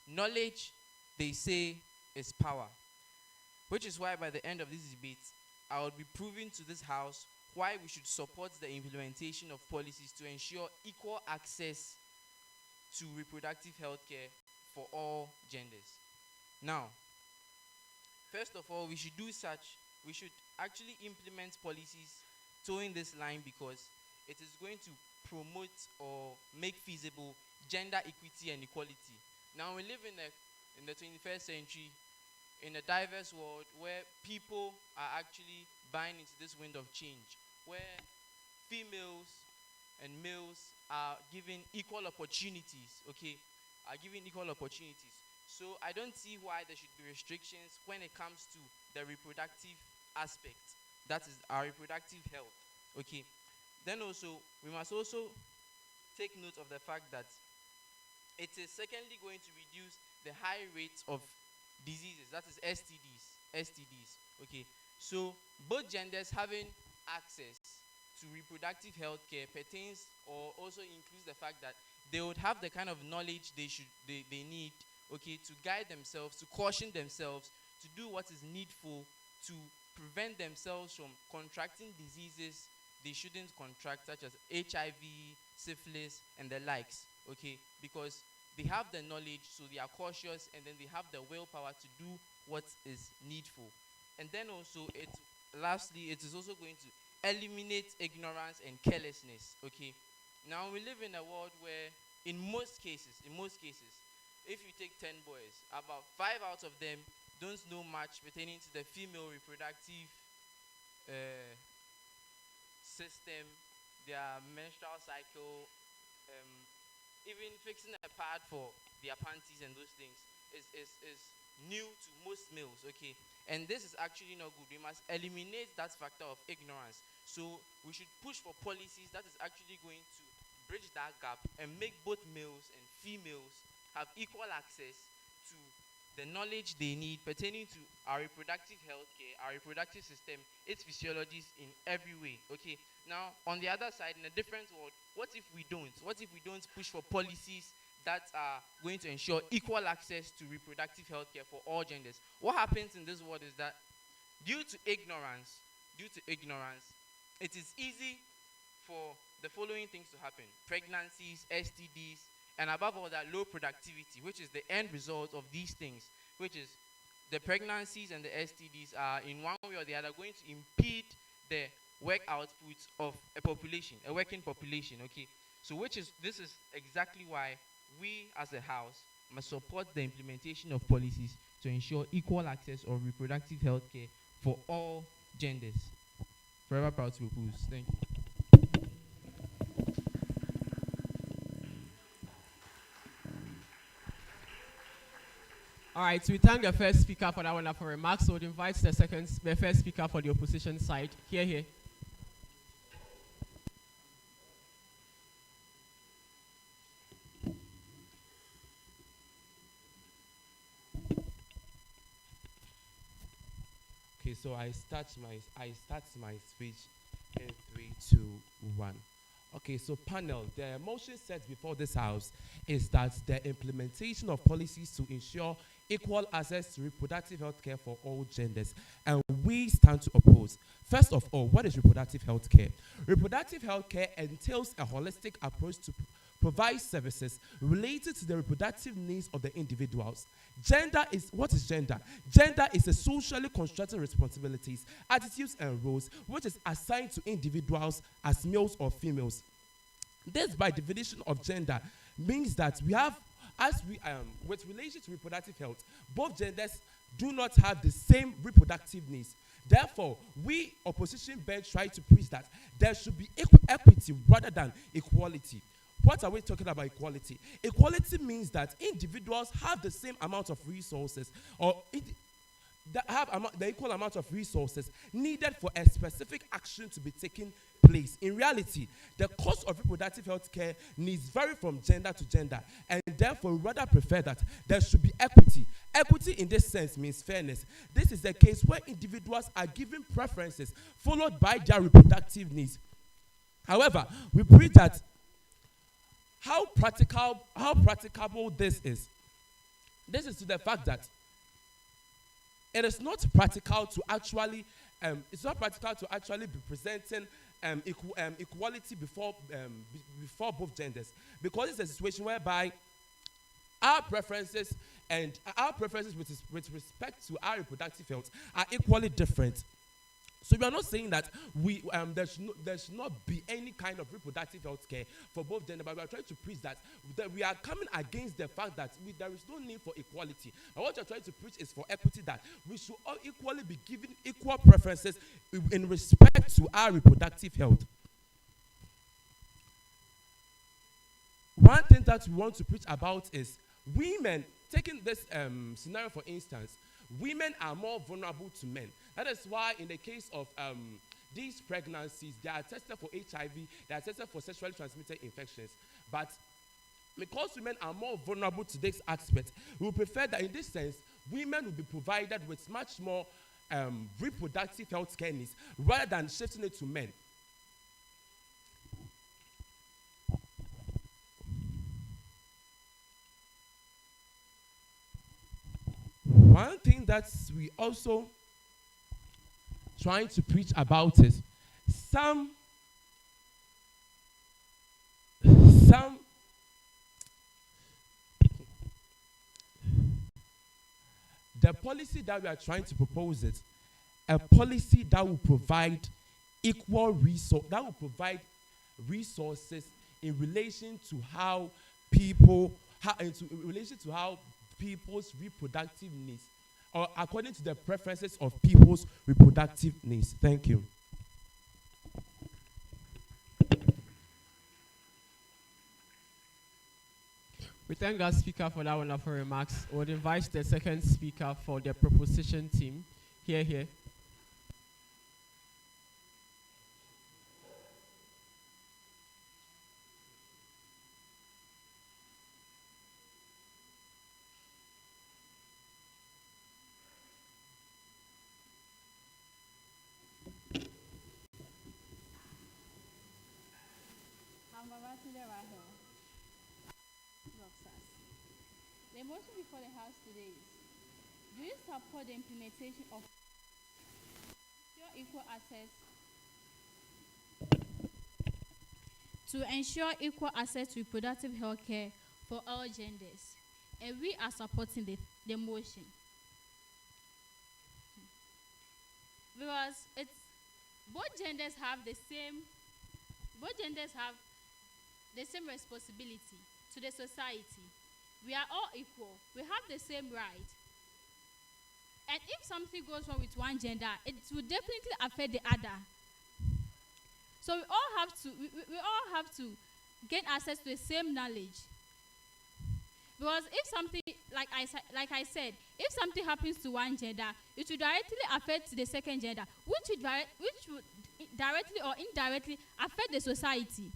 knowledge, they say, is power. Which is why by the end of this debate, I will be proving to this House why we should support the implementation of policies to ensure equal access to reproductive health care for all genders. Now, first of all, we should actually implement policies towing this line, because it is going to promote or make feasible gender equity and equality. Now, we live in the 21st century, in a diverse world where people are actually buying into this wind of change, where females and males are given equal opportunities, So I don't see why there should be restrictions when it comes to the reproductive aspect, that is our reproductive health, okay? Then also, we must also take note of the fact that it is secondly going to reduce the high rate of diseases, that is STDs, okay? So both genders having access to reproductive health care pertains or also includes the fact that they would have the kind of knowledge they need, okay, to guide themselves, to caution themselves, to do what is needful to prevent themselves from contracting diseases they shouldn't contract, such as HIV, syphilis, and the likes, okay? Because they have the knowledge, so they are cautious, and then they have the willpower to do what is needful. And then also, lastly, it is also going to eliminate ignorance and carelessness, okay? Now, we live in a world where, in most cases, if you take 10 boys, about 5 out of them don't know much pertaining to the female reproductive system, their menstrual cycle, even fixing a pad for their panties and those things is new to most males, okay? And this is actually not good. We must eliminate that factor of ignorance. So we should push for policies that is actually going to bridge that gap and make both males and females have equal access to the knowledge they need pertaining to our reproductive health care, our reproductive system, its physiologies in every way, okay? Now, on the other side, in a different world, what if we don't? What if we don't push for policies that are going to ensure equal access to reproductive health care for all genders? What happens in this world is that due to ignorance, it is easy for the following things to happen: pregnancies, STDs, and above all that, low productivity, which is the end result of these things, which is the pregnancies and the STDs are in one way or the other going to impede the work output of a working population, okay? So this is exactly why we as a house must support the implementation of policies to ensure equal access of reproductive health care for all genders. Forever proud to propose. Thank you. All right, so we thank the first speaker for that wonderful remarks. So we'll invite the first speaker for the opposition side. Here. Okay, so I start my speech in 3, 2, 1. Okay, so panel, the motion set before this House is that the implementation of policies to ensure equal access to reproductive health care for all genders, and we stand to oppose. First of all, what is reproductive health care? Reproductive health care entails a holistic approach to provide services related to the reproductive needs of the individuals. What is gender? Gender is a socially constructed responsibilities, attitudes, and roles which is assigned to individuals as males or females. This, by definition of gender, means that with relation to reproductive health, both genders do not have the same reproductive needs. Therefore, we opposition bench try to preach that there should be equity rather than equality. What are we talking about equality? Equality means that individuals have the same amount of resources or the equal amount of resources needed for a specific action to be taken place. In reality, the cost of reproductive health care needs vary from gender to gender, and therefore we rather prefer that there should be equity. Equity in this sense means fairness. This is the case where individuals are given preferences followed by their reproductive needs. However, we preach that how practicable this is. This is to the fact that it is not practical to actually be presenting equality before both genders, because it's a situation whereby our preferences with respect to our reproductive health are equally different. So we are not saying that there should not be any kind of reproductive health care for both gender, but we are trying to preach that we are coming against the fact that there is no need for equality. And what we are trying to preach is for equity, that we should all equally be given equal preferences in respect to our reproductive health. One thing that we want to preach about is women. Taking this scenario for instance, women are more vulnerable to men. That is why in the case of these pregnancies, they are tested for HIV, they are tested for sexually transmitted infections. But because women are more vulnerable to this aspect, we prefer that in this sense, women will be provided with much more reproductive health care needs rather than shifting it to men. One thing that we also trying to preach about is some the policy that we are trying to propose is a policy that will provide resources in relation to how people's reproductive needs, or according to the preferences of people's reproductive needs. Thank you. We thank our speaker for that wonderful remarks. We would invite the second speaker for the proposition team. Here. The motion before the House today is: do you support the implementation of equal access to ensure equal access to reproductive health care for all genders? And we are supporting the motion because both genders have the same responsibility to the society. We are all equal. We have the same right. And if something goes wrong with one gender, it will definitely affect the other. So we all have to gain access to the same knowledge. Because if something, like I said, if something happens to one gender, it will directly affect the second gender, which would directly or indirectly affect the society.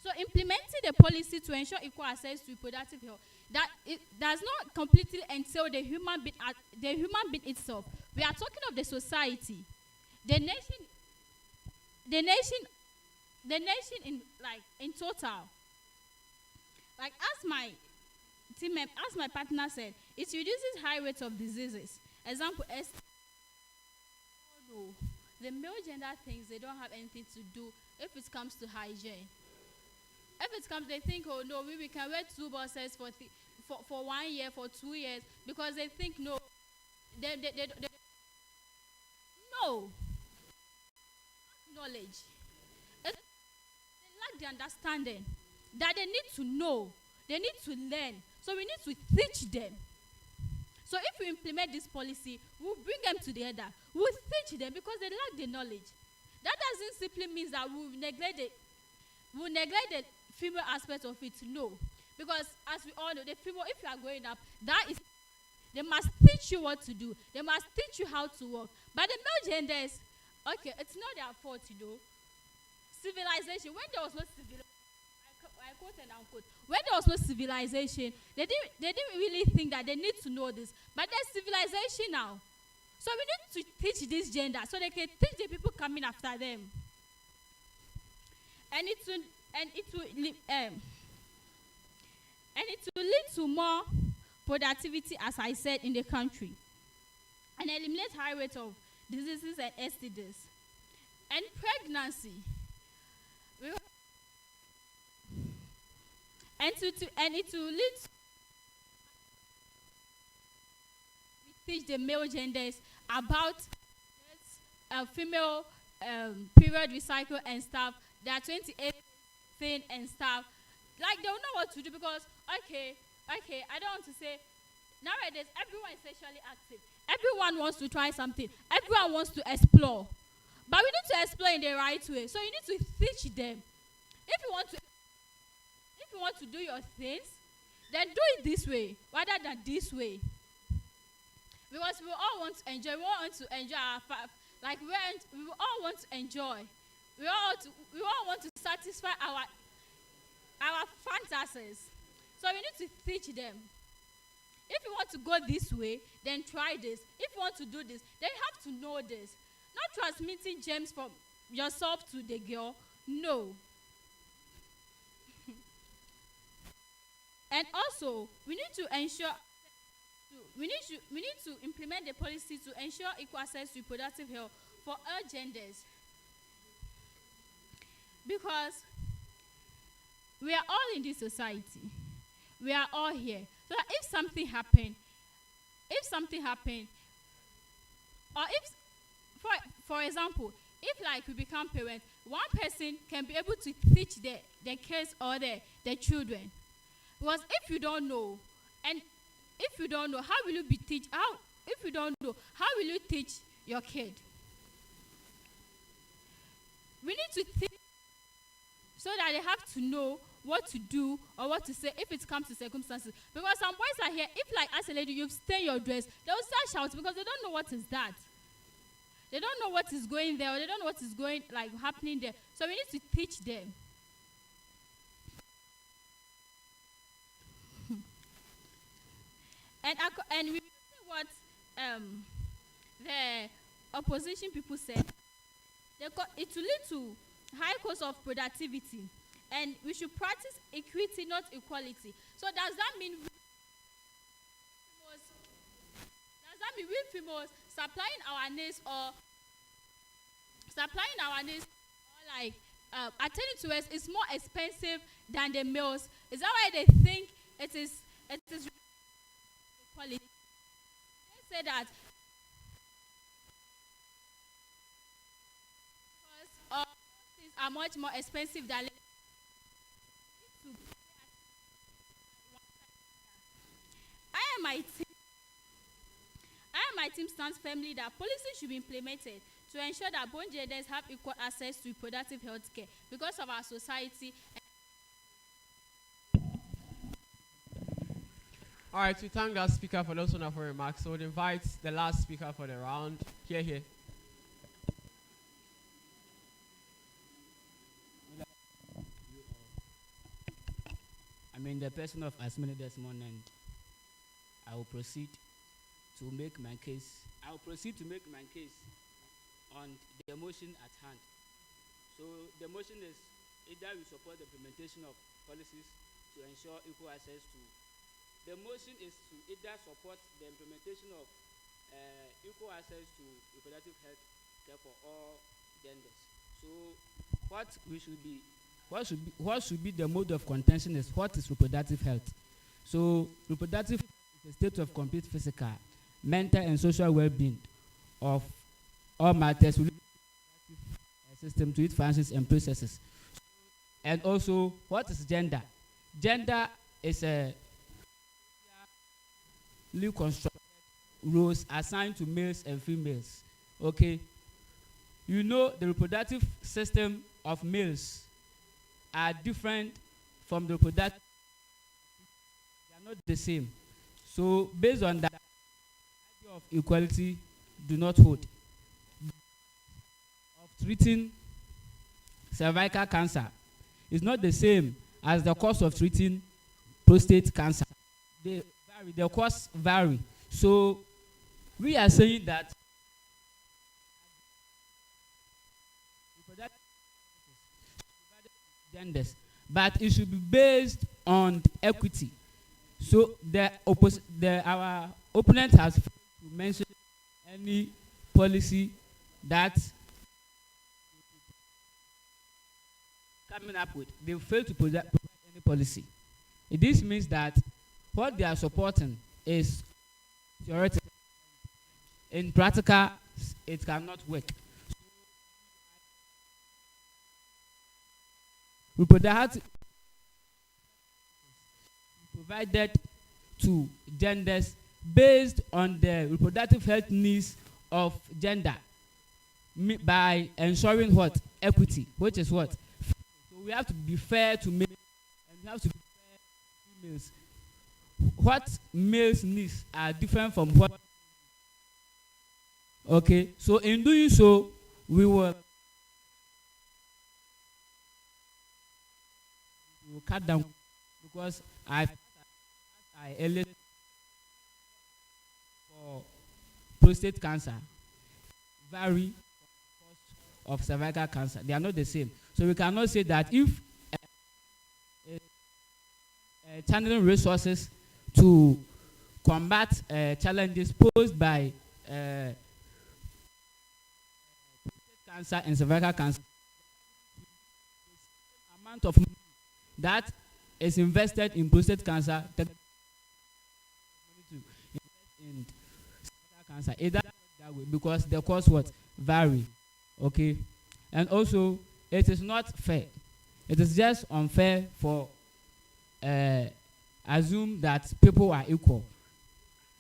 So implementing the policy to ensure equal access to reproductive health, that it does not completely entail the human being itself. We are talking of the society, the nation in total. Like as my partner said, it reduces high rates of diseases. Example, the male gender things, they don't have anything to do if it comes to hygiene. If it comes, they think, oh no, we can wear 2 buses for 1 year, for 2 years, because they think no, they no knowledge. They lack the understanding that they need to know, they need to learn. So we need to teach them. So if we implement this policy, we'll bring them together. We'll teach them because they lack the knowledge. That doesn't simply mean that we'll neglect the female aspect of it. No. Because as we all know, the female, if you are growing up, they must teach you what to do. They must teach you how to work. But the male genders, okay, it's not their fault, Civilization, when there was no civilization, I quote and unquote, when there was no civilization, they didn't really think that they need to know this. But there's civilization now. So we need to teach this gender so they can teach the people coming after them. And And it will lead to more productivity, as I said, in the country, and eliminate high rate of diseases and STDs. And pregnancy. And it will lead to teach the male genders about female period recycle and stuff. There are 28 thing and stuff. Like, they will know what to do, because okay, I don't want to say nowadays everyone is sexually active. Everyone wants to try something. Everyone wants to explore. But we need to explore in the right way. So you need to teach them. If you want to do your things, then do it this way rather than this way. Because we all want to enjoy. We all want to enjoy we all want to enjoy. We all want to satisfy our fantasies. So we need to teach them. If you want to go this way, then try this. If you want to do this, then you have to know this. Not transmitting gems from yourself to the girl. No. And also, we need to ensure we need to implement the policy to ensure equal access to reproductive health for all genders. Because we are all in this society. We are all here. So that if something happen, or if, for example, if like we become parents, one person can be able to teach the kids or the children. Because if you don't know, how will you teach your kid? We need to teach so that they have to know what to do or what to say if it comes to circumstances. Because some boys are here, if like as a lady you've stained your dress, they will start shouting because they don't know what is that. They don't know what is going there, or they don't know what is going happening there. So we need to teach them. And we see what the opposition people said. It will lead to high cost of productivity, and we should practice equity, not equality. So does that mean we females supplying our needs or attending to us is more expensive than the males? Is that why they think it is equality? They say that because all things are much more expensive than my team stands firmly that policy should be implemented to ensure that both genders have equal access to reproductive health care because of our society. All right, we thank our speaker for those wonderful remarks. So we'll invite the last speaker for the round. Here. I'm in the person of Asmini Desmond, and I will proceed to make my case. On the motion at hand. So the motion is either we support the implementation of policies to ensure equal access to. The motion is to either support the implementation of equal access to reproductive health care for all genders. So what should be the mode of contention is what is reproductive health. So reproductive health is a state of complete physical, mental, and social well-being of all matters within the system to its functions and processes. And also, what is gender? Gender is a constructed roles assigned to males and females. Okay, you know the reproductive system of males are different from the reproductive. They are not the same. So based on that, the idea of equality do not hold. Of treating cervical cancer is not the same as the cost of treating prostate cancer. They vary, the costs vary. So we are saying that genders, but it should be based on equity. So our opponent has failed to mention any policy that coming up with. They failed to provide any policy. This means that what they are supporting is theoretical. In practical, it cannot work. Reproductive provided to genders based on the reproductive health needs of gender by ensuring what? Equity, which is what? So we have to be fair to males and we have to be fair to females. What males needs are different from what. Okay, so in doing so, we will cut down because I earlier for prostate cancer vary of cervical cancer. They are not the same. So we cannot say that if channeling resources to combat challenges posed by cancer and cervical cancer, amount of money that is invested in prostate cancer to invest in cervical cancer, either that way because the cost what vary. Okay, and also it is not fair. It is just unfair for assume that people are equal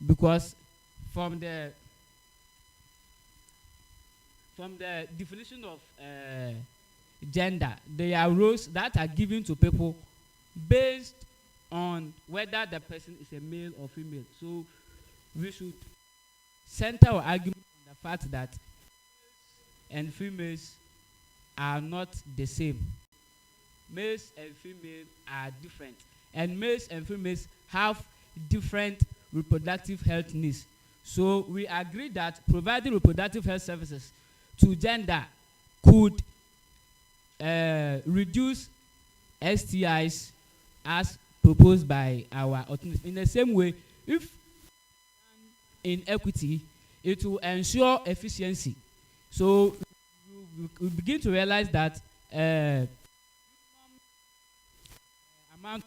because from the definition of gender, there are roles that are given to people based on whether the person is a male or female. So we should center our argument on the fact that and females are not the same. Males and females are different, and males and females have different reproductive health needs. So we agree that providing reproductive health services to gender could reduce STIs as proposed by our alternatives. In the same way, if in equity, it will ensure efficiency. So we begin to realize that amount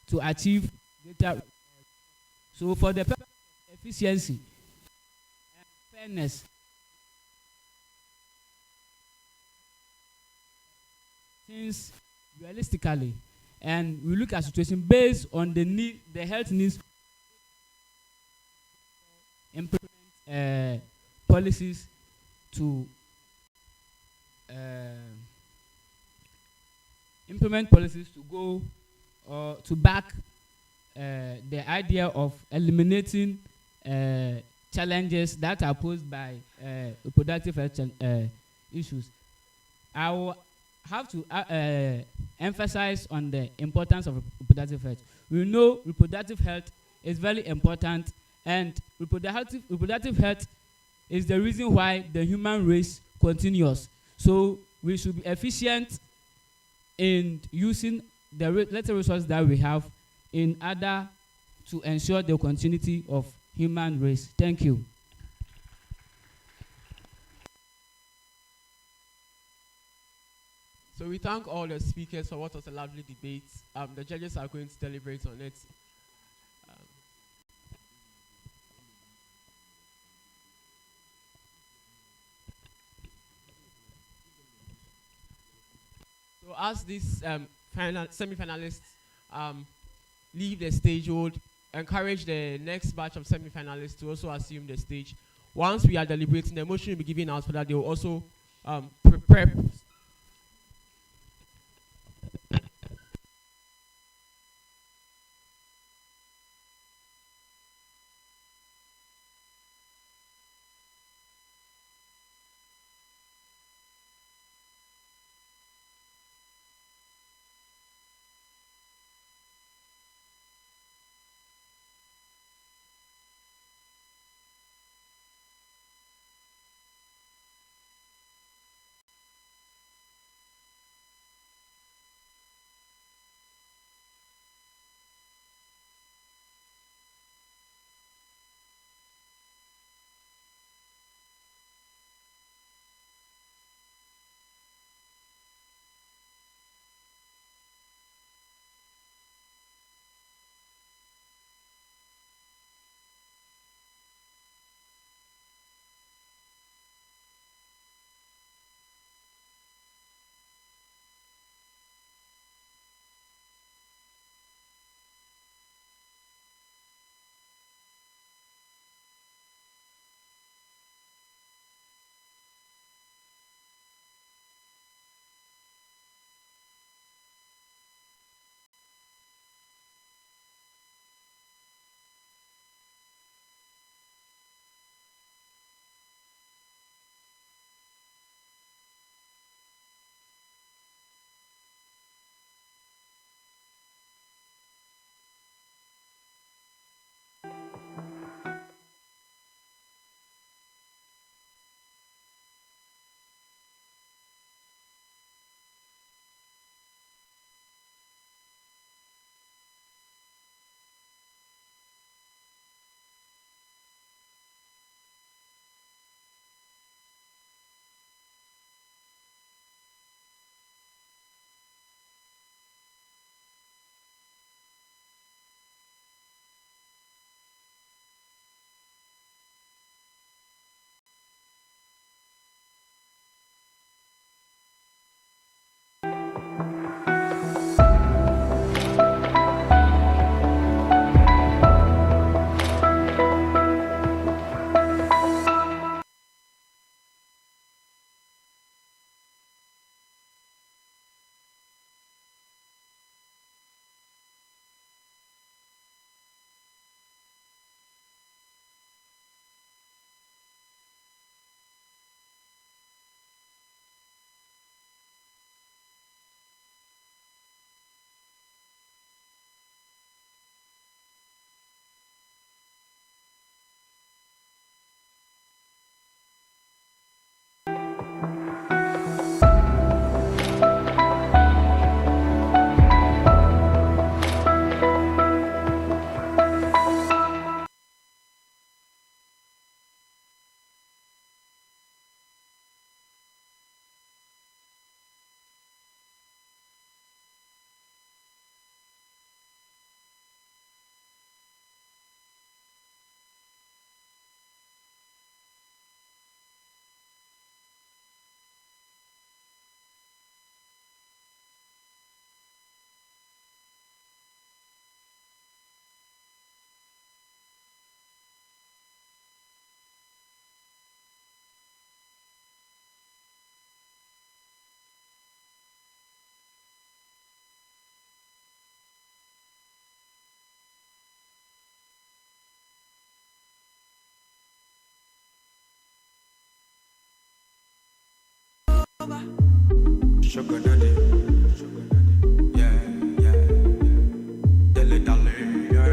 to achieve greater. So for the purpose of efficiency and fairness, since realistically, and we look at situation based on the need, the health needs, implement policies to implement policies to go or to back the idea of eliminating challenges that are posed by reproductive health issues. I will have to emphasize on the importance of reproductive health. We know reproductive health is very important, and reproductive health is the reason why the human race continues. So we should be efficient in using the little resources that we have in order to ensure the continuity of human race. Thank you. So we thank all the speakers for what was a lovely debate. The judges are going to deliberate on it. So as these semi-finalists leave the stage, we would encourage the next batch of semi-finalists to also assume the stage. Once we are deliberating, the motion will be given out so that they will also prepare. Sugar daddy. Yeah, yeah. Dilly dally, yeah.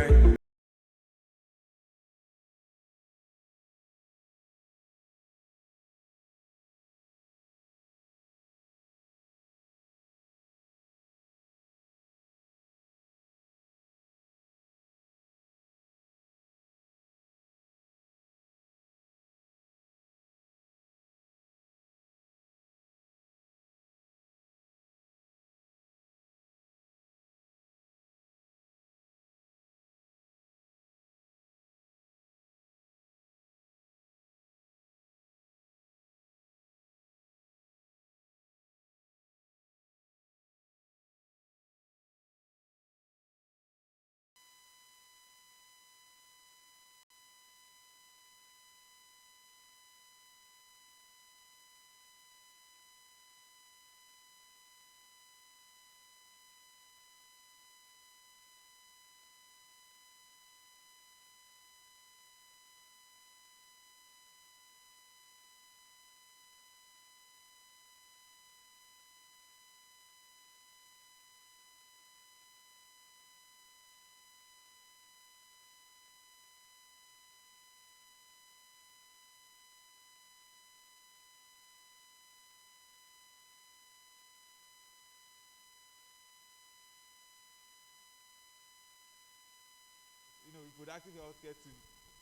Reproductive health care to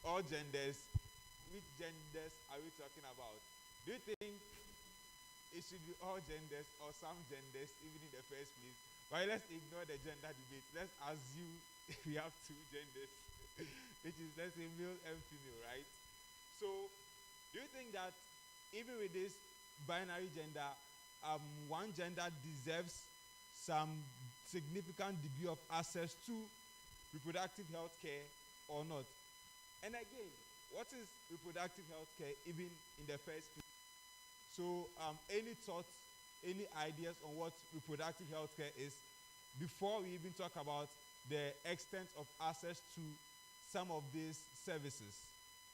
all genders. Which genders are we talking about? Do you think it should be all genders or some genders even in the first place? But let's ignore the gender debate. Let's assume we have two genders, which is, let's say, male and female, right? So do you think that even with this binary gender, one gender deserves some significant degree of access to reproductive health care or not? And again, what is reproductive health care even in the first place? So any thoughts, any ideas on what reproductive health care is before we even talk about the extent of access to some of these services,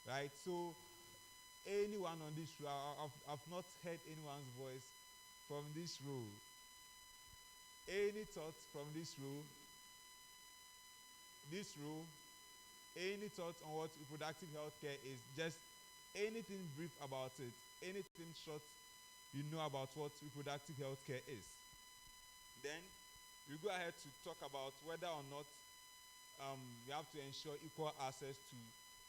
right? So anyone on this row, I've not heard anyone's voice from this row. Any thoughts from this row? This row, any thoughts on what reproductive health care is? Just anything brief about it, anything short you know about what reproductive health care is. Then we go ahead to talk about whether or not we have to ensure equal access to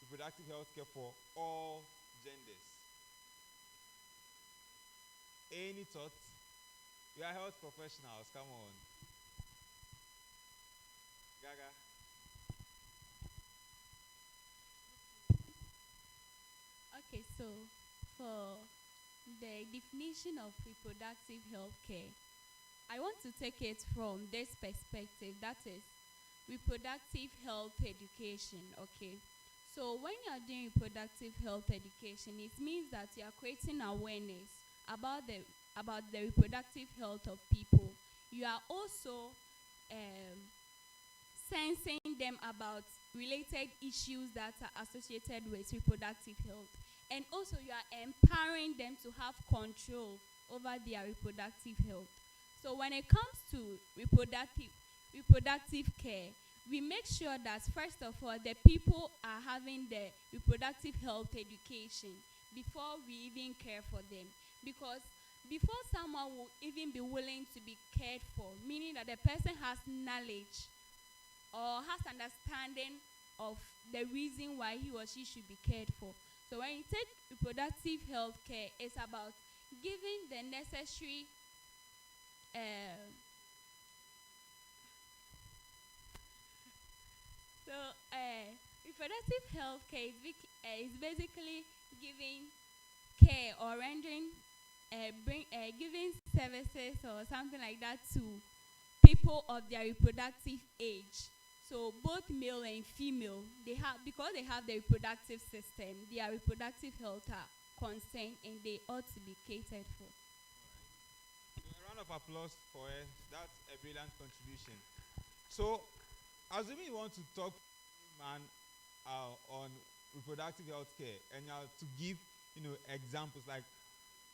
reproductive health care for all genders. Any thoughts? We are health professionals, come on. Gaga. Okay, so for the definition of reproductive health care, I want to take it from this perspective, that is reproductive health education. Okay, so when you are doing reproductive health education, it means that you are creating awareness about the reproductive health of people. You are also sensing them about related issues that are associated with reproductive health. And also you are empowering them to have control over their reproductive health. So when it comes to reproductive care, we make sure that first of all the people are having the reproductive health education before we even care for them. Because before someone will even be willing to be cared for, meaning that the person has knowledge or has understanding of the reason why he or she should be cared for. So when you take reproductive health care, it's about giving the necessary reproductive health care is basically giving care or rendering giving services or something like that to people of their reproductive age. So both male and female, because they have the reproductive system, their reproductive health are concerned and they ought to be catered for. A round of applause for her. That's a brilliant contribution. So, assuming you want to talk man on reproductive health care and to give examples like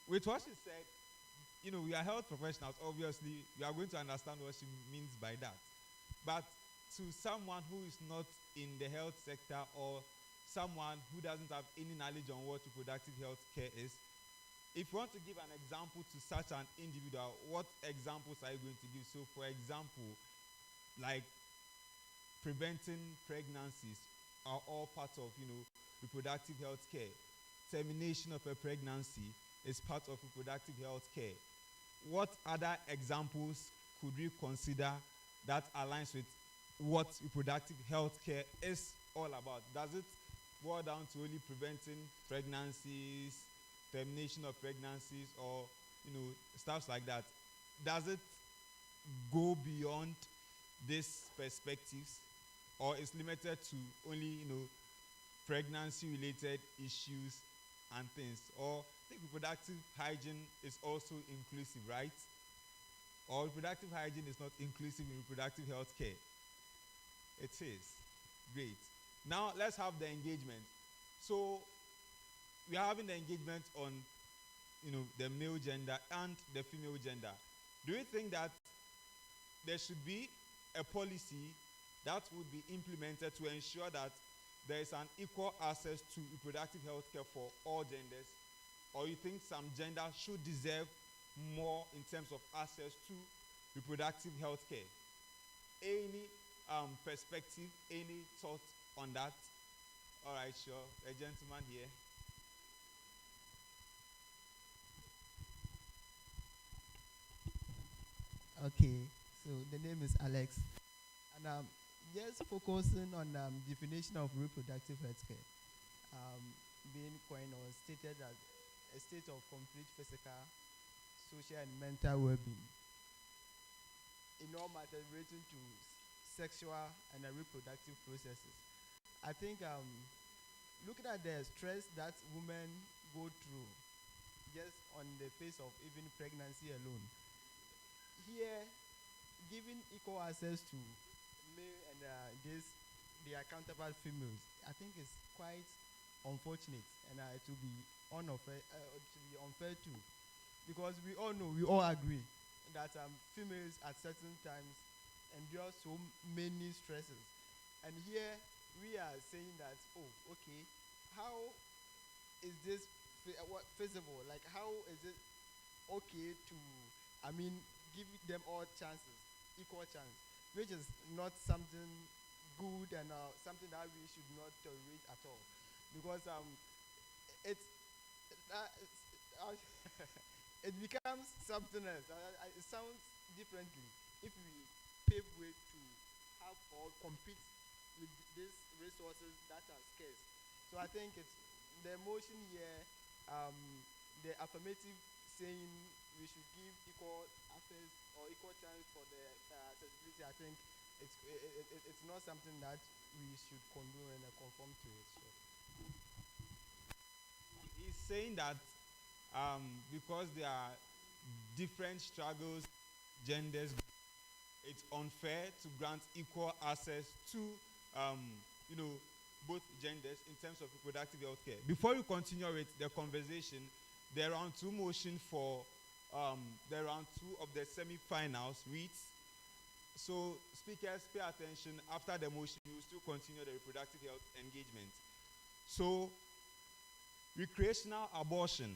with what she said, we are health professionals. Obviously, we are going to understand what she means by that. But to someone who is not in the health sector, or someone who doesn't have any knowledge on what reproductive health care is, if you want to give an example to such an individual, what examples are you going to give? So, for example, like preventing pregnancies are all part of, reproductive health care. Termination of a pregnancy is part of reproductive health care. What other examples could we consider that aligns with what reproductive health care is all about? Does it boil down to only preventing pregnancies, termination of pregnancies, or stuff like that? Does it go beyond these perspectives, or is limited to only pregnancy related issues and things? Or I think reproductive hygiene is also inclusive, right? Or reproductive hygiene is not inclusive in reproductive health care? It is. Great. Now let's have the engagement. So we are having the engagement on the male gender and the female gender. Do you think that there should be a policy that would be implemented to ensure that there is an equal access to reproductive health care for all genders? Or you think some gender should deserve more in terms of access to reproductive health care? Any perspective, any thought on that? All right, sure. A gentleman here. Okay, so the name is Alex, and just focusing on definition of reproductive health care, being coined or stated as a state of complete physical, social, and mental well-being in all matters relating to sexual and reproductive processes. I think looking at the stress that women go through just on the face of even pregnancy alone, here giving equal access to male and their counterpart females, I think is quite unfortunate, and it will be unfair too, because we all know, we all agree that females at certain times endure so many stresses, and here we are saying that, oh, okay, how is this feasible? Like, how is it okay to, give them all chances, equal chance, which is not something good, and something that we should not tolerate at all, because it's it becomes something else. It sounds differently if we pave way to have or compete with these resources that are scarce. So I think it's the emotion here, the affirmative saying we should give equal access or equal chance for the accessibility. I think it's not something that we should condone and conform to it. So. He's saying that because there are different struggles, genders, it's unfair to grant equal access to both genders in terms of reproductive health care. Before you continue with the conversation, there are round two motion for the round two of the semi-finals reads. So speakers, pay attention. After the motion, you will still continue the reproductive health engagement. So recreational abortion.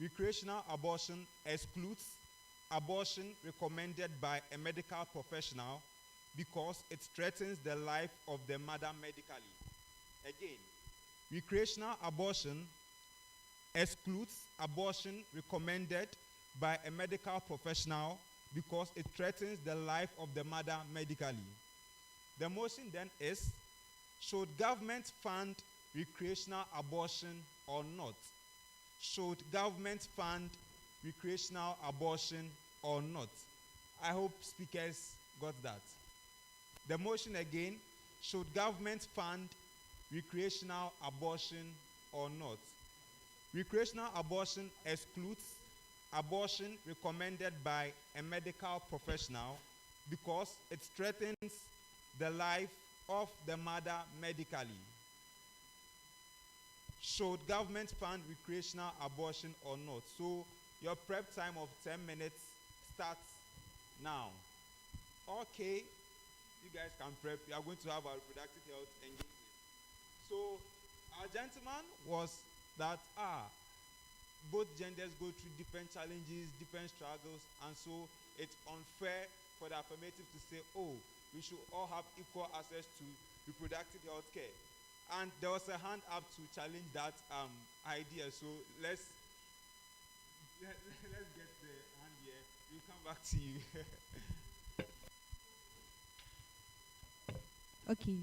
Recreational abortion excludes abortion recommended by a medical professional because it threatens the life of the mother medically. Again, recreational abortion excludes abortion recommended by a medical professional because it threatens the life of the mother medically. The motion then is, should government fund recreational abortion or not? Should government fund recreational abortion or not? I hope speakers got that. The motion again, should government fund recreational abortion or not? Recreational abortion excludes abortion recommended by a medical professional because it threatens the life of the mother medically. Should government fund recreational abortion or not? So Your prep time of 10 minutes starts now. Okay, you guys can prep. We are going to have our reproductive health engagement. So our gentleman was that both genders go through different challenges, different struggles, and so it's unfair for the affirmative to say, oh, we should all have equal access to reproductive health care. And there was a hand up to challenge that idea. So let's get the hand here. We'll come back to you. Okay.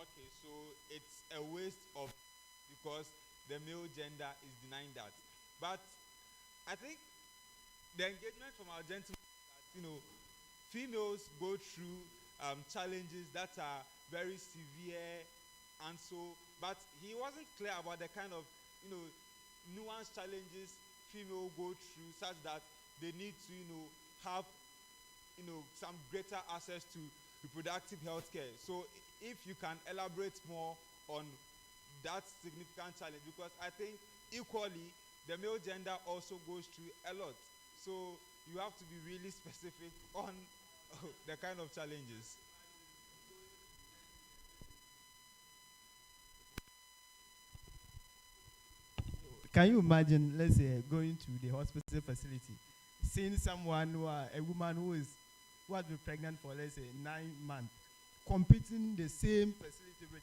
Okay, so it's a waste of because the male gender is denying that. But I think the engagement from our gentleman is that, females go through challenges that are very severe, and so, but he wasn't clear about the kind of, nuanced challenges female go through, such that they need to, have, some greater access to reproductive health care. So if you can elaborate more on that significant challenge, because I think equally the male gender also goes through a lot. So you have to be really specific on the kind of challenges. Can you imagine, let's say, going to the hospital facility, seeing someone a woman who has been pregnant for, let's say, 9 months, competing in the same facility with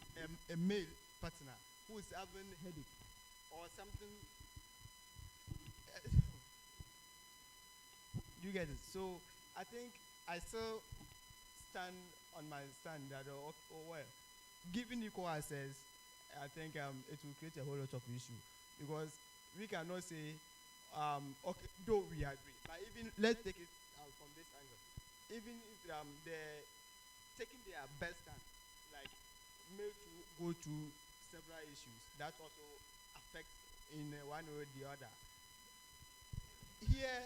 a male partner who is having headache or something? You get it? So I think I still stand on my stand that, well, giving equal access, I think it will create a whole lot of issue, because we cannot say, okay, though we agree, but even let's take it from this angle. Even if they're taking their best stand, like male to go through several issues that also affect in one way or the other. Here,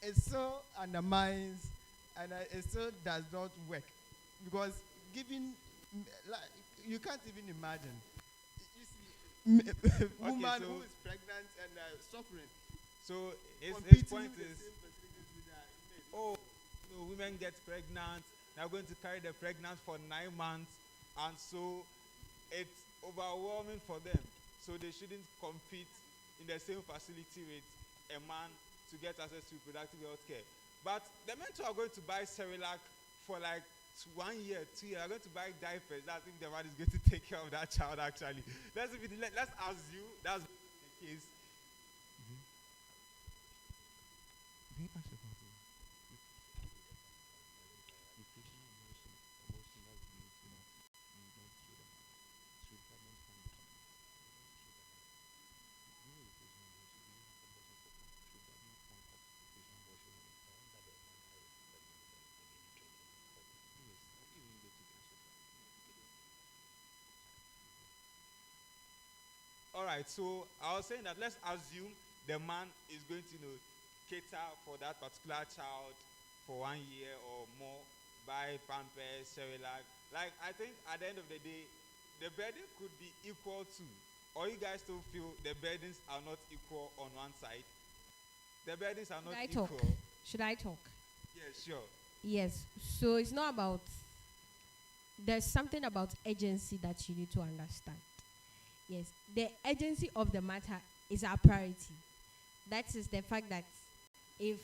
it still undermines, and it still does not work, because giving, like, you can't even imagine. Woman so who is pregnant and suffering. So his competing point with the is, same facilities with their male. women get pregnant, they're going to carry the pregnant for 9 months, and so it's overwhelming for them. So they shouldn't compete in the same facility with a man to get access to reproductive health care. But the men too are going to buy Cerelac for like 1 year, 2 years. Are going to buy diapers. That's if the man is going to take care of that child. Actually, let's assume that's the case. All right, so I was saying that let's assume the man is going to cater for that particular child for 1 year or more, buy Pampers, Cerelac. Like, I think at the end of the day, the burden could be equal to, or you guys still feel the burdens are not equal on one side? The burdens are not equal. Should I talk? Yes, sure. Yes. So it's not about, there's something about agency that you need to understand. Yes, the urgency of the matter is our priority. That is the fact that if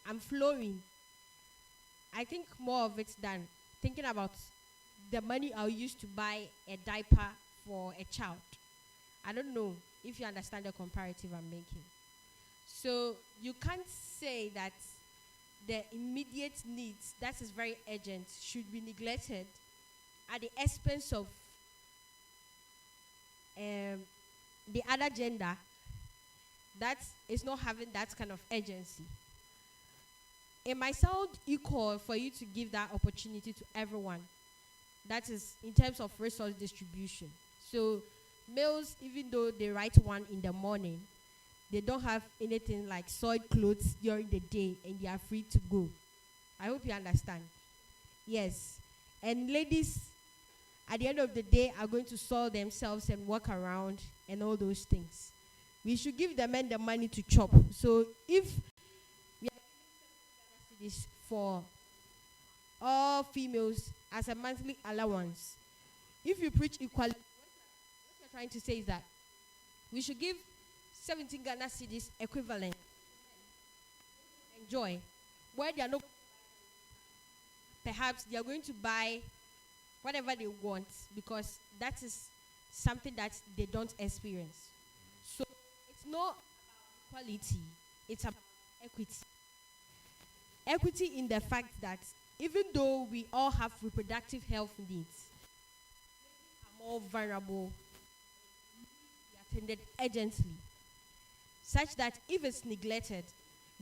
I'm flowing, I think more of it than thinking about the money I'll use to buy a diaper for a child. I don't know if you understand the comparative I'm making. So you can't say that the immediate needs that is very urgent should be neglected at the expense of the other gender that is not having that kind of urgency. It might sound equal for you to give that opportunity to everyone. That is in terms of resource distribution. So males, even though they write one in the morning, they don't have anything like soiled clothes during the day and they are free to go. I hope you understand. Yes. And ladies, at the end of the day, are going to soil themselves and walk around and all those things. We should give the men the money to chop. So if we are giving this for all females as a monthly allowance, if you preach equality, what you're trying to say is that we should give 17 Ghana cedis equivalent. Enjoy. Where they are not, perhaps they are going to buy whatever they want because that is something that they don't experience. So it's not about equality, it's about equity. Equity in the fact that even though we all have reproductive health needs, are more vulnerable, be attended urgently, such that if it's neglected,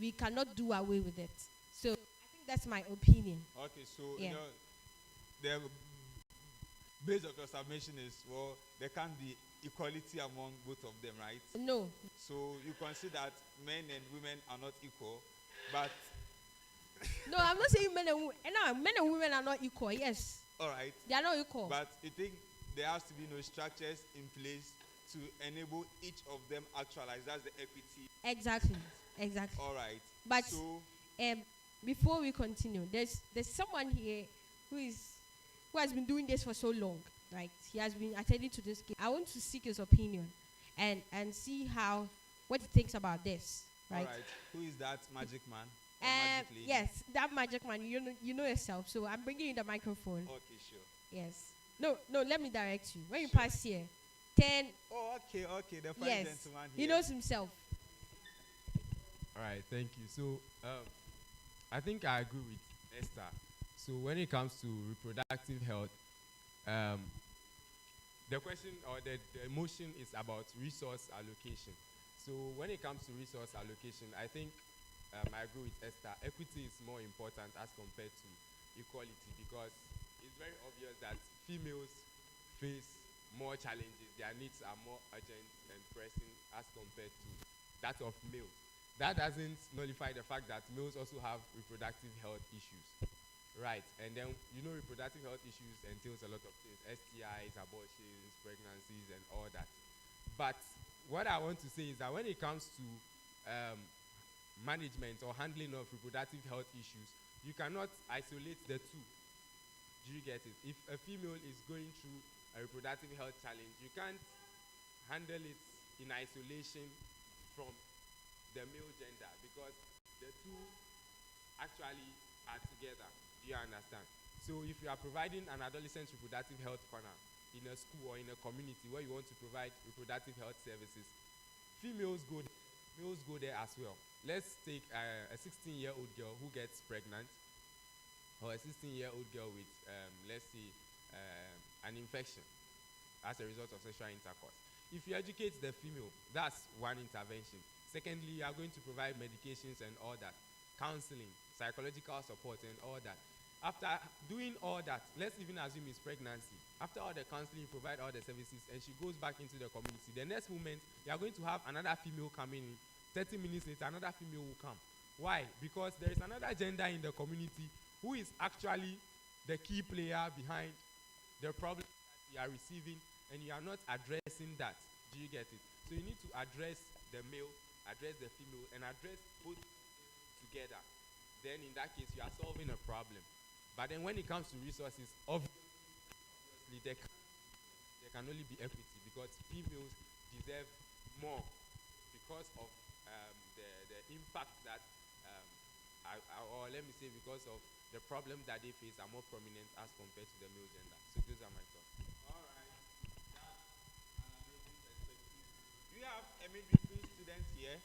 we cannot do away with it. So I think that's my opinion. Okay, so Yeah. the base of your submission is, well, there can't be equality among both of them, right? No. So you consider that men and women are not equal, but No, I'm not saying men and women. No, men and women are not equal. Yes, all right. they are not equal. But you think there has to be no structures in place to enable each of them actualize? That's the equity. Exactly. All right. But so before we continue, there's someone here who has been doing this for so long. Right? He has been attending to this case. I want to seek his opinion and see what he thinks about this. Right? all right. Who is that magic man? Or magic lady? Yes, that magic man. You know yourself. So I'm bringing you the microphone. Okay, sure. Yes. No. Let me direct you. When you Sure. pass here, 10. Oh, okay. The fine Yes. gentleman He here. knows himself. All right, thank you. So, I think I agree with Esther. So, when it comes to reproductive health, the question or the emotion is about resource allocation. So, when it comes to resource allocation, I think I agree with Esther. Equity is more important as compared to equality because it's very obvious that females face more challenges. Their needs are more urgent and pressing as compared to that of males. That doesn't nullify the fact that males also have reproductive health issues, right? And then, reproductive health issues entails a lot of things: STIs, abortions, pregnancies, and all that. But what I want to say is that when it comes to management or handling of reproductive health issues, you cannot isolate the two. Do you get it? If a female is going through a reproductive health challenge, you can't handle it in isolation from the male gender because the two actually are together. Do you understand? So if you are providing an adolescent reproductive health corner in a school or in a community where you want to provide reproductive health services, females go there, males go there as well. Let's take a 16-year-old girl who gets pregnant or a 16-year-old girl with, let's say, an infection as a result of sexual intercourse. If you educate the female, that's one intervention. Secondly, you are going to provide medications and all that, counseling, psychological support and all that. After doing all that, let's even assume it's pregnancy. After all the counseling, you provide all the services and she goes back into the community. The next moment, you are going to have another female coming in. 30 minutes later, another female will come. Why? Because there is another gender in the community who is actually the key player behind the problem that you are receiving, and you are not addressing that. Do you get it? So you need to address the male, address the female, and address both together. Then in that case, you are solving a problem. But then when it comes to resources, obviously there there can only be equity because females deserve more because of the impact that or let me say because of the problems that they face are more prominent as compared to the male gender. So those are my thoughts. All right. Do you have a midwifery student here?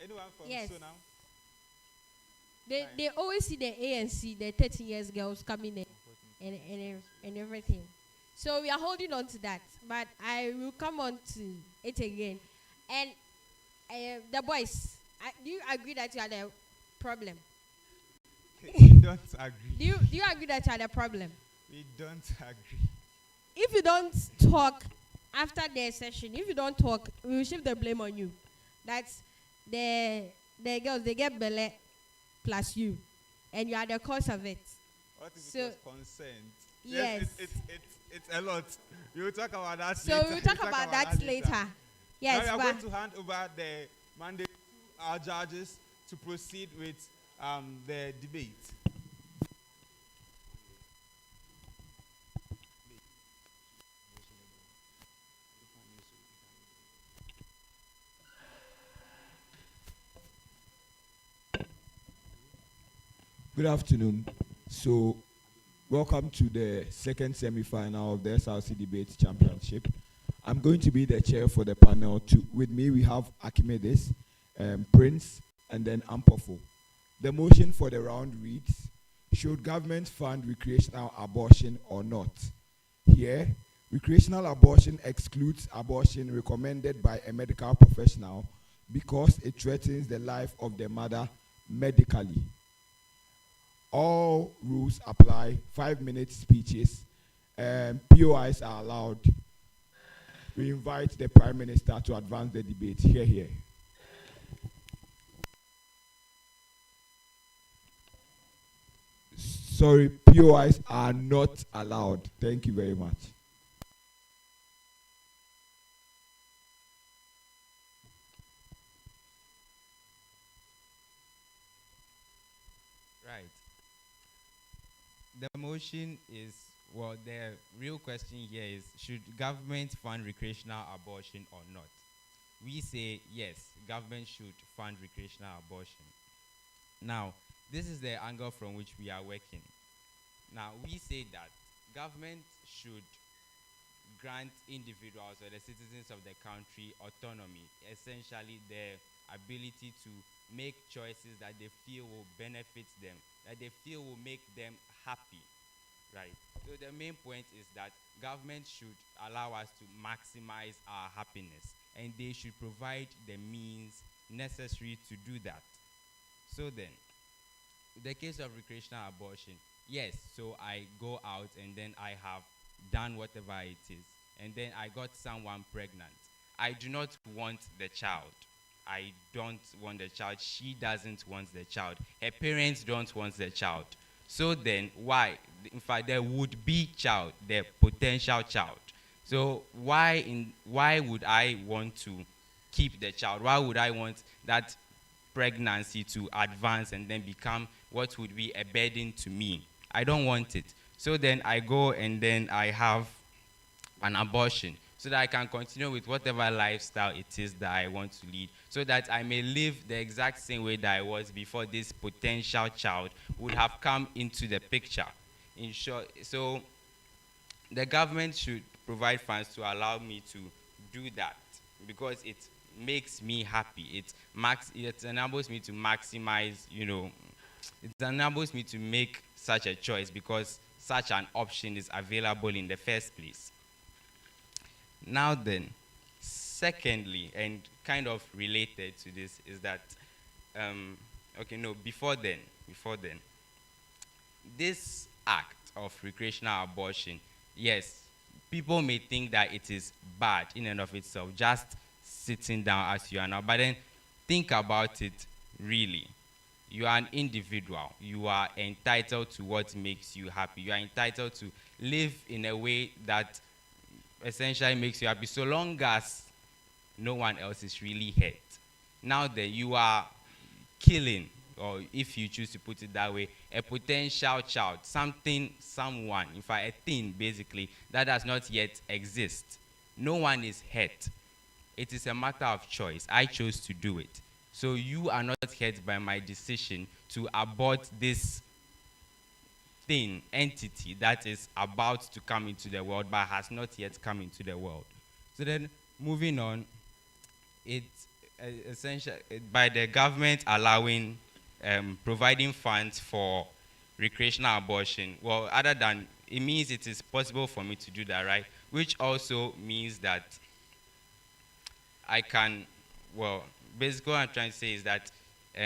Anyone from Yes. Sonam? They always see the ANC, the 13 years girls coming in and everything. So we are holding on to that. But I will come on to it again. And the boys, do you agree that you are the problem? We don't agree. Do you agree that you are the problem? We don't agree. If you don't talk after the session, if you don't talk, we will shift the blame on you. That's the girls, they get belly plus you, and you are the cause of it. What is So- it consent? Yes. It's a lot. We will talk about that So later. we'll talk about that later. Yes, now we are going but to hand over the mandate to our judges to proceed with the debate. Good afternoon. So, welcome to the second semi-final of the SRC Debate Championship. I'm going to be the chair for the panel. With me, we have Archimedes, Prince, and then Ampofo. The motion for the round reads, should government fund recreational abortion or not? Here, recreational abortion excludes abortion recommended by a medical professional because it threatens the life of the mother medically. All rules apply, 5-minute speeches, POIs are allowed. We invite the Prime Minister to advance the debate. Here. Sorry, POIs are not allowed. Thank you very much. Right. The motion is, well, the real question here is, should government fund recreational abortion or not? We say yes, government should fund recreational abortion. Now, this is the angle from which we are working. Now, we say that government should grant individuals or the citizens of the country autonomy, essentially the ability to make choices that they feel will benefit them, that they feel will make them happy, right? So the main point is that government should allow us to maximize our happiness, and they should provide the means necessary to do that. So then, the case of recreational abortion, yes, so I go out and then I have done whatever it is, and then I got someone pregnant. I do not want the child. I don't want the child. She doesn't want the child. Her parents don't want the child. So then, why? In fact, there would be child, the potential child. So why would I want to keep the child? Why would I want that pregnancy to advance and then become what would be a burden to me? I don't want it. So then I go and then I have an abortion so that I can continue with whatever lifestyle it is that I want to lead, so that I may live the exact same way that I was before this potential child would have come into the picture. In short, so the government should provide funds to allow me to do that because it makes me happy. It enables me to maximize, it enables me to make such a choice because such an option is available in the first place. Now then, secondly, and kind of related to this, is that, before then, this act of recreational abortion, yes, people may think that it is bad in and of itself, just sitting down as you are now, but then think about it really. You are an individual. You are entitled to what makes you happy. You are entitled to live in a way that essentially makes you happy, so long as no one else is really hurt. Now that you are killing or if you choose to put it that way, a potential child, something, someone, in fact, a thing basically that does not yet exist. No one is hurt. It is a matter of choice. I chose to do it. So you are not hurt by my decision to abort this thing, entity that is about to come into the world but has not yet come into the world. So then, moving on, it's essential by the government allowing, providing funds for recreational abortion. Well, other than, it means it is possible for me to do that, right? Which also means that I can, well, basically what I'm trying to say is that I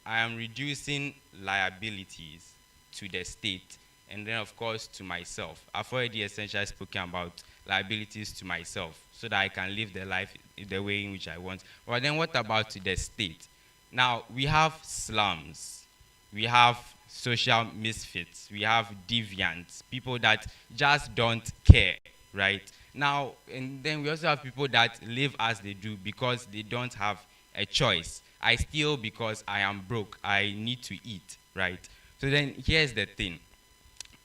am reducing liabilities to the state and then of course to myself. I've already essentially spoken about liabilities to myself so that I can live the life the way in which I want. But then what about to the state? Now, we have slums, we have social misfits, we have deviants, people that just don't care, right? Now, and then we also have people that live as they do because they don't have a choice. I steal because I am broke, I need to eat, right? So then here's the thing.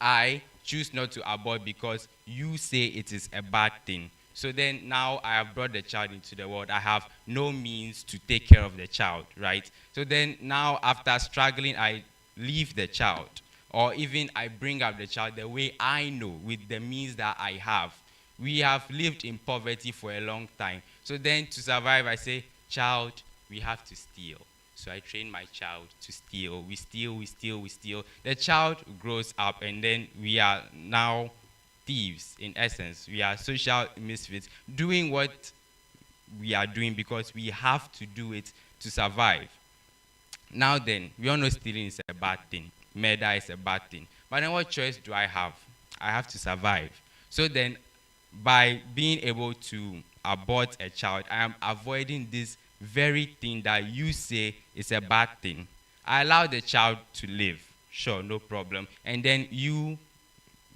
I choose not to abort because you say it is a bad thing. So then now I have brought the child into the world. I have no means to take care of the child, right? So then now after struggling, I leave the child. Or even I bring up the child the way I know with the means that I have. We have lived in poverty for a long time. So then to survive, I say, child, we have to steal. So I train my child to steal. We steal, we steal, we steal. The child grows up and then we are now thieves in essence. We are social misfits doing what we are doing because we have to do it to survive. Now then, we all know stealing is a bad thing. Murder is a bad thing. But then what choice do I have? I have to survive. So then by being able to abort a child, I am avoiding this very thing that you say is a bad thing. I allow the child to live, sure, no problem. And then you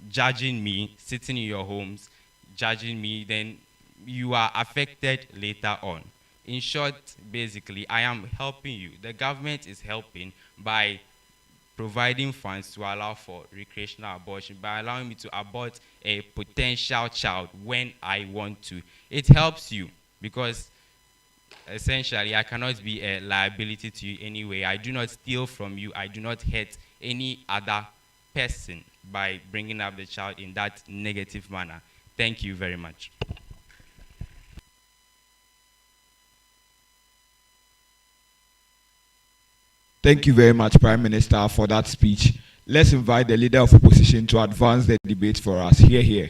judging me, sitting in your homes, judging me, then you are affected later on. In short, basically, I am helping you. The government is helping by providing funds to allow for recreational abortion, by allowing me to abort a potential child when I want to. It helps you because essentially, I cannot be a liability to you anyway. I do not steal from you. I do not hurt any other person by bringing up the child in that negative manner. Thank you very much. Thank you very much, Prime Minister, for that speech. Let's invite the Leader of Opposition to advance the debate for us. Hear, hear.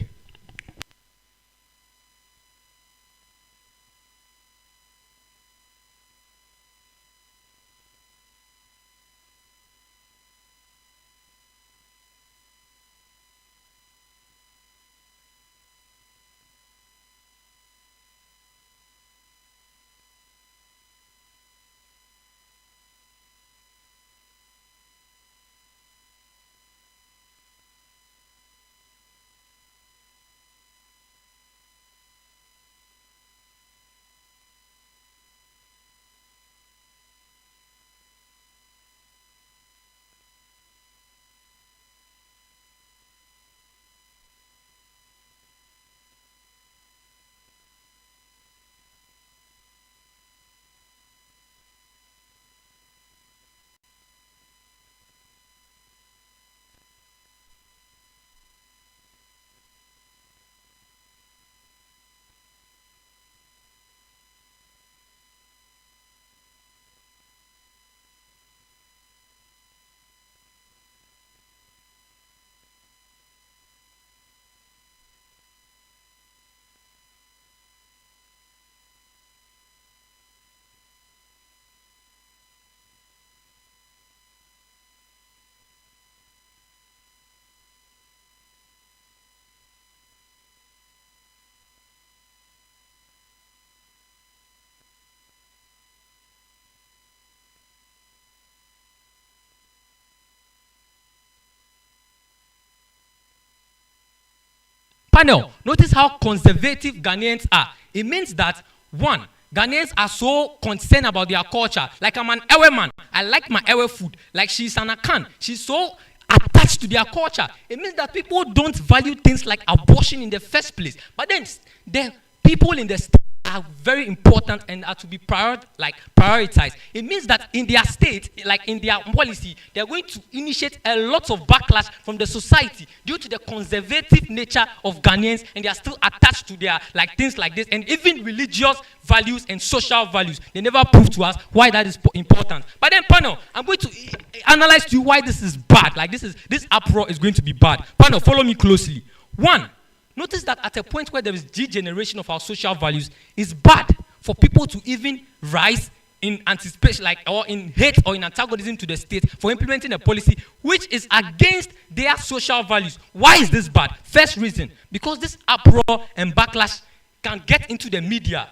Panel, notice how conservative Ghanaians are. It means that, one, Ghanaians are so concerned about their culture. Like I'm an Ewe man. I like my Ewe food. Like she's an Akan. She's so attached to their culture. It means that people don't value things like abortion in the first place. But then the people in the state are very important and are to be prioritized. It means that in their state, like in their policy, they are going to initiate a lot of backlash from the society due to the conservative nature of Ghanaians, and they are still attached to their like things like this, and even religious values and social values. They never prove to us why that is important. But then, panel, I'm going to analyze to you why this is bad. Like this uproar is going to be bad. Panel, follow me closely. One, notice that at a point where there is degeneration of our social values, it's bad for people to even rise in anticipation, or in hate or in antagonism to the state for implementing a policy which is against their social values. Why is this bad? First reason, because this uproar and backlash can get into the media.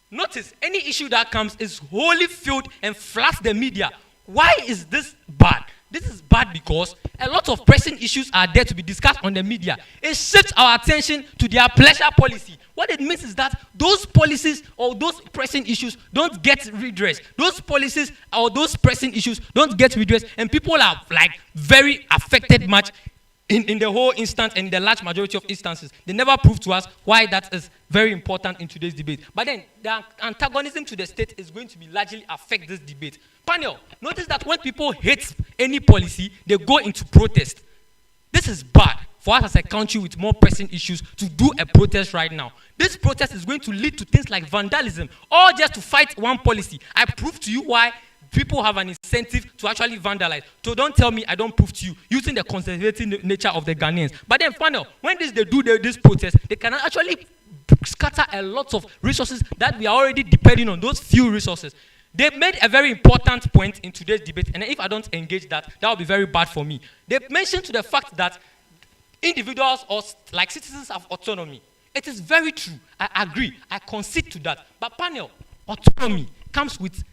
Notice, any issue that comes is wholly filled and floods the media. Why is this bad? This is bad because a lot of pressing issues are there to be discussed on the media. It shifts our attention to their pleasure policy. What it means is that those policies or those pressing issues don't get redressed. Those policies or those pressing issues don't get redressed, and people are like very affected much in the whole instance and in the large majority of instances. They never prove to us why that is very important in today's debate. But then the antagonism to the state is going to be largely affect this debate. Panel, notice that when people hate any policy, they go into protest. This is bad for us as a country with more pressing issues to do a protest right now. This protest is going to lead to things like vandalism, or just to fight one policy. I prove to you why people have an incentive to actually vandalize. So don't tell me I don't prove to you using the conservative nature of the Ghanaians. But then, panel, when they do this protest, they can actually scatter a lot of resources that we are already depending on, those few resources. They made a very important point in today's debate, and if I don't engage that will be very bad for me. They mentioned to the fact that individuals or like citizens have autonomy. It is very true. I agree. I concede to that. But panel, autonomy comes with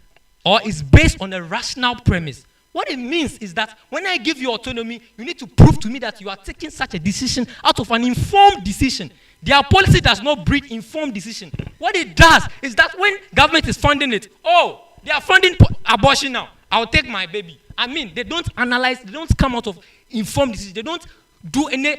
or is based on a rational premise. What it means is that when I give you autonomy, you need to prove to me that you are taking such a decision out of an informed decision. Their policy does not breed informed decision. What it does is that when government is funding it, they are funding abortion now, I'll take my baby. I mean, they don't analyze, they don't come out of informed decision. They don't do any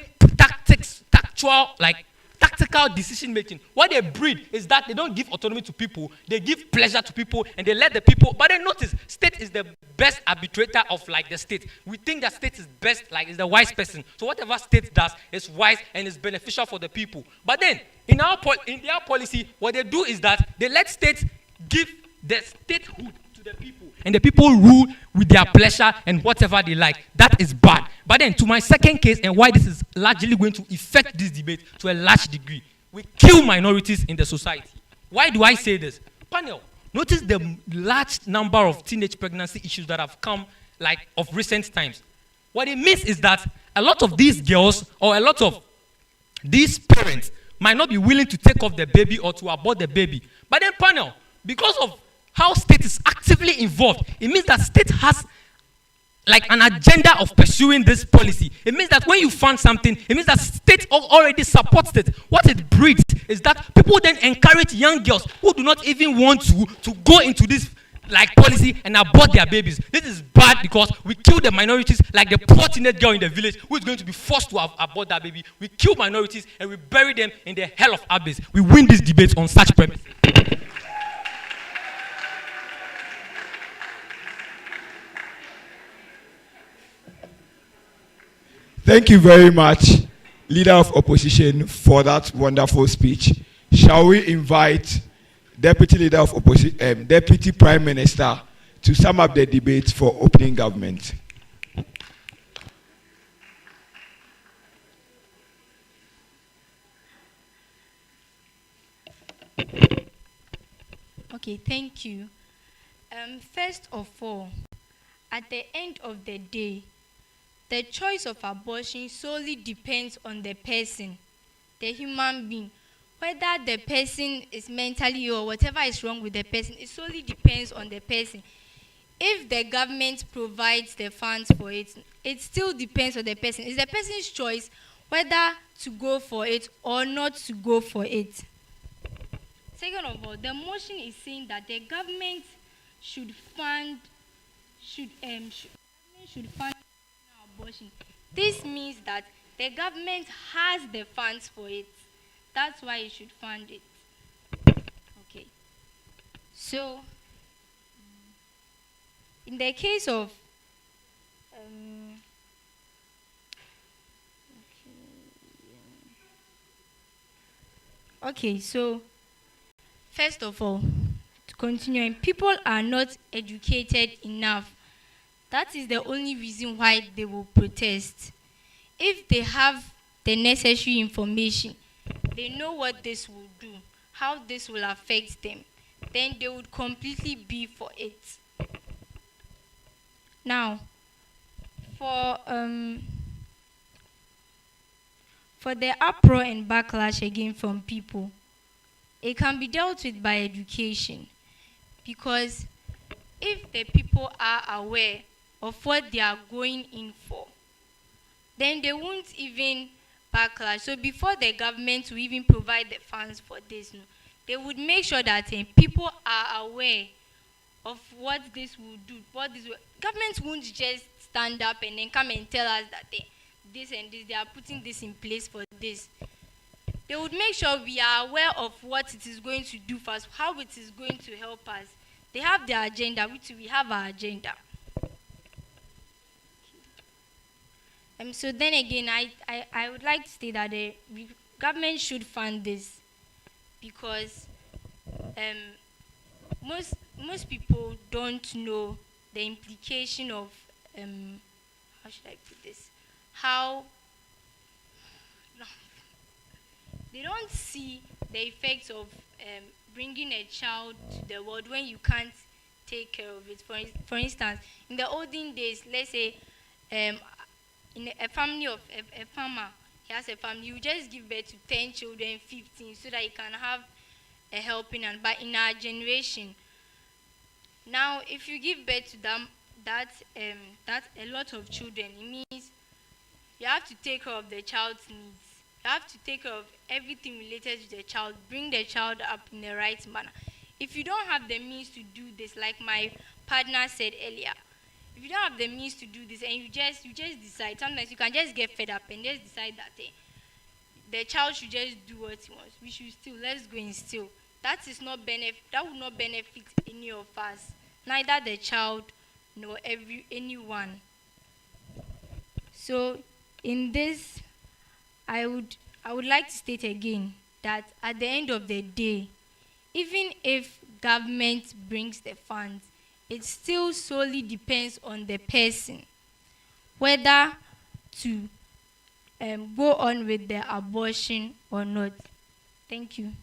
tactical decision making. What they breed is that they don't give autonomy to people, they give pleasure to people, and they let the people. But then notice, state is the best arbitrator of like the state. We think that state is best, like is the wise person. So whatever state does is wise and is beneficial for the people. But then in their policy, what they do is that they let states give the statehood to the people, and the people rule with their pleasure and whatever they like. That is bad. But then to my second case, and why this is largely going to affect this debate to a large degree, we kill minorities in the society. Why do I say this? Panel, notice the large number of teenage pregnancy issues that have come like of recent times. What it means is that a lot of these girls or a lot of these parents might not be willing to take off the baby or to abort the baby. But then panel, because of how state is actively involved, it means that state has like an agenda of pursuing this policy. It means that when you fund something, it means that state already supports it. What it breeds is that people then encourage young girls who do not even want to go into this like policy and abort their babies. This is bad because we kill the minorities, like the poor teenage girl in the village who is going to be forced to abort that baby. We kill minorities and we bury them in the hell of abyss. We win this debate on such premises. Thank you very much, Leader of Opposition, for that wonderful speech. Shall we invite Deputy Leader of Opposition, Deputy Prime Minister, to sum up the debate for opening government? Okay, thank you. First of all, at the end of the day, the choice of abortion solely depends on the person, the human being. Whether the person is mentally ill or whatever is wrong with the person, it solely depends on the person. If the government provides the funds for it, it still depends on the person. It's the person's choice whether to go for it or not to go for it. Second of all, the motion is saying that the government should fund should fund abortion. This means that the government has the funds for it. That's why it should fund it. Okay. So, in the case of okay, so first of all, to continue, people are not educated enough. That is the only reason why they will protest. If they have the necessary information, they know what this will do, how this will affect them, then they would completely be for it. Now, for the uproar and backlash again from people, it can be dealt with by education, because if the people are aware of what they are going in for, then they won't even backlash. So before the government will even provide the funds for this, they would make sure that people are aware of what this will do. Government won't just stand up and then come and tell us that this and this, they are putting this in place for this. They would make sure we are aware of what it is going to do for us, how it is going to help us. They have their agenda, we have our agenda. So then again, I would like to say that the government should fund this, because most people don't know the implication of how should I put this? They don't see the effects of bringing a child to the world when you can't take care of it. For instance, in the olden days, let's say in a family of a farmer, he has a family, you just give birth to 10 children, 15, so that he can have a helping hand. But in our generation, now if you give birth to them, that's a lot of children. It means you have to take care of the child's needs. You have to take care of everything related to the child, bring the child up in the right manner. If you don't have the means to do this, like my partner said earlier, if you don't have the means to do this and you just decide, sometimes you can just get fed up and just decide that the child should just do what he wants. We should steal. Let's go and steal. That would not benefit any of us, neither the child nor anyone. So in this, I would like to state again that at the end of the day, even if government brings the funds, it still solely depends on the person whether to go on with the abortion or not. Thank you.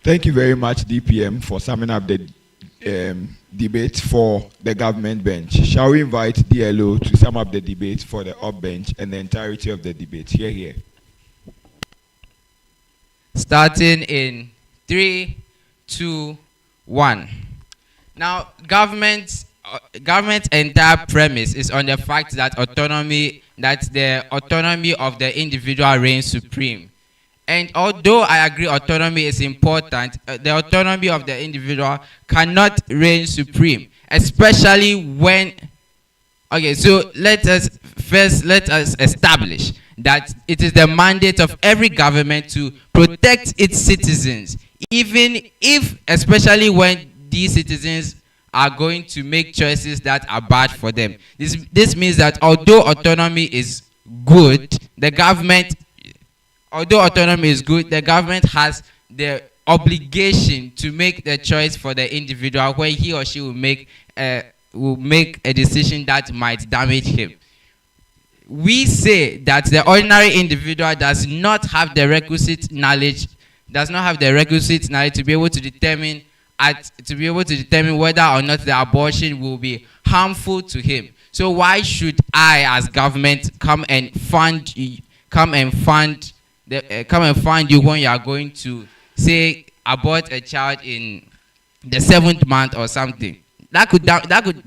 Thank you very much, DPM, for summing up the debate for the government bench. Shall we invite DLO to sum up the debate for the up bench and the entirety of the debate? Here. Starting in 3, 2, 1. Now, government's entire premise is on the fact that the autonomy of the individual reigns supreme. And although I agree autonomy is important, the autonomy of the individual cannot reign supreme, especially when... Okay, so let us establish that it is the mandate of every government to protect its citizens, especially when these citizens are going to make choices that are bad for them. This means that although autonomy is good, the government has the obligation to make the choice for the individual when he or she will make a decision that might damage him. We say that the ordinary individual does not have the requisite knowledge to be able to determine whether or not the abortion will be harmful to him. So why should I, as government, come and fund you when you are going to say abort a child in the 7th month or something? That could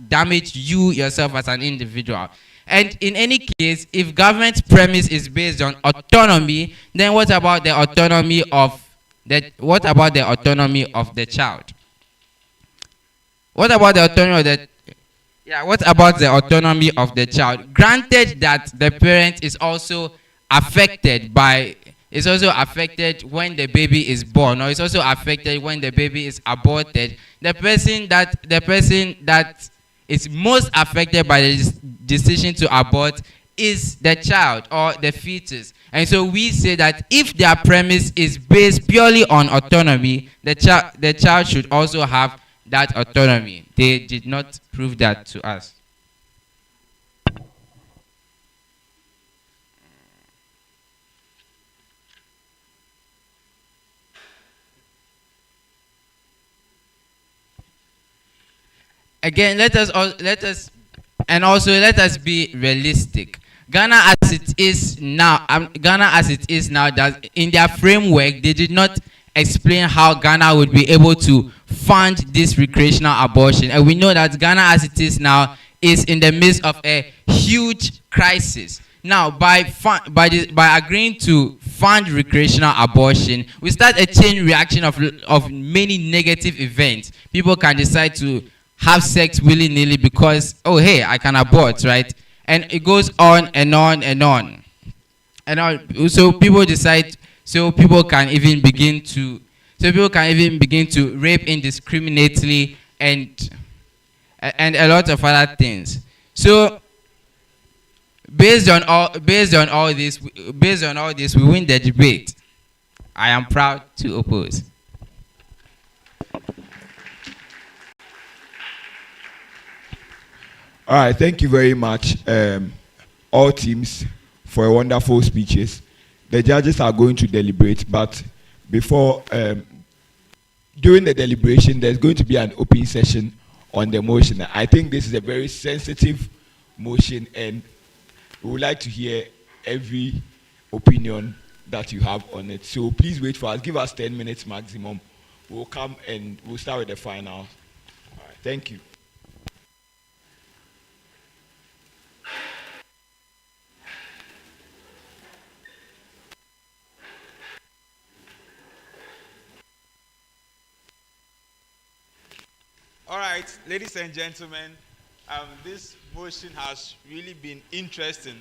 damage you yourself as an individual. And in any case, if government premise is based on autonomy, then what about the autonomy of the child? What about the autonomy of the what about the autonomy of the child? Granted that the parent is also affected when the baby is born, or is also affected when the baby is aborted. The person that is most affected by the decision to abort is the child or the fetus. And so we say that if their premise is based purely on autonomy, the child should also have that autonomy. They did not prove that to us. Again, let us be realistic. Ghana as it is now, that in their framework, they did not explain how Ghana would be able to fund this recreational abortion. And we know that Ghana as it is now is in the midst of a huge crisis. Now, by agreeing to fund recreational abortion, we start a chain reaction of many negative events. People can decide to have sex willy-nilly because, oh, hey, I can abort, right? And it goes on and on and on. So people can even begin to rape indiscriminately and a lot of other things. So based on all this, we win the debate. I am proud to oppose. All right, thank you very much, all teams, for your wonderful speeches. The judges are going to deliberate, but before, during the deliberation, there's going to be an open session on the motion. I think this is a very sensitive motion, and we would like to hear every opinion that you have on it. So please wait for us. Give us 10 minutes maximum. We'll come and we'll start with the final. All right, thank you. All right, ladies and gentlemen, this motion has really been interesting.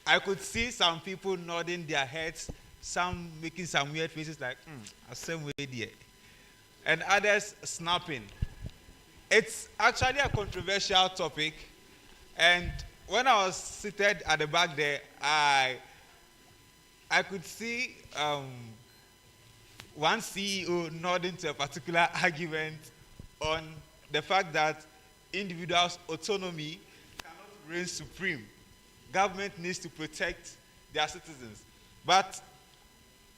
I could see some people nodding their heads, some making some weird faces like, same way there, and others snapping. It's actually a controversial topic, and when I was seated at the back there, I could see one CEO nodding to a particular argument on the fact that individuals' autonomy cannot reign supreme. Government needs to protect their citizens. But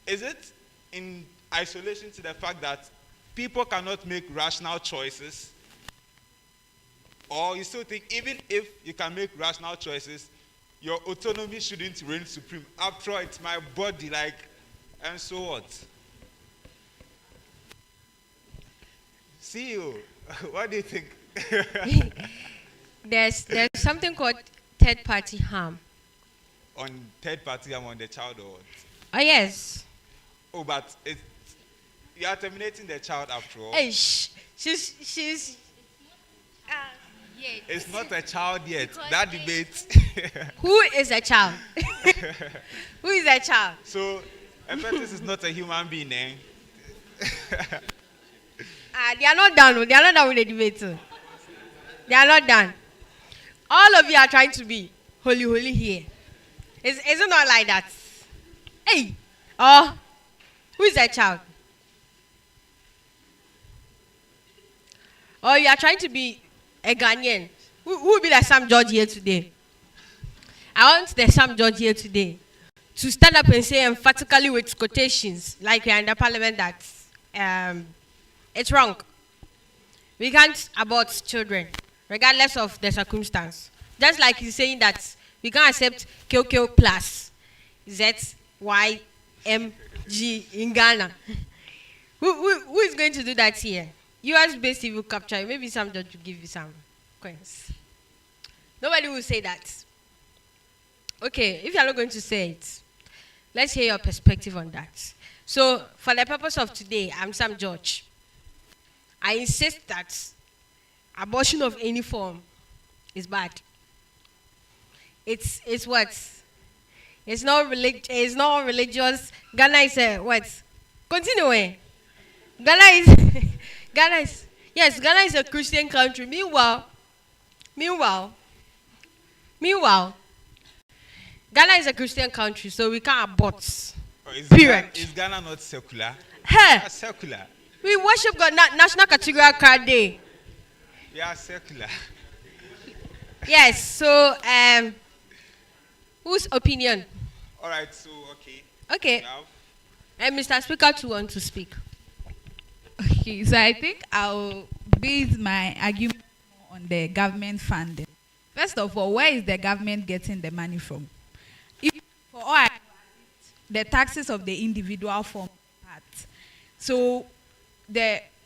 is it in isolation to the fact that people cannot make rational choices? Or you still think even if you can make rational choices, your autonomy shouldn't reign supreme? After all, it's my body, and so what? CEO, what do you think? There's something called third-party harm. On third-party harm on the child or what? Oh, yes. Oh, but you are terminating the child after all. Hey, she's It's not a child yet. That debate. Who is a child? Who is a child? So, a fetus is not a human being, eh? They are not done. They are not done with the debate. They are not done. All of you are trying to be holy here. Is it not like that? Hey, who is that child? Or you are trying to be a Ghanaian? Who will be the Sam George here today? I want the Sam George here today to stand up and say emphatically with quotations, like we are in the parliament, that it's wrong. We can't abort children, regardless of the circumstance. Just like he's saying that we can't accept QQ plus ZYMG in Ghana. Who is going to do that here? UHAS based civil capture, maybe some judge will give you some coins. Nobody will say that. Okay, if you are not going to say it, let's hear your perspective on that. So, for the purpose of today, I'm Sam George. I insist that abortion of any form is bad. It's what? It's not It's not religious. Ghana is a what? Continue. Ghana is Ghana is yes. Ghana is a Christian country. Meanwhile, Ghana is a Christian country, so we can't abort. Period. Is Ghana not secular? Hey, Secular. we worship God. National Cathedral Card Day. We are secular. Yes. So, whose opinion? All right. So okay. Okay. Now, And Mr. Speaker too want to speak. Okay, so I think I'll base my argument more on the government funding. First of all, where is the government getting the money from? If, for all the taxes of the individual form part. So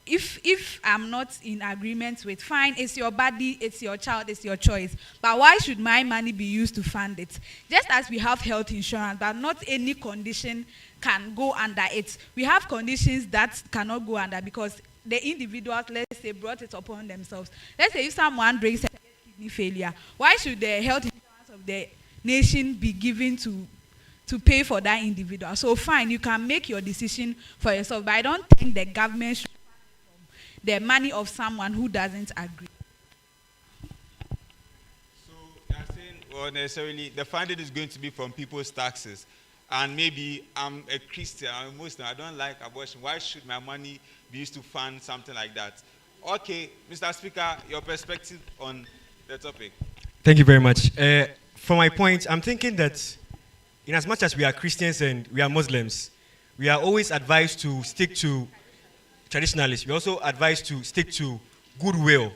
if I'm not in agreement with, fine, it's your body, it's your child, it's your choice. But why should my money be used to fund it? Just as we have health insurance, but not any condition can go under it. We have conditions that cannot go under because the individuals, let's say, brought it upon themselves. Let's say if someone brings kidney failure, why should the health insurance of the nation be given to pay for that individual? So fine, you can make your decision for yourself, but I don't think the government should the money of someone who doesn't agree. so you are saying, well, necessarily the funding is going to be from people's taxes, and maybe I'm a Christian, I'm a Muslim, I don't like abortion. Why should my money be used to fund something like that? Okay, Mr. Speaker, your perspective on the topic. Thank you very much. For my point, I'm thinking that in as much as we are Christians and we are Muslims, we are always advised to stick to traditionalists. We also advised to stick to goodwill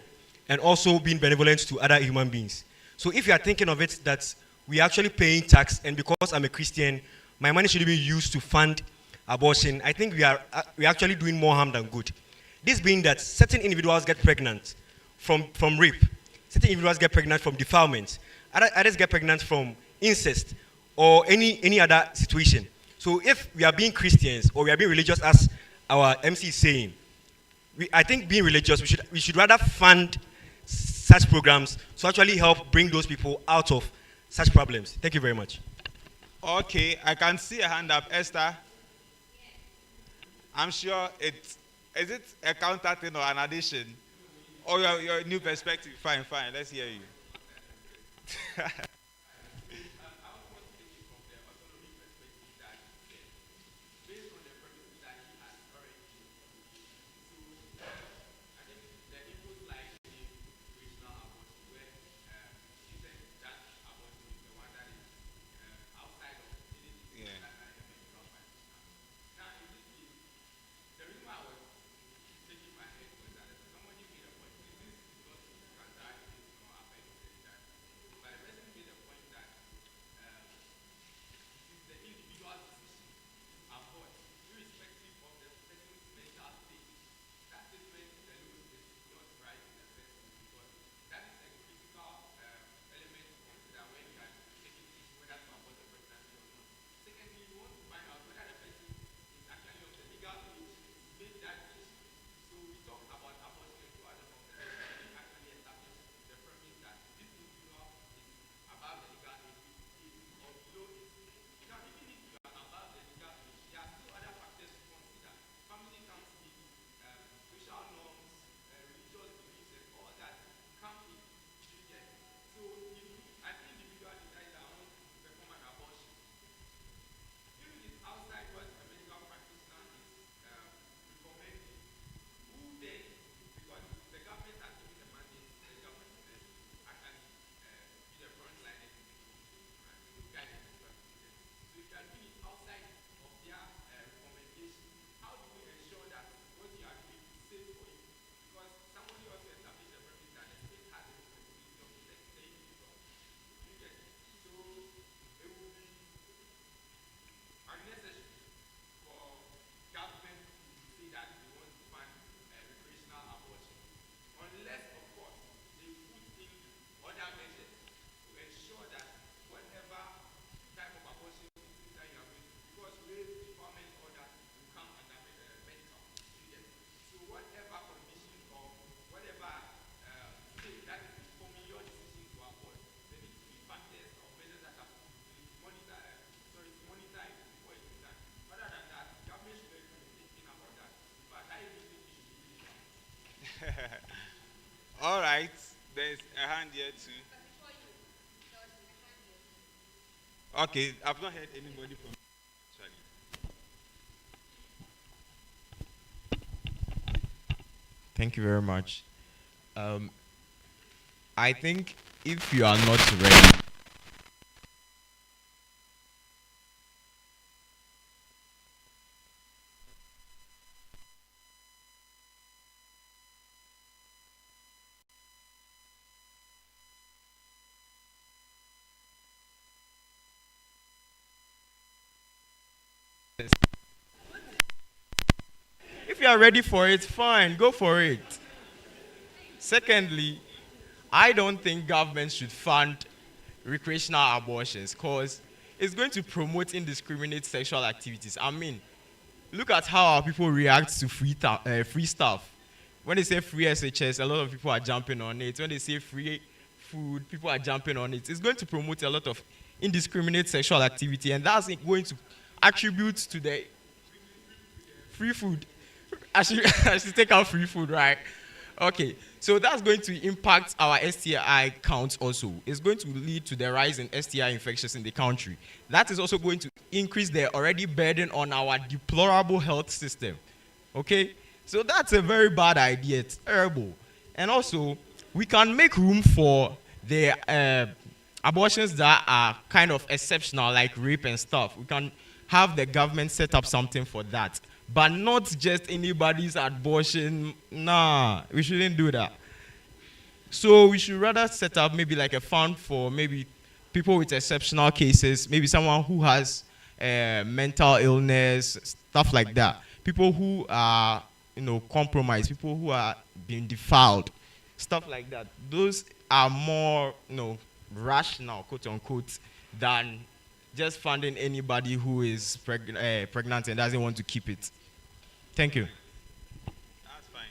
and also being benevolent to other human beings. So if you are thinking of it that we are actually paying tax, and because I'm a Christian, my money should be used to fund abortion, I think we're actually doing more harm than good. This being that certain individuals get pregnant from rape, certain individuals get pregnant from defilement, others get pregnant from incest or any other situation. So if we are being Christians or we are being religious, as our MC is saying, I think being religious, we should rather fund such programs to actually help bring those people out of such problems. Thank you very much. Okay, I can see a hand up. Esther, I'm sure is it a counter thing or an addition? Or your new perspective? Fine, let's hear you. All right. There's a hand here too. Okay, I've not heard anybody from actually. Thank you very much. Um, I think if you are not ready, if you are ready for it, fine, go for it. Secondly, I don't think government should fund recreational abortions because it's going to promote indiscriminate sexual activities. I mean, look at how our people react to free stuff. When they say free SHS, a lot of people are jumping on it. When they say free food, people are jumping on it. It's going to promote a lot of indiscriminate sexual activity, and that's going to attribute to the free food. I should take out free food, right? Okay, so that's going to impact our STI counts also. It's going to lead to the rise in STI infections in the country. That is also going to increase the already burden on our deplorable health system. Okay, so that's a very bad idea. It's terrible. And also, we can make room for the abortions that are kind of exceptional, like rape and stuff. We can have the government set up something for that, but not just anybody's abortion. Nah, we shouldn't do that. So we should rather set up maybe like a fund for maybe people with exceptional cases, maybe someone who has mental illness, stuff like that. People who are, compromised, people who are being defiled, stuff like that. Those are more, rational, quote unquote, than just funding anybody who is pregnant and doesn't want to keep it. Thank you. That's fine.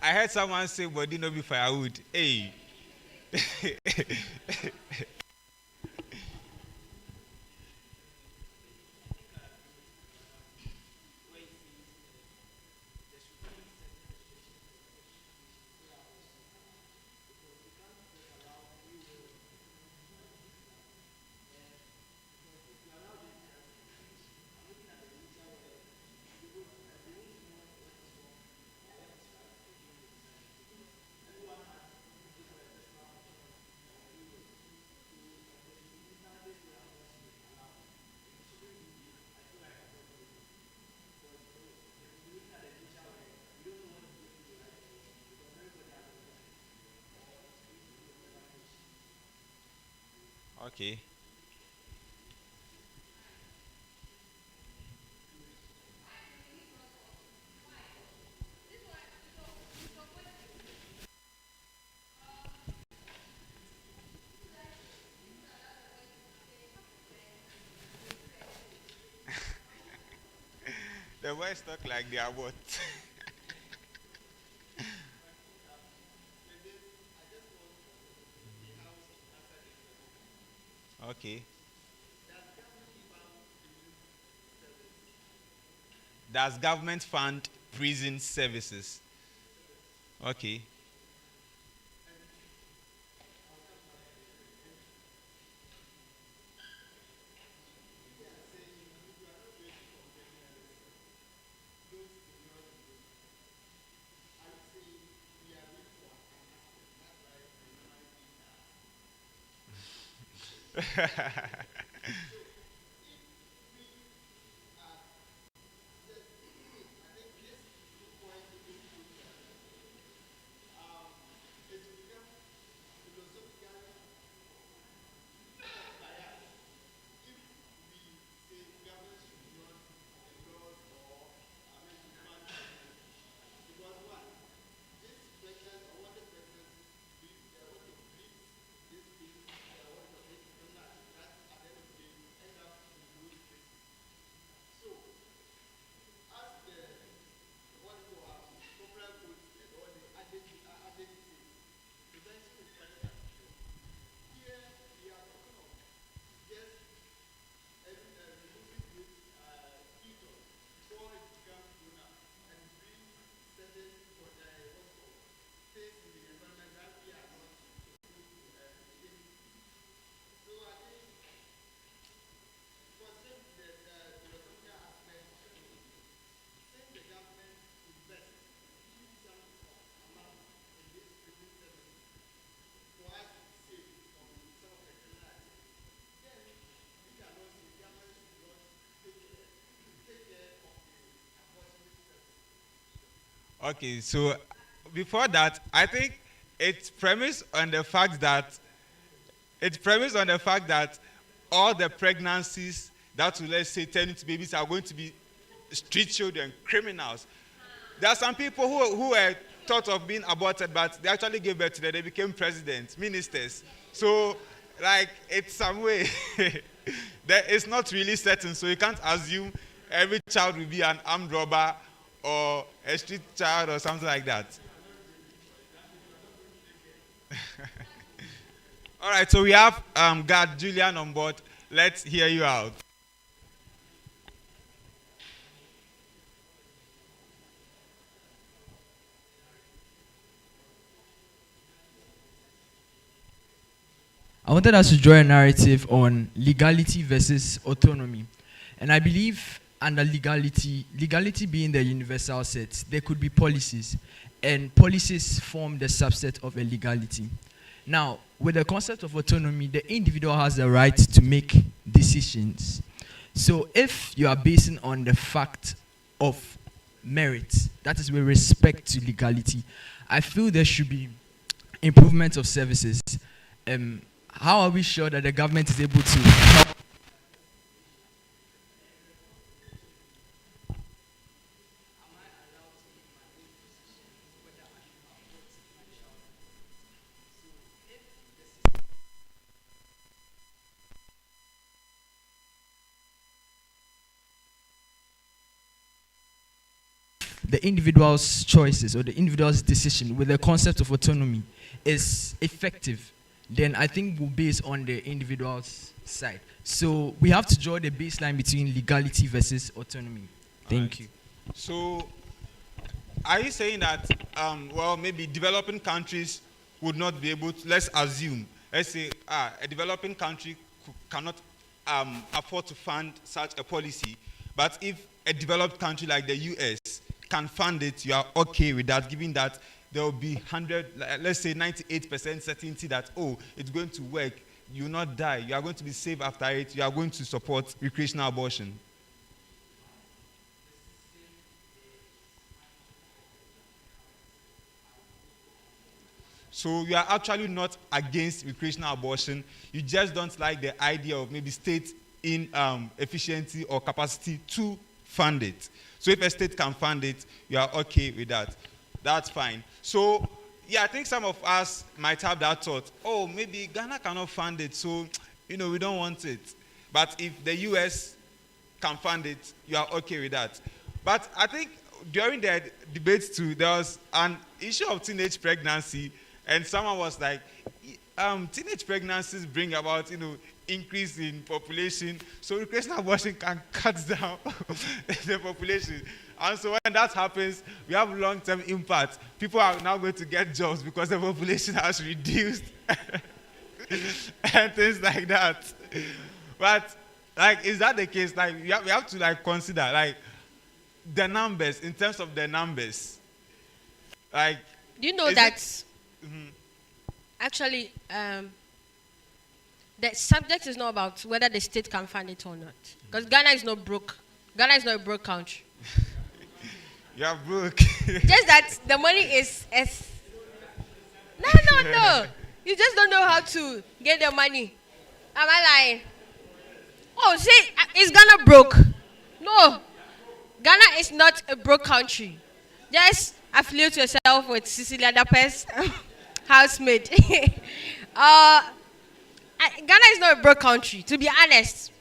I heard someone say body no be firewood. Hey. Okay. The boys talk like they are what? Okay. Does government fund prison services? Okay. Okay, so before that, I think it's premised on the fact that all the pregnancies that will, let's say, turn into babies are going to be street children, criminals. There are some people who were thought of being aborted, but they actually gave birth to them. They became presidents, ministers. So, like, it's some way. It's not really certain, so you can't assume every child will be an armed robber or a street child or something like that. All right, so we have Guard Julian on board. Let's hear you out. I wanted us to draw a narrative on legality versus autonomy. And I believe under legality being the universal set, there could be policies, and policies form the subset of a legality. Now, with the concept of autonomy, the individual has the right to make decisions. So if you are basing on the fact of merit, that is with respect to legality, I feel there should be improvement of services. How are we sure that the government is able to help? The individual's choices or the individual's decision with the concept of autonomy is effective, then I think we'll base on the individual's side. So we have to draw the baseline between legality versus autonomy. Thank you. So, are you saying that, well, maybe developing countries would not be able to, let's assume, let's say a developing country cannot afford to fund such a policy, but if a developed country like the US can fund it, you are okay with that, given that there will be 98% certainty that, oh, it's going to work, you will not die, you are going to be safe after it, you are going to support recreational abortion? So you are actually not against recreational abortion, you just don't like the idea of maybe state efficiency or capacity to fund it. So if a state can fund it, you are okay with that. That's fine. So, yeah, I think some of us might have that thought, oh, maybe Ghana cannot fund it, so, we don't want it. But if the US can fund it, you are okay with that. But I think during the debates too, there was an issue of teenage pregnancy, and someone was like, teenage pregnancies bring about, increase in population, so recreational abortion can cut down the population. And so when that happens, we have long-term impact. People are now going to get jobs because the population has reduced and things like that. But, is that the case? We have to, consider, the numbers, in terms of the numbers. Do you know that, actually, the subject is not about whether the state can fund it or not. Because Ghana is not broke. Ghana is not a broke country. You are broke. Just that the money is No. You just don't know how to get the money. Am I lying? Oh, see, is Ghana broke? No. Ghana is not a broke country. Just affiliate yourself with Cecilia Dape's housemaid. Ghana is not a broke country, to be honest.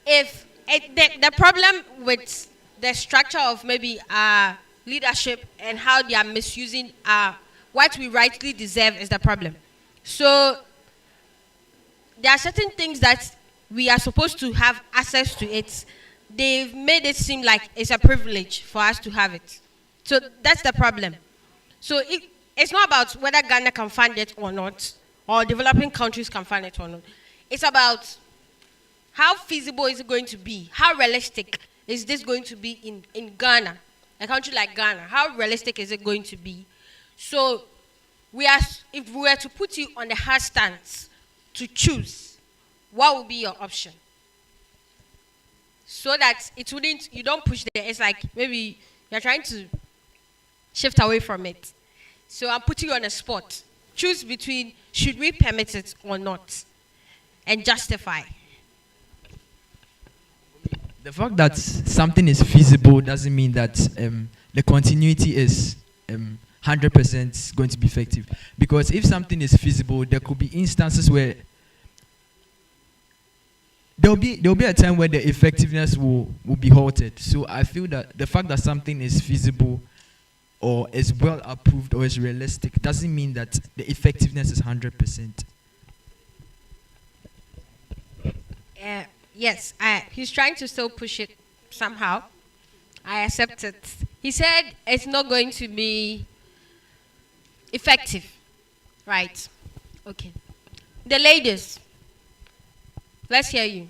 If the problem with the structure of maybe leadership and how they are misusing what we rightly deserve is the problem. So there are certain things that we are supposed to have access to it. They've made it seem like it's a privilege for us to have it. So that's the problem. So it's not about whether Ghana can fund it or not, or developing countries can fund it or not. It's about how feasible is it going to be? How realistic is this going to be in Ghana, a country like Ghana? How realistic is it going to be? So if we were to put you on the hard stance to choose, what would be your option? So that you don't push there. It's like maybe you're trying to shift away from it. So I'm putting you on a spot. Choose between should we permit it or not, and justify. The fact that something is feasible doesn't mean that the continuity is 100% going to be effective. Because if something is feasible, there could be instances where there'll be a time where the effectiveness will be halted. So I feel that the fact that something is feasible or is well approved or is realistic doesn't mean that the effectiveness is 100%. Yes, he's trying to still push it somehow. I accept it. He said it's not going to be effective. Right. Okay. The ladies, let's hear you.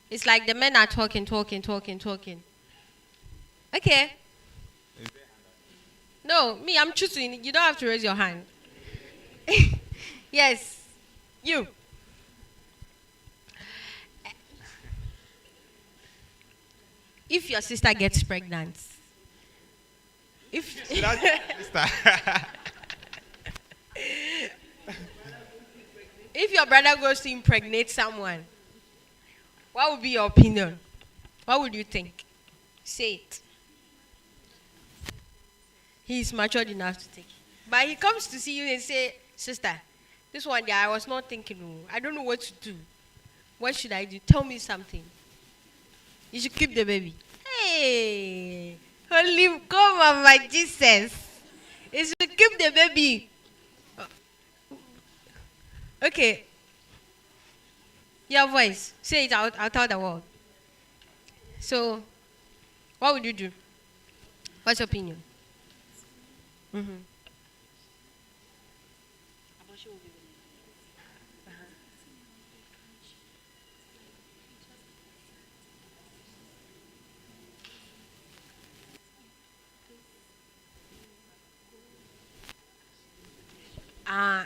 It's like the men are talking. Okay. No, me, I'm choosing. You don't have to raise your hand. Yes. You. If your sister gets pregnant, if your brother goes to impregnate someone, what would be your opinion? What would you think? Say it. He's matured enough to take it. But he comes to see you and say, sister, this one day I was not thinking, I don't know what to do. What should I do? Tell me something. You should keep the baby. Hey, holy God, Mama Jesus. You should keep the baby. Okay. Your voice. Say it out. I'll tell the world. So, what would you do? What's your opinion? Mm-hmm.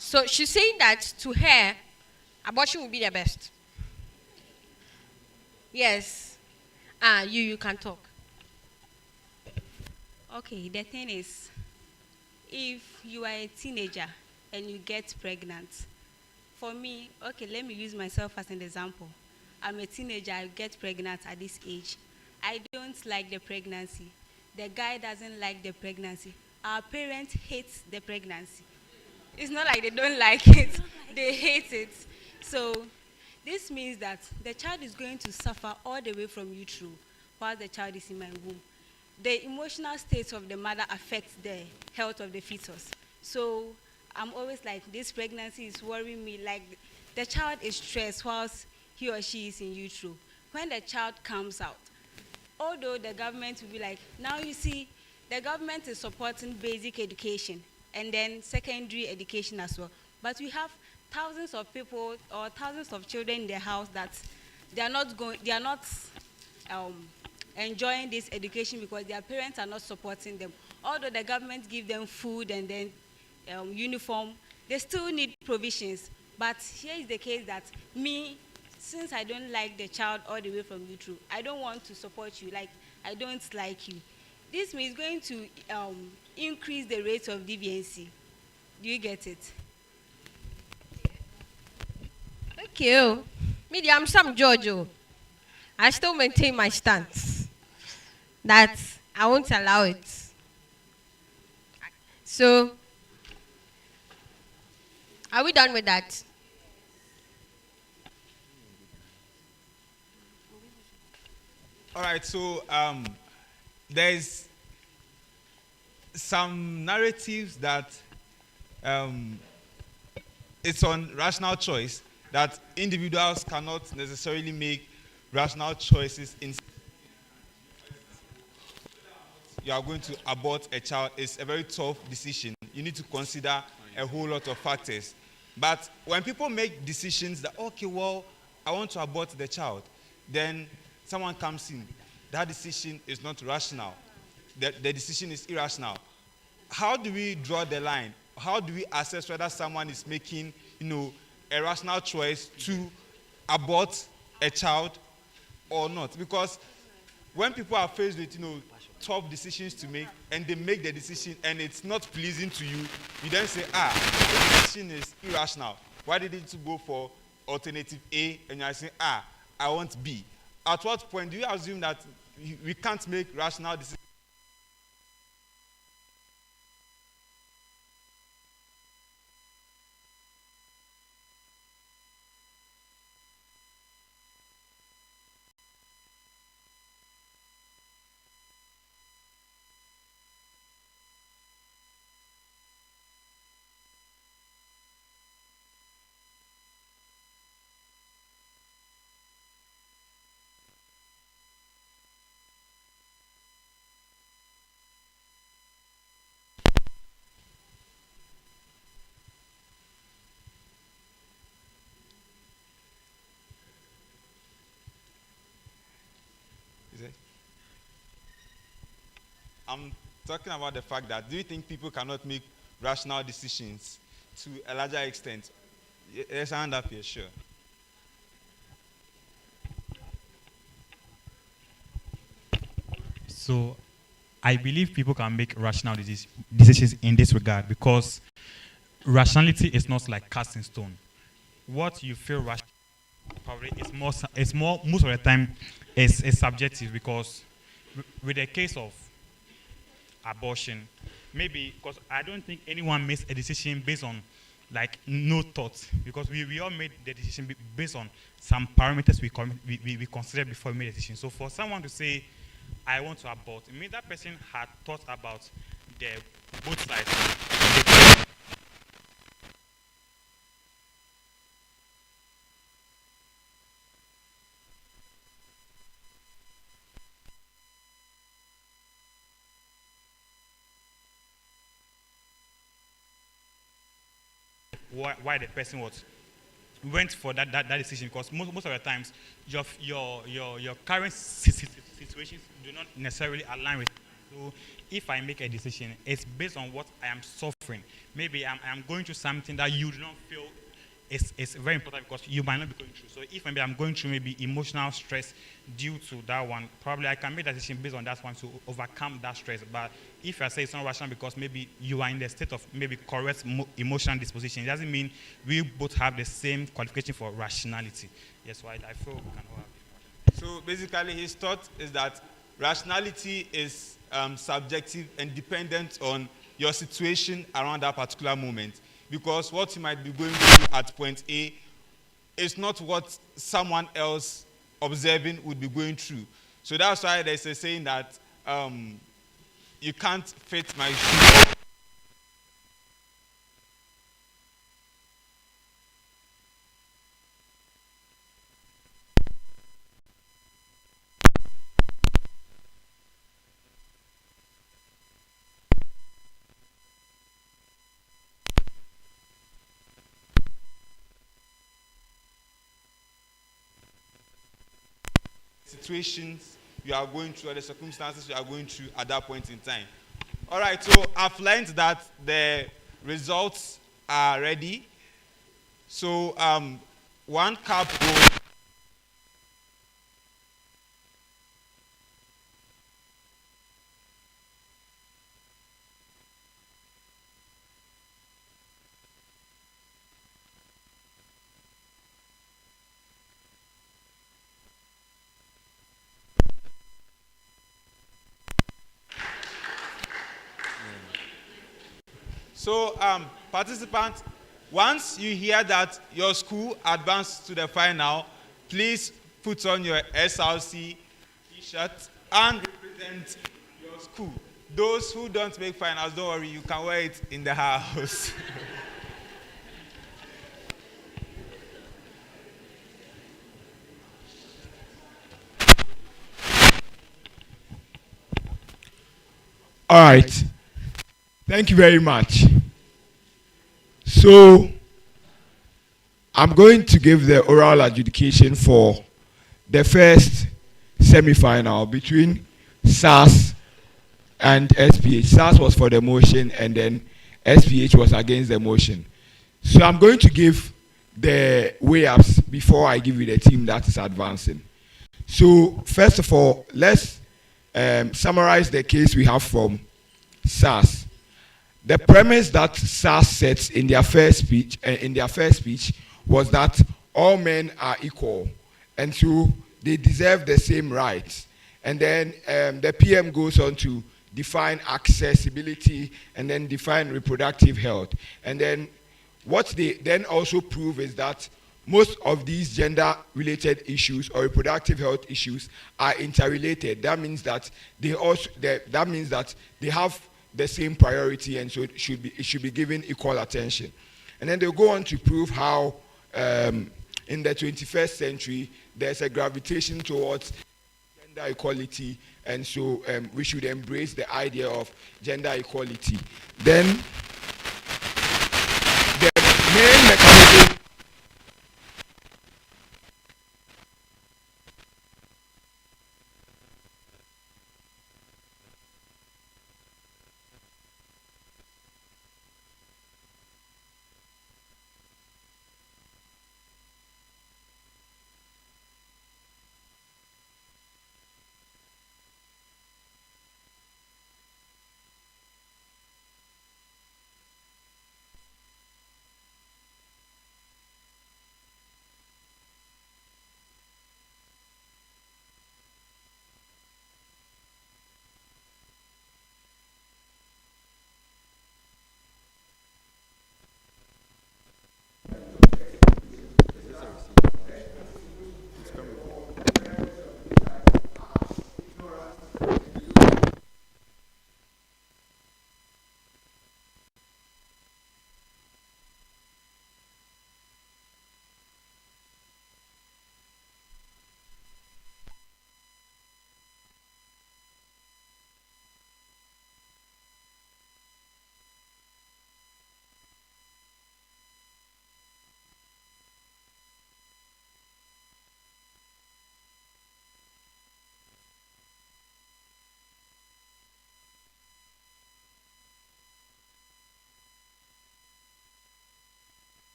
So she's saying that to her, abortion would be the best. Yes. You can talk. Okay, the thing is, if you are a teenager and you get pregnant, for me, okay, let me use myself as an example. I'm a teenager, I get pregnant at this age. I don't like the pregnancy. The guy doesn't like the pregnancy. Our parents hate the pregnancy. It's not like they don't like it, they hate it. So this means that the child is going to suffer all the way from utero while the child is in my womb. The emotional state of the mother affects the health of the fetus. So I'm always like, this pregnancy is worrying me. Like the child is stressed whilst he or she is in utero. When the child comes out, although the government will be like, now you see, the government is supporting basic education and then secondary education as well. But we have thousands of people or thousands of children in the house that they are not enjoying this education because their parents are not supporting them. Although the government give them food and then uniform, they still need provisions. But here is the case that me, since I don't like the child all the way from utero, I don't want to support you. Like, I don't like you. This means going to increase the rate of deviancy. Do you get it? Okay. Me, I'm Sam Giorgio. I still maintain my stance that I won't allow it. So, are we done with that? All right, so there's some narratives that it's on rational choice, that individuals cannot necessarily make rational choices in you are going to abort a child. It's a very tough decision. You need to consider a whole lot of factors. But when people make decisions that, okay, well, I want to abort the child, then someone comes in. That decision is not rational. The decision is irrational. How do we draw the line? How do we assess whether someone is making, a rational choice to abort a child or not? Because when people are faced with, tough decisions to make, and they make the decision and it's not pleasing to you, you then say, the decision is irrational. Why didn't you go for alternative A? And you're saying, I want B. At what point do you assume that we can't make rational decisions? I'm talking about the fact that, do you think people cannot make rational decisions to a larger extent? There's a hand up here, sure. So I believe people can make rational decisions in this regard, because rationality is not like cast in stone. What you feel rational probably is more most of the time is subjective, because with the case of abortion, maybe because I don't think anyone makes a decision based on like no thought, because we all made the decision based on some parameters we consider before we made a decision. So for someone to say I want to abort, it means that person had thought about the both sides. Why the person went for that decision, because most of the times your current situations do not necessarily align with. So if I make a decision, it's based on what I am suffering. Maybe I'm going through something that you do not feel is very important, because you might not be going through. So if maybe I'm going through maybe emotional stress due to that one, probably I can make that decision based on that one to overcome that stress. But if I say it's not rational because maybe you are in the state of maybe correct emotional disposition, it doesn't mean we both have the same qualification for rationality. Yes, so I feel we can all have it. So basically his thought is that rationality is subjective and dependent on your situation around that particular moment. Because what you might be going through at point A is not what someone else observing would be going through. So that's why there's a saying that you can't fit my shoe. Situations you are going through, or the circumstances you are going through at that point in time. All right, so I've learned that the results are ready. So one cup goes. So, participants, once you hear that your school advanced to the final, please put on your SRC t-shirt and represent your school. Those who don't make finals, don't worry, you can wear it in the house. All right. Thank you very much. So, I'm going to give the oral adjudication for the first semi-final between SAS and SPH. SAS was for the motion, and then SPH was against the motion. So I'm going to give the way-ups before I give you the team that is advancing. So first of all, let's summarize the case we have from SARS. The premise that SARS sets in their first speech, was that all men are equal, and so they deserve the same rights. And then the PM goes on to define accessibility and then define reproductive health. And then what they then also prove is that most of these gender-related issues or reproductive health issues are interrelated. That means that they have the same priority, and so it should be given equal attention. And then they go on to prove how in the 21st century there's a gravitation towards gender equality, and so we should embrace the idea of gender equality. Then the main mechanism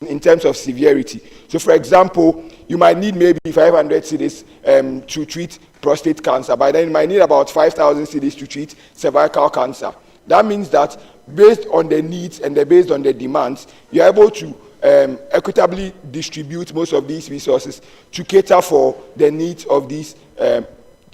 in terms of severity. So for example, you might need maybe 500 cedis to treat prostate cancer, but then you might need about 5,000 cedis to treat cervical cancer. That means that based on the needs and based on the demands, you're able to equitably distribute most of these resources to cater for the needs of these, to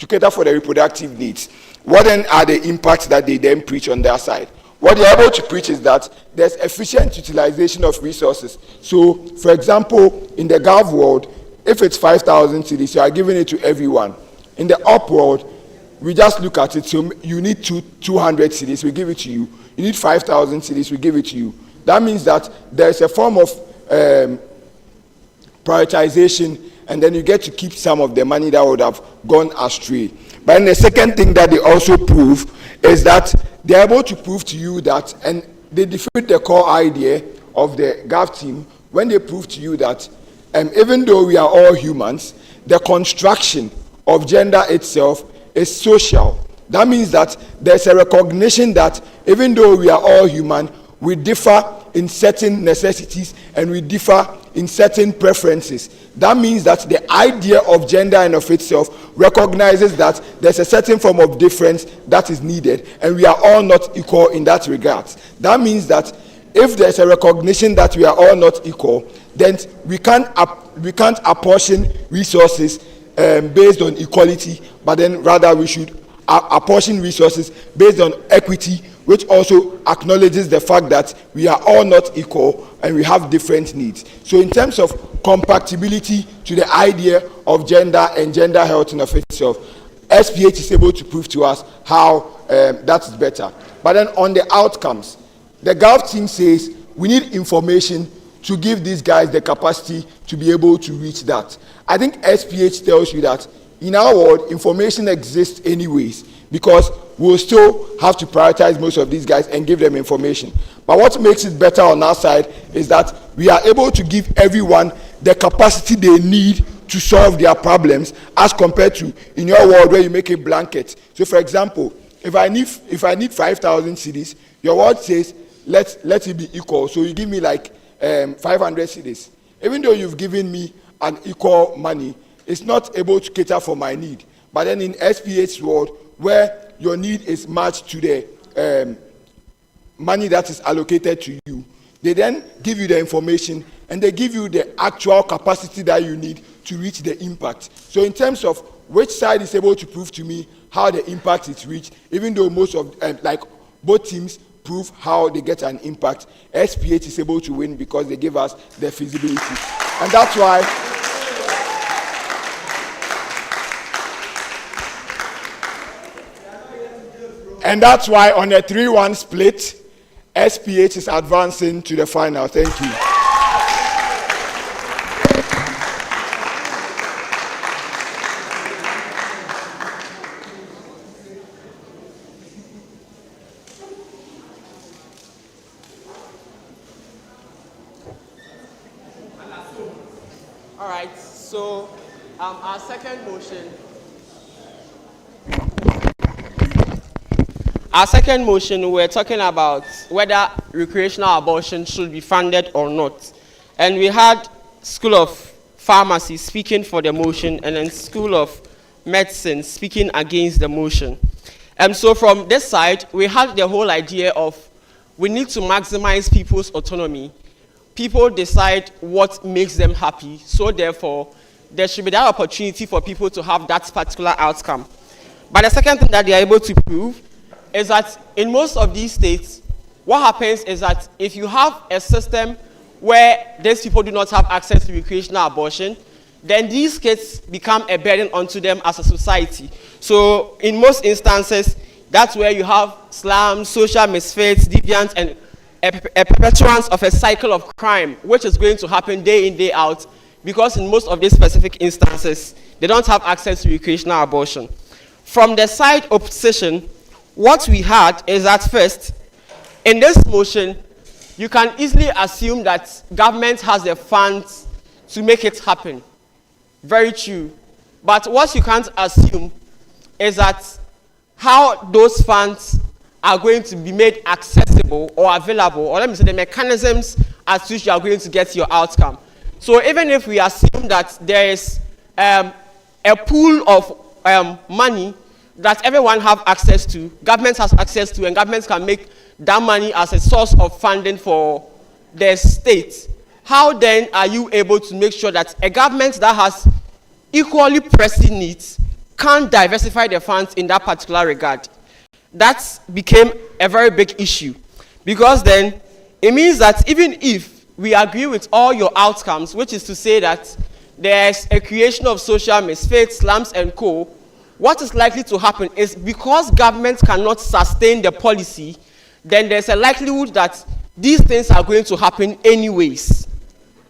cater for the reproductive needs. What then are the impacts that they then preach on their side? What they're able to preach is that there's efficient utilization of resources. So, for example, in the Gov world, if it's 5,000 cedis, you are giving it to everyone. In the up world, we just look at it. So you need 200 cedis, we give it to you. You need 5,000 cedis, we give it to you. That means that there's a form of prioritization, and then you get to keep some of the money that would have gone astray. But then the second thing that they also prove is that they're able to prove to you that, and they defeat the core idea of the Gov team when they prove to you that even though we are all humans, the construction of gender itself is social. That means that there's a recognition that even though we are all human, we differ in certain necessities and we differ in certain preferences. That means that the idea of gender and of itself recognizes that there's a certain form of difference that is needed, and we are all not equal in that regard. That means that if there's a recognition that we are all not equal, then we can't apportion resources based on equality, but then rather we should apportion resources based on equity, which also acknowledges the fact that we are all not equal and we have different needs. So in terms of compatibility to the idea of gender and gender health in of itself, SPH is able to prove to us how that's better. But then on the outcomes, the Gov team says we need information to give these guys the capacity to be able to reach that. I think SPH tells you that in our world, information exists anyways, because we'll still have to prioritize most of these guys and give them information. But what makes it better on our side is that we are able to give everyone the capacity they need to solve their problems as compared to in your world where you make a blanket. So for example, if I need 5,000 cedis, your world says let it be equal. So you give me like 500 cedis. Even though you've given me an equal money, it's not able to cater for my need. But then in SPH's world, where your need is matched to the money that is allocated to you, they then give you the information and they give you the actual capacity that you need to reach the impact. So in terms of which side is able to prove to me how the impact is reached, even though most of, like both teams prove how they get an impact, SPH is able to win because they give us the feasibility. And that's why on a 3-1 split, SPH is advancing to the final. Thank you. All right, so our second motion, we're talking about whether recreational abortion should be funded or not. And we had School of Pharmacy speaking for the motion and then School of Medicine speaking against the motion. And so from this side, we had the whole idea of we need to maximize people's autonomy. People decide what makes them happy, so therefore, there should be that opportunity for people to have that particular outcome. But the second thing that they are able to prove is that in most of these states, what happens is that if you have a system where these people do not have access to recreational abortion, then these kids become a burden onto them as a society. So in most instances, that's where you have slums, social misfits, deviants, and a perpetuance of a cycle of crime, which is going to happen day in, day out, because in most of these specific instances, they don't have access to recreational abortion. From the side opposition, what we had is that first, in this motion, you can easily assume that government has the funds to make it happen. Very true. But what you can't assume is that how those funds are going to be made accessible or available, or let me say the mechanisms as which you are going to get your outcome. So even if we assume that there is a pool of money that everyone have access to, government has access to, and governments can make that money as a source of funding for their state, how then are you able to make sure that a government that has equally pressing needs can diversify the funds in that particular regard? That became a very big issue, because then it means that even if we agree with all your outcomes, which is to say that there's a creation of social misfits, slums, and co., what is likely to happen is because governments cannot sustain the policy, then there's a likelihood that these things are going to happen anyways.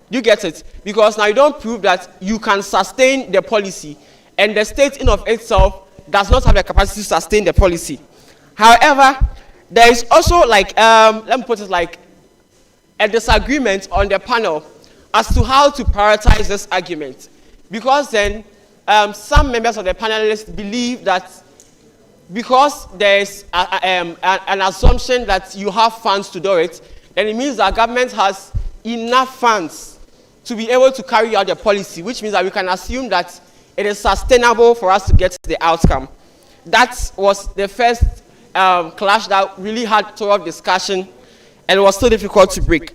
You get it? Because now you don't prove that you can sustain the policy, and the state in of itself does not have the capacity to sustain the policy. However, there is also like, let me put it like, a disagreement on the panel as to how to prioritize this argument. Because then, some members of the panelists believe that because there is an assumption that you have funds to do it, then it means that government has enough funds to be able to carry out the policy, which means that we can assume that it is sustainable for us to get the outcome. That was the first clash that really had thorough discussion, and it was so difficult to break.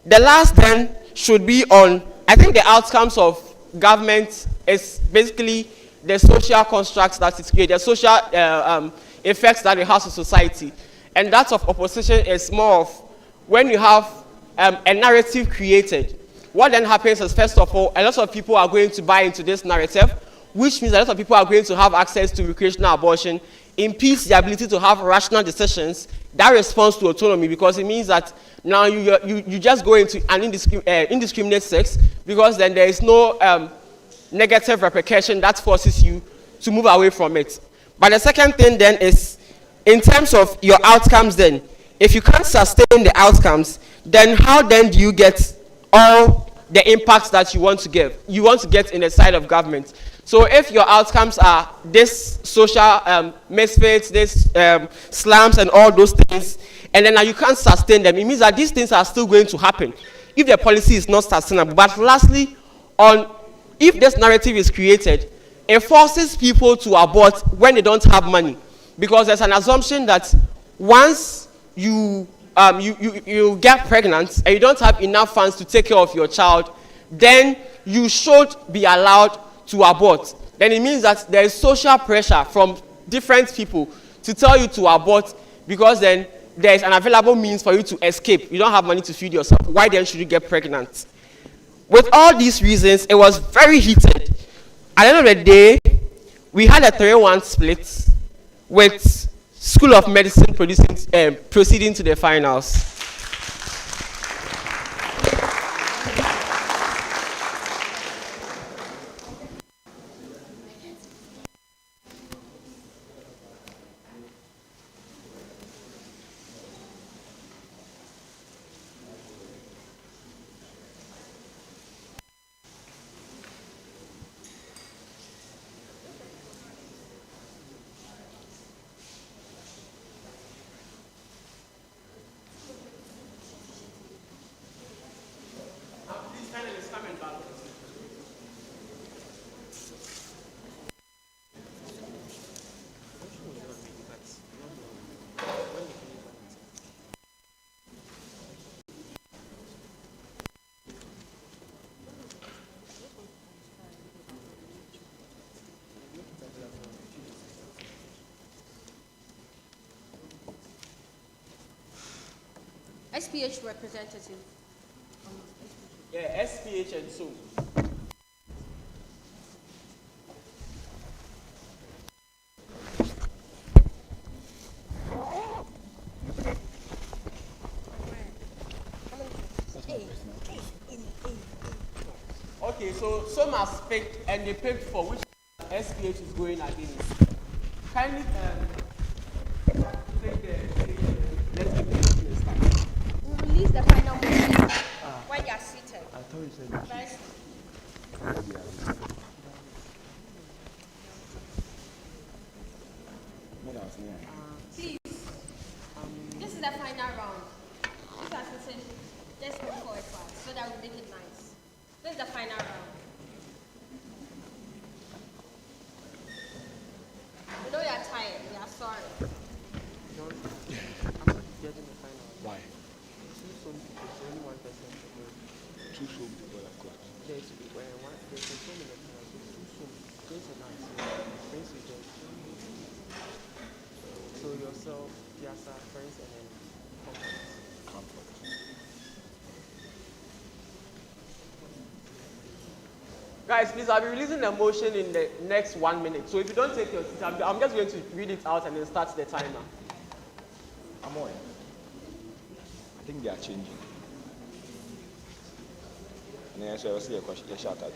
The last then should be on, I think the outcomes of government is basically the social constructs that it creates, the social effects that it has on society. And that of opposition is more of when you have a narrative created. What then happens is, first of all, a lot of people are going to buy into this narrative, which means a lot of people are going to have access to recreational abortion, impedes the ability to have rational decisions. That responds to autonomy, because it means that now you just go into an indiscriminate sex, because then there is no negative repercussion that forces you to move away from it. But the second thing then is, in terms of your outcomes then, if you can't sustain the outcomes, then how then do you get all the impacts that you want to get in the side of government. So if your outcomes are this social misfits, this slums and all those things, and then now you can't sustain them, it means that these things are still going to happen if the policy is not sustainable. But lastly, if this narrative is created, it forces people to abort when they don't have money, because there's an assumption that once you get pregnant and you don't have enough funds to take care of your child, then you should be allowed to abort. Then it means that there is social pressure from different people to tell you to abort, because then there is an available means for you to escape. You don't have money to feed yourself. Why then should you get pregnant? With all these reasons, it was very heated. At the end of the day, we had a 3-1 split with School of Medicine proceeding to the finals. SPH representative. Yeah, SPH and so. Okay, so some has picked, and they picked for which SPH is going against. Kindly take the let's give the start. We'll release the final motion when you are seated. I thought you said First, please, this is the final round. If you are sitting, just move forward fast so that we make it nice. This is the final round. We know you are tired. We are sorry. Why? Only one person. Two so people have got. There's so many things are nice. Brings you joy. So yourself, Piazza, friends, and then comfort. Guys, please, I'll be releasing the motion in the next 1 minute. So if you don't take your seat, I'm just going to read it out and then start the timer. I'm on. I think they are changing. And then so I see a question, a shot at it.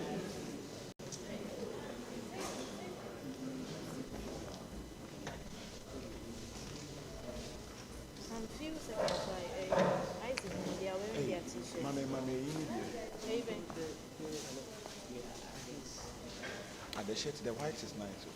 And the shirt, the white is nice.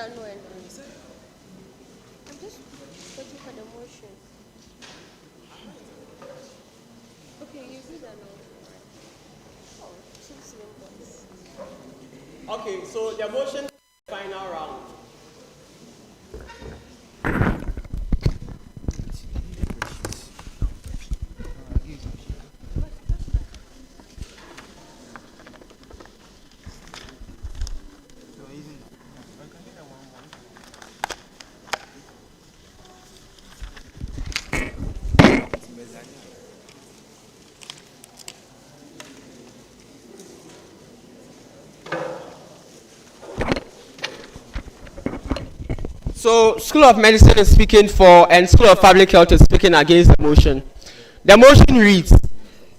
that no end? I'm just waiting for the motion. Okay, you see that now. Oh, two slim boys. Okay, so the motion final round. So, School of Medicine is speaking for, and School of Public Health is speaking against the motion. The motion reads,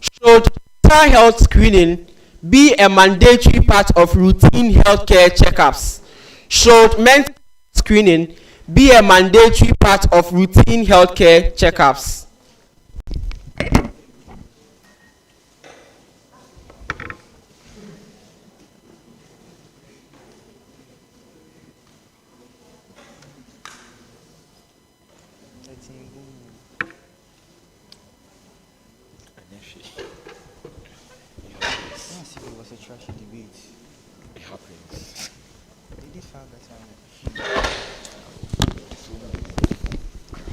should mental health screening be a mandatory part of routine healthcare checkups? Should mental health screening be a mandatory part of routine healthcare checkups?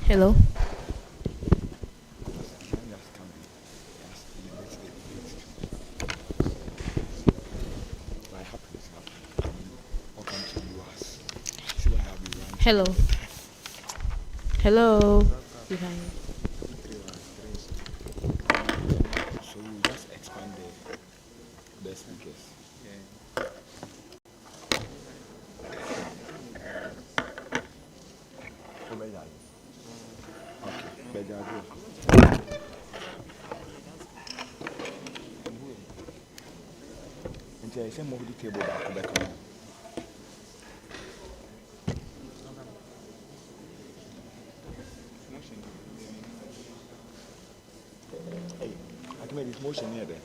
Hello. Hello. Hello. Behind. So we just expand the speakers. Nti I say move the table back. Hey, I can make this motion here then.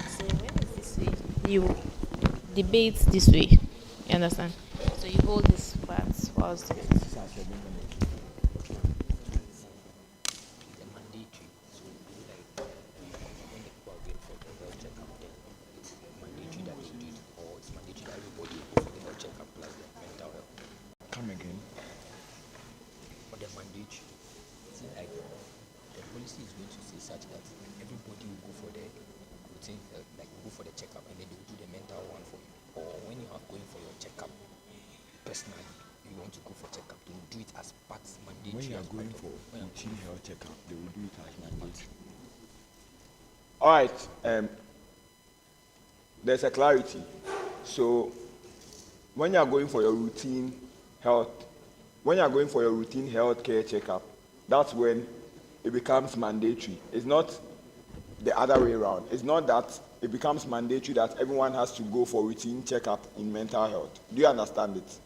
So when is this way? You debate this way. You understand? So you hold this part whilst Come again. For the mandate, see, like the policy is going to say such that everybody will go for the routine, like go for the checkup, and then they will do the mental one for you. Or when you are going for your checkup, personally, you want to go for checkup, they will do it as part mandatory. When you are going for routine health checkup, they will do it as mandatory. All right. There's a clarity. So when you are going for your routine health care checkup, that's when it becomes mandatory. It's not the other way around. It's not that it becomes mandatory that everyone has to go for routine checkup in mental health. Do you understand it?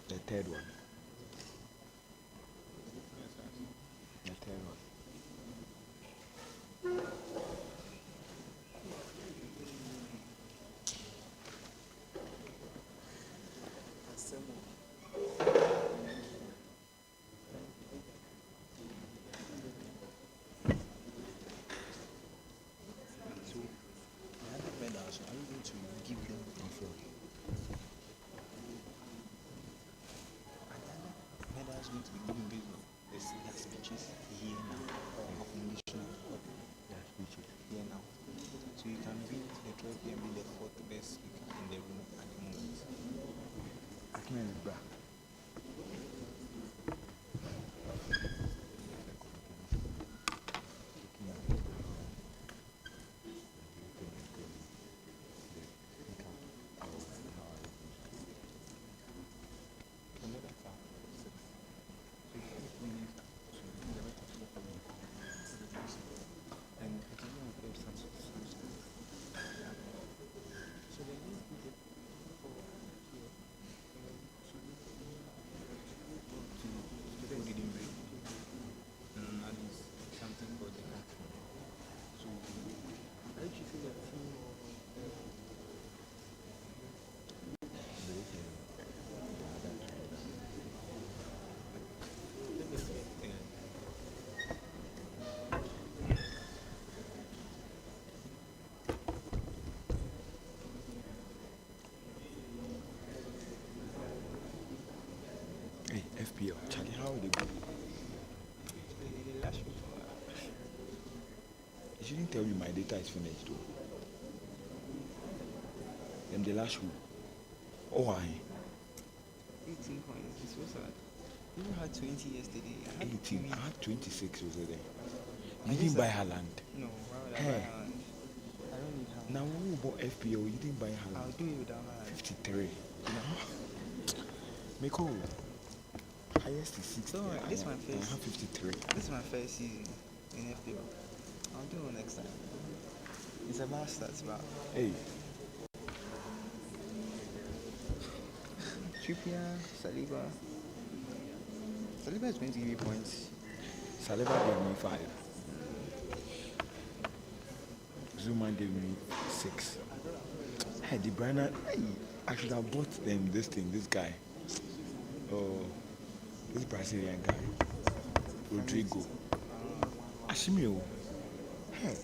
The third one. So you can read the 12 PM be the fourth best speaker in the room at the moment. FPL. Charlie, how will they go? It shouldn't tell you my data is finished though. Then the last who? Oh, I. 18 points. It's so sad. You had 20 yesterday. I had 18. I had 26 over there. I You didn't just buy had- Haaland. No, why would I Hey. buy Haaland? I don't need Haaland. Now who bought FPL? You didn't buy Haaland. I'll do it without Haaland. 53. No. Meko. Highest is 60. Don't worry, this is my I first. have 53. This is my first season in FPL. I'll do it next time. It's about stats, but Hey. Trippier, Saliba. Saliba is going to give you points. Saliba gave me 5. Zuma gave me 6. Hey, De Bruyne, hey, I should have bought them this guy. Oh, this Brazilian guy. Rodrigo. Ashimio. Hey.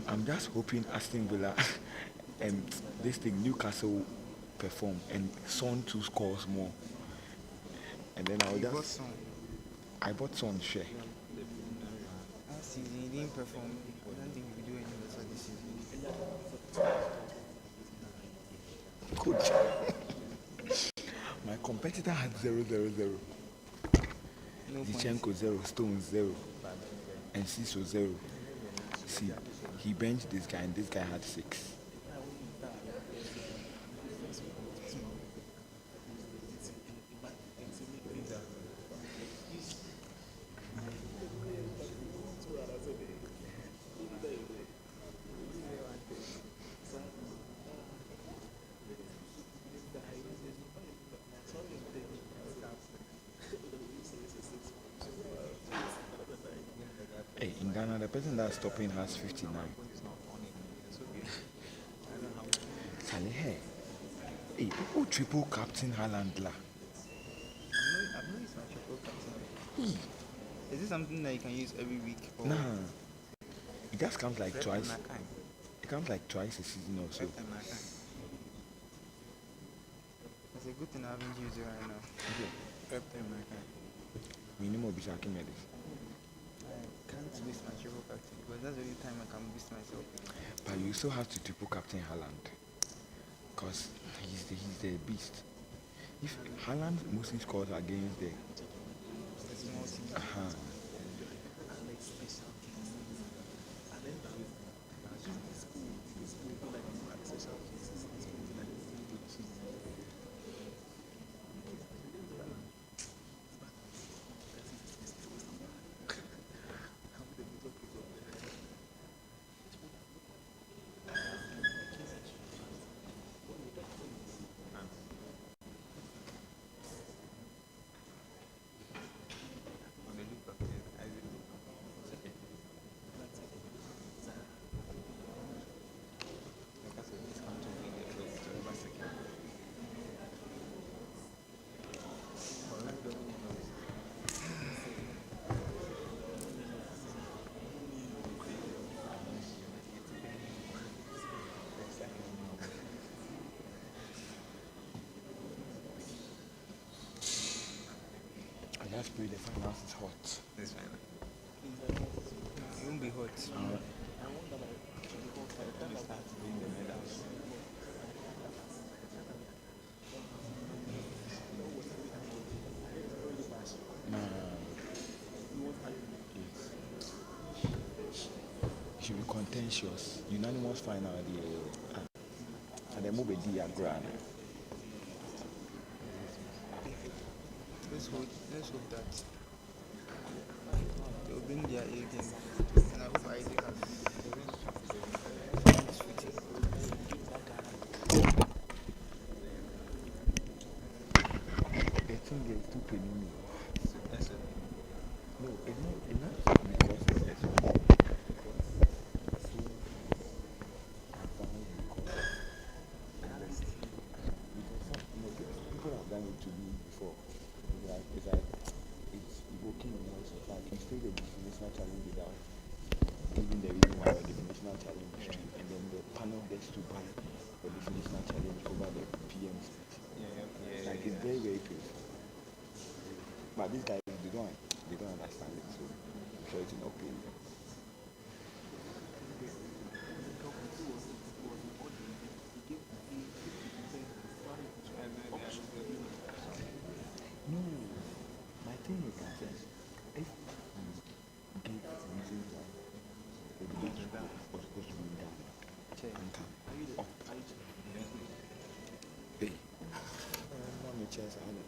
I'm just hoping Aston Villa and Newcastle perform and Son 2 scores more. And then I'll You just. bought Son. I bought Son share. Last season he didn't perform. I don't think we will do any better this season. Coach. My competitor had 0-0-0. No Zichenko 0, Stones 0, and Ciso 0. See, he benched this guy and this guy had 6. Hey, in Ghana, the person that's stopping has 59. Charlie, hey, who triple captain Haaland la? I've not used my triple captain. Is this something that you can use every week? Or Nah, it just comes like Prep twice. time I can. It comes like twice a season or so. Prep time I can. It's a good thing I haven't used it right now. Okay. Prep time I can. Minimum be shaking me this. I can't waste my triple captain because that's the only time I can boost myself. But you still have to triple captain Haaland. Because he's the beast. If Haaland mostly scores against the Small team. I just pray the finance is hot. This final. It won't be hot. It should be contentious. Unanimous final. And then move a D at grand. Let's hope that they'll bring their A game. And I hope Isaac has found his footing. The thing is too penny me. No, it's not because it's SRC. People have done it to me before. It's evoking noise of fact. You stay the definitional challenge without giving the reason why the definitional challenge is true, and then the panel gets to buy the definitional challenge over the PM's. Yeah. It's very, very painful. But these guys, they don't understand it, so I'm sure it's not pain. No, my thing is that if you give reasons why education was supposed to be done, up. Hey, not my chairs, I know.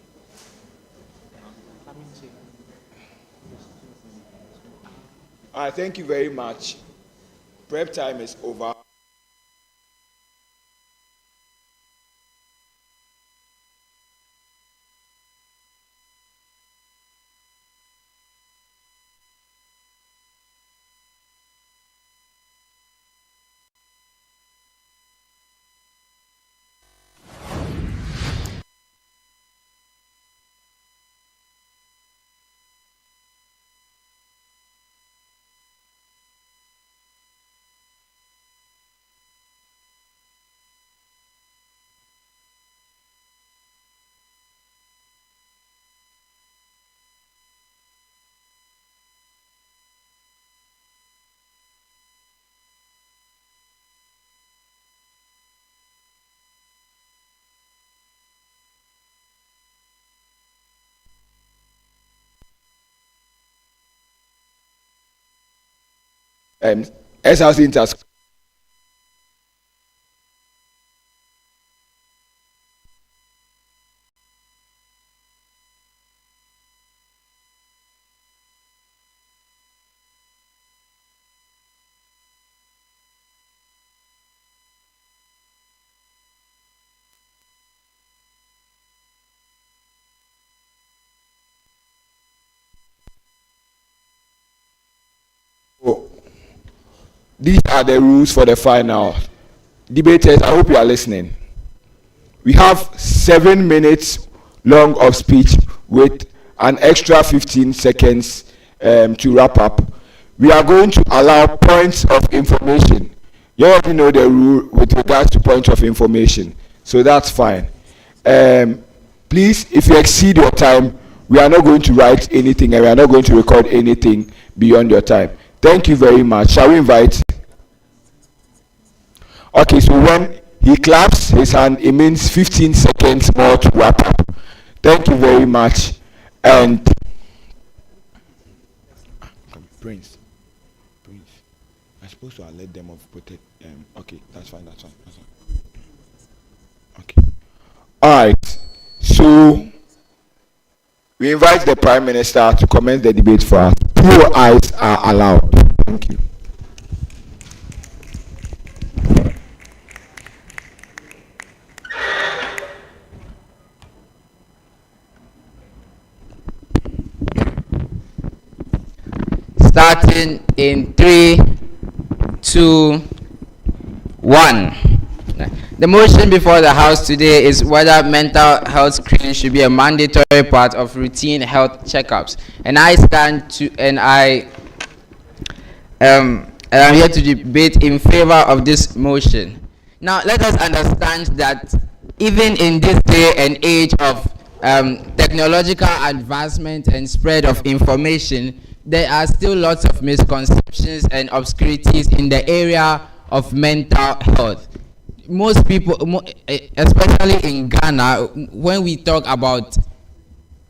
All right, thank you very much. Prep time is over. SRC Inter. These are the rules for the final. Debaters, I hope you are listening. We have 7 minutes long of speech with an extra 15 seconds to wrap up. We are going to allow points of information. You already know the rule with regards to points of information, so that's fine. Please, if you exceed your time, we are not going to write anything and we are not going to record anything beyond your time. Thank you very much. Shall we invite? Okay, so when he claps his hand, it means 15 seconds more to wrap up. Thank you very much. And Prince, I'm supposed to let them off protect. Okay, that's fine. Okay. All right. So we invite the Prime Minister to commence the debate for us. 2 eyes are allowed. Thank you. Starting in 3, 2, 1. The motion before the House today is whether mental health screening should be a mandatory part of routine health checkups. And I am here to debate in favor of this motion. Now, let us understand that even in this day and age of technological advancement and spread of information, there are still lots of misconceptions and obscurities in the area of mental health. Most people, especially in Ghana, when we talk about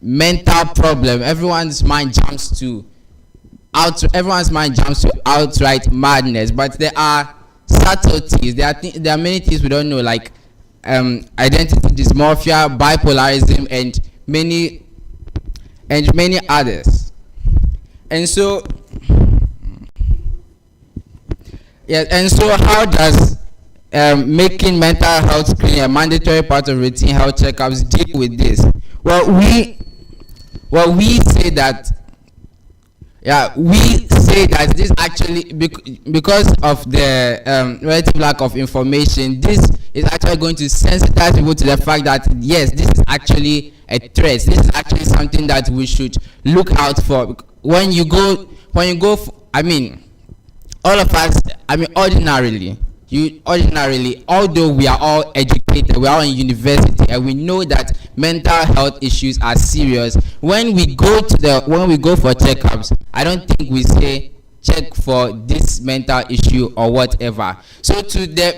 mental problem, everyone's mind jumps to outright madness. But there are subtleties. There are many things we don't know, like identity dysmorphia, bipolarism, and many others. And so, how does making mental health screening a mandatory part of routine health checkups deal with this? We say that this actually, because of the relative lack of information, this is actually going to sensitize people to the fact that yes, this is actually a threat. This is actually something that we should look out for. When you go, all of us, ordinarily, you ordinarily, although we are all educated, we are all in university, and we know that mental health issues are serious, when we go for checkups, I don't think we say check for this mental issue or whatever. So to the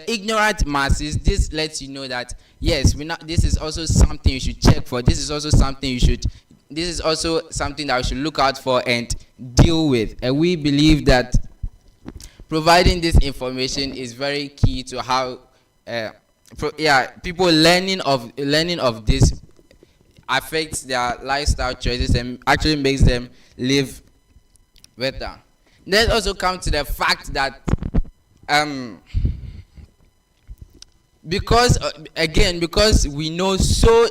ignorant masses, this lets you know that yes, this is also something you should check for. This is also something that we should look out for and deal with. And we believe that providing this information is very key to how people learning of this affects their lifestyle choices and actually makes them live better. Let's also come to the fact that because we know so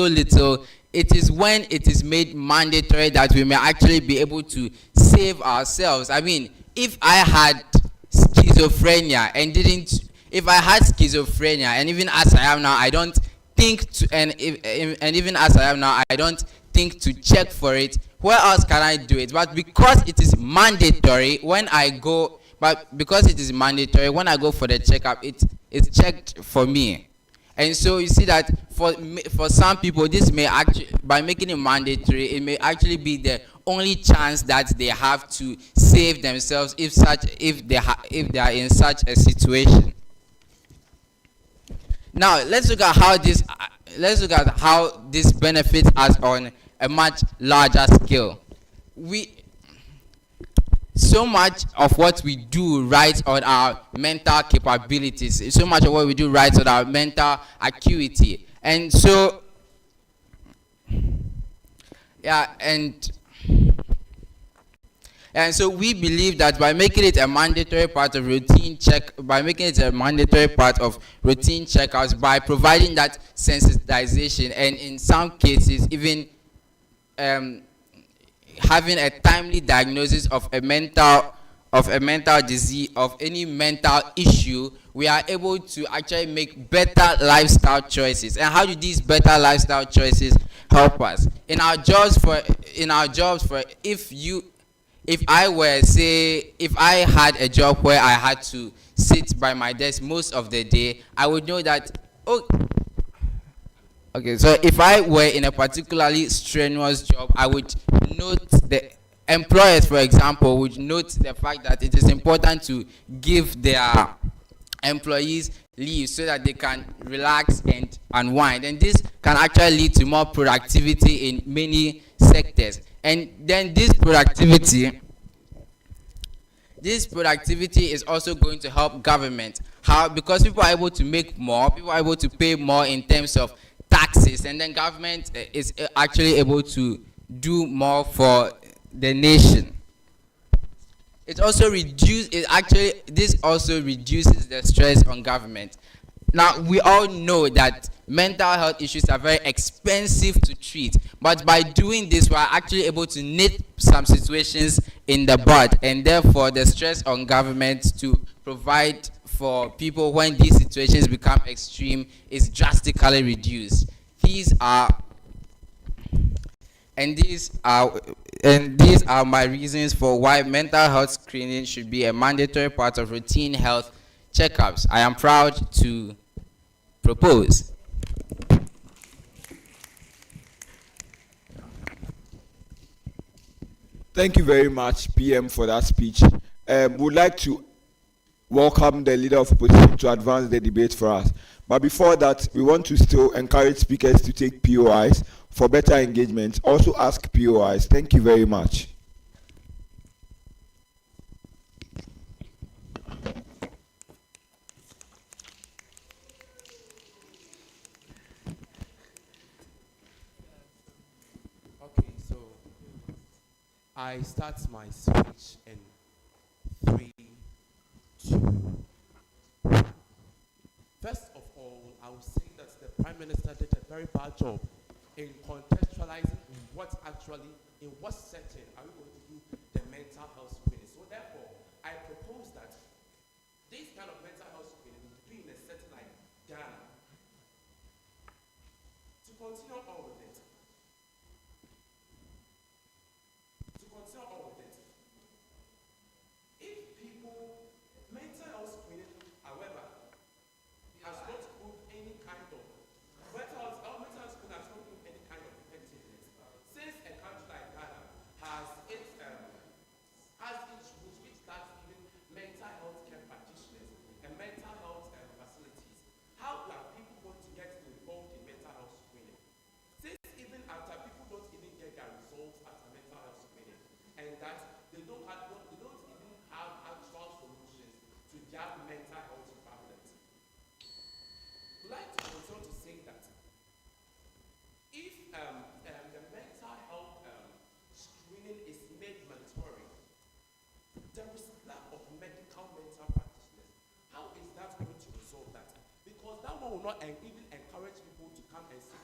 little, it is when it is made mandatory that we may actually be able to save ourselves. I mean, if I had schizophrenia and even as I am now, I don't think to check for it, where else can I do it? But because it is mandatory, when I go for the checkup, it's checked for me. And so you see that for some people, this may actually, by making it mandatory, it may actually be the only chance that they have to save themselves if they are in such a situation. Now let's look at how this benefits us on a much larger scale. So much of what we do rides on our mental capabilities. So much of what we do rides on our mental acuity. And so, and so we believe that by making it a mandatory part of routine checkouts, by providing that sensitization, and in some cases even having a timely diagnosis of a mental disease, of any mental issue, we are able to actually make better lifestyle choices. And how do these better lifestyle choices help us in our jobs? If I had a job where I had to sit by my desk most of the day, I would know that so if I were in a particularly strenuous job, I would note, the employers, for example, would note the fact that it is important to give their employees leave so that they can relax and unwind. And this can actually lead to more productivity in many sectors. And then this productivity is also going to help government. How? Because people are able to make more, people are able to pay more in terms of taxes, and then government is actually able to do more for the nation. This also reduces the stress on government. Now, we all know that mental health issues are very expensive to treat, but by doing this, we are actually able to nip some situations in the bud, and therefore the stress on government to provide for people when these situations become extreme is drastically reduced. These are my reasons for why mental health screening should be a mandatory part of routine health checkups. I am proud to propose. Thank you very much, PM, for that speech. Would like to welcome the leader of opposition to advance the debate for us. But before that, we want to still encourage speakers to take POIs for better engagement. Also ask POIs. Thank you very much. Okay, so I start my speech in 3, 2, 1. First of all, I would say that the Prime Minister did a very bad job in contextualizing in what setting are we going to do the mental health screening. So therefore, I propose that this kind of mental health screening we do in a setting like Ghana. To continue on with it, if that one will not even encourage people to come and seek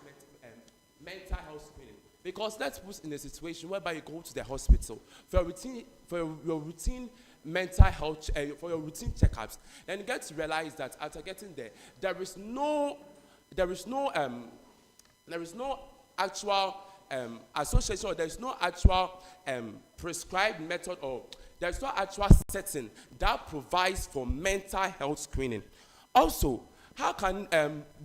mental health screening. Because let's put in a situation whereby you go to the hospital for your routine mental health, for your routine checkups, then you get to realize that after getting there, there is no actual association, or there is no actual prescribed method, or there is no actual setting that provides for mental health screening. Also, how can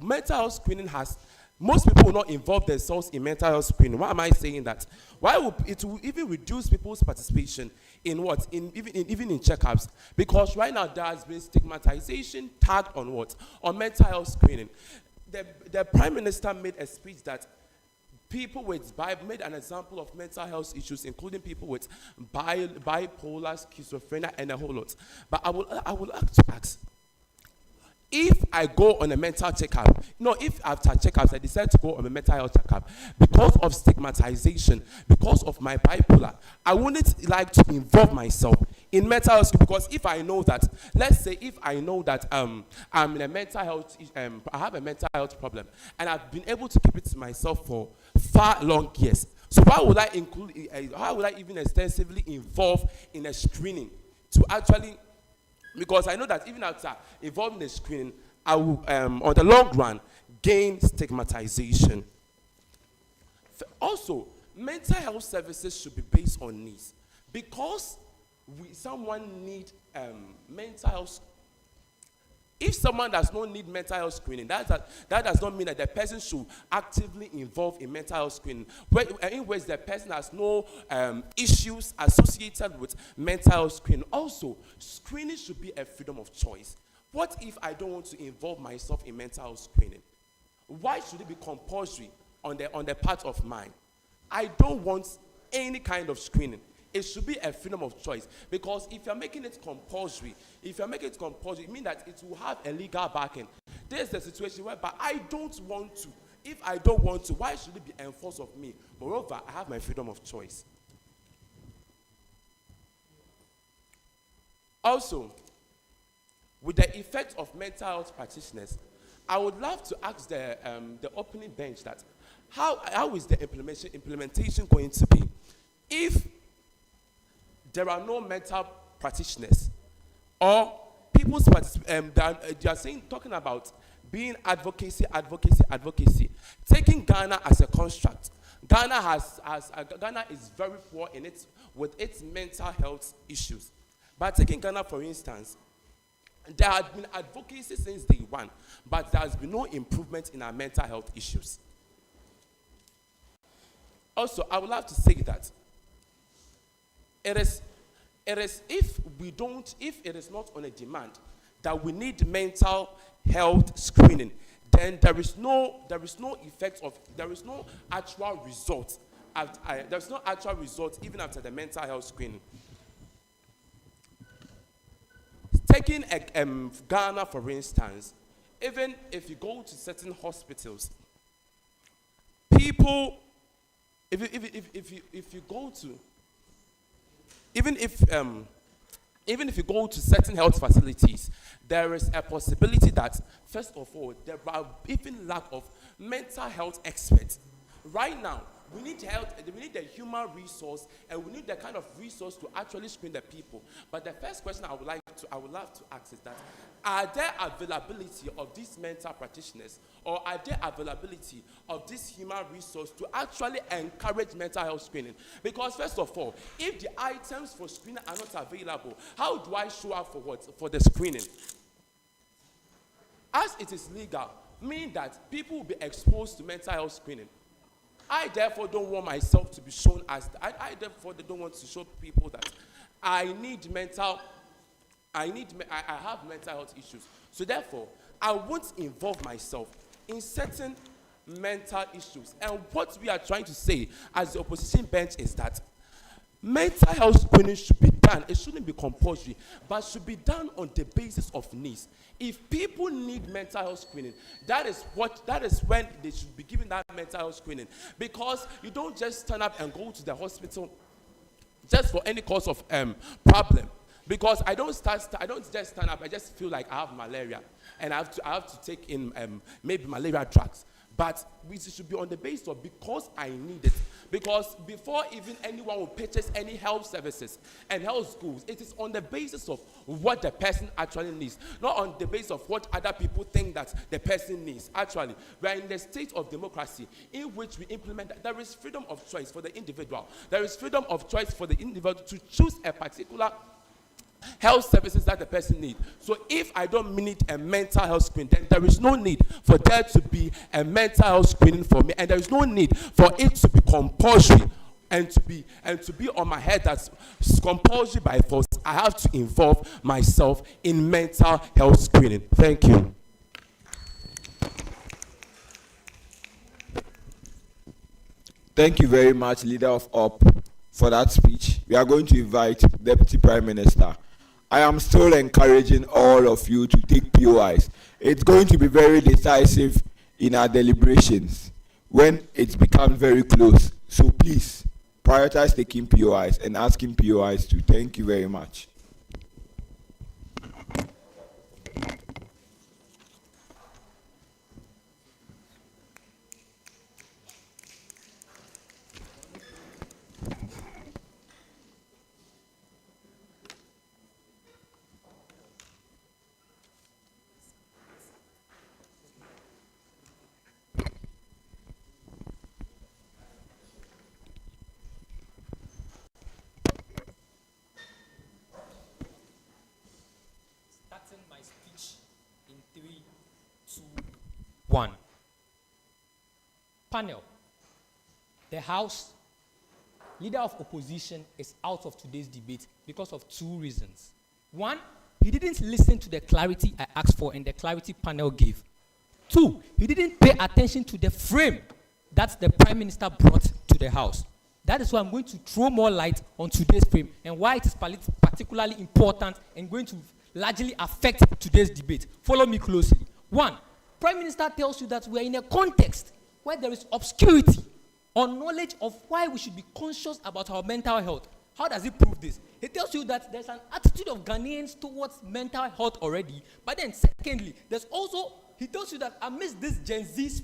mental health screening has most people will not involve themselves in mental health screening. Why am I saying that? Why will it will even reduce people's participation in what? Even in checkups? Because right now there has been stigmatization tagged on what? On mental health screening. The Prime Minister made a speech that people with made an example of mental health issues, including people with bipolar, schizophrenia, and a whole lot. But I would like to ask, if I go on a mental checkup, if after checkups I decide to go on a mental health checkup, because of stigmatization, because of my bipolar, I wouldn't like to involve myself in mental health, because if I know that, let's say if I know that I'm in a mental health, I have a mental health problem, and I've been able to keep it to myself for far long years. So why would I how would I even extensively involve in a screening to actually, because I know that even after involving the screening, I will, on the long run, gain stigmatization. Also, mental health services should be based on needs. Because someone need mental health, if someone does not need mental health screening, that does not mean that the person should actively involve in mental health screening, in which the person has no issues associated with mental health screening. Also, screening should be a freedom of choice. What if I don't want to involve myself in mental health screening? Why should it be compulsory on the part of mine? I don't want any kind of screening. It should be a freedom of choice, because if you're making it compulsory, it means that it will have a legal backing. There's the situation whereby I don't want to. If I don't want to, why should it be enforced of me? Moreover, I have my freedom of choice. Also, with the effect of mental health practitioners, I would love to ask the opening bench that how is the implementation going to be if there are no mental practitioners, or people's they are talking about being advocacy, taking Ghana as a construct. Ghana is very poor with its mental health issues. But taking Ghana, for instance, there has been advocacy since day one, but there has been no improvement in our mental health issues. Also, I would like to say that it is if it is not on a demand that we need mental health screening, then there is no actual result. There's no actual result even after the mental health screening. Taking Ghana, for instance, even if you go to certain hospitals, people, if you go to, even if you go to certain health facilities, there is a possibility that, first of all, there are even lack of mental health experts. Right now, we need the human resource, and we need the kind of resource to actually screen the people. But the first question I would love to ask is that, are there availability of these mental practitioners, or are there availability of this human resource to actually encourage mental health screening? Because first of all, if the items for screening are not available, how do I show up for the screening? As it is legal, meaning that people will be exposed to mental health screening. I therefore don't want myself to be shown as, I therefore don't want to show people that I have mental health issues. So therefore, I won't involve myself in certain mental issues. And what we are trying to say as the opposition bench is that mental health screening should be done. It shouldn't be compulsory, but should be done on the basis of needs. If people need mental health screening, that is when they should be given that mental health screening. Because you don't just turn up and go to the hospital just for any cause of problem. Because I don't just stand up. I just feel like I have malaria, and I have to take in maybe malaria drugs. But we should be on the basis of because I need it. Because before even anyone will purchase any health services and health schools, it is on the basis of what the person actually needs, not on the basis of what other people think that the person needs. Actually, we are in the state of democracy in which we implement that. There is freedom of choice for the individual. There is freedom of choice for the individual to choose a particular health services that the person needs. So if I don't need a mental health screen, then there is no need for there to be a mental health screening for me, and there is no need for it to be compulsory and to be on my head that's compulsory by force. I have to involve myself in mental health screening. Thank you. Thank you very much, Leader of UP, for that speech. We are going to invite Deputy Prime Minister. I am still encouraging all of you to take POIs. It's going to be very decisive in our deliberations when it becomes very close. So please, prioritize taking POIs and asking POIs too. Thank you very much. My speech in 3, 2, 1. Panel. The House, Leader of Opposition, is out of today's debate because of 2 reasons. 1, he didn't listen to the clarity I asked for and the clarity panel gave. 2, he didn't pay attention to the frame that the Prime Minister brought to the House. That is why I'm going to throw more light on today's frame and why it is particularly important and going to largely affect today's debate. Follow me closely. 1, Prime Minister tells you that we are in a context where there is obscurity on knowledge of why we should be conscious about our mental health. How does he prove this? He tells you that there's an attitude of Ghanaians towards mental health already. But then secondly, there's also, he tells you that amidst this Gen Z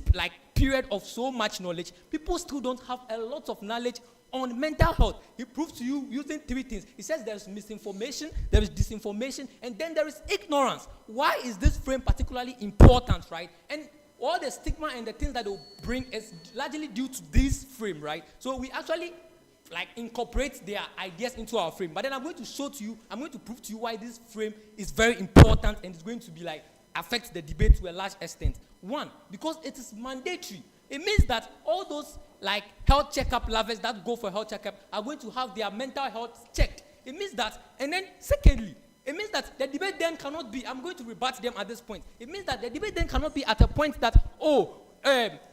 period of so much knowledge, people still don't have a lot of knowledge on mental health. He proves to you using 3 things. He says there's misinformation, there is disinformation, and then there is ignorance. Why is this frame particularly important, right? And all the stigma and the things that it will bring is largely due to this frame, right? So we actually incorporate their ideas into our frame. But then I'm going to prove to you why this frame is very important and it's going to be affect the debate to a large extent. 1, because it is mandatory. It means that all those health checkup lovers that go for health checkup are going to have their mental health checked. It means that, and then secondly, it means that the debate then cannot be, I'm going to rebut them at this point. It means that the debate then cannot be at a point that,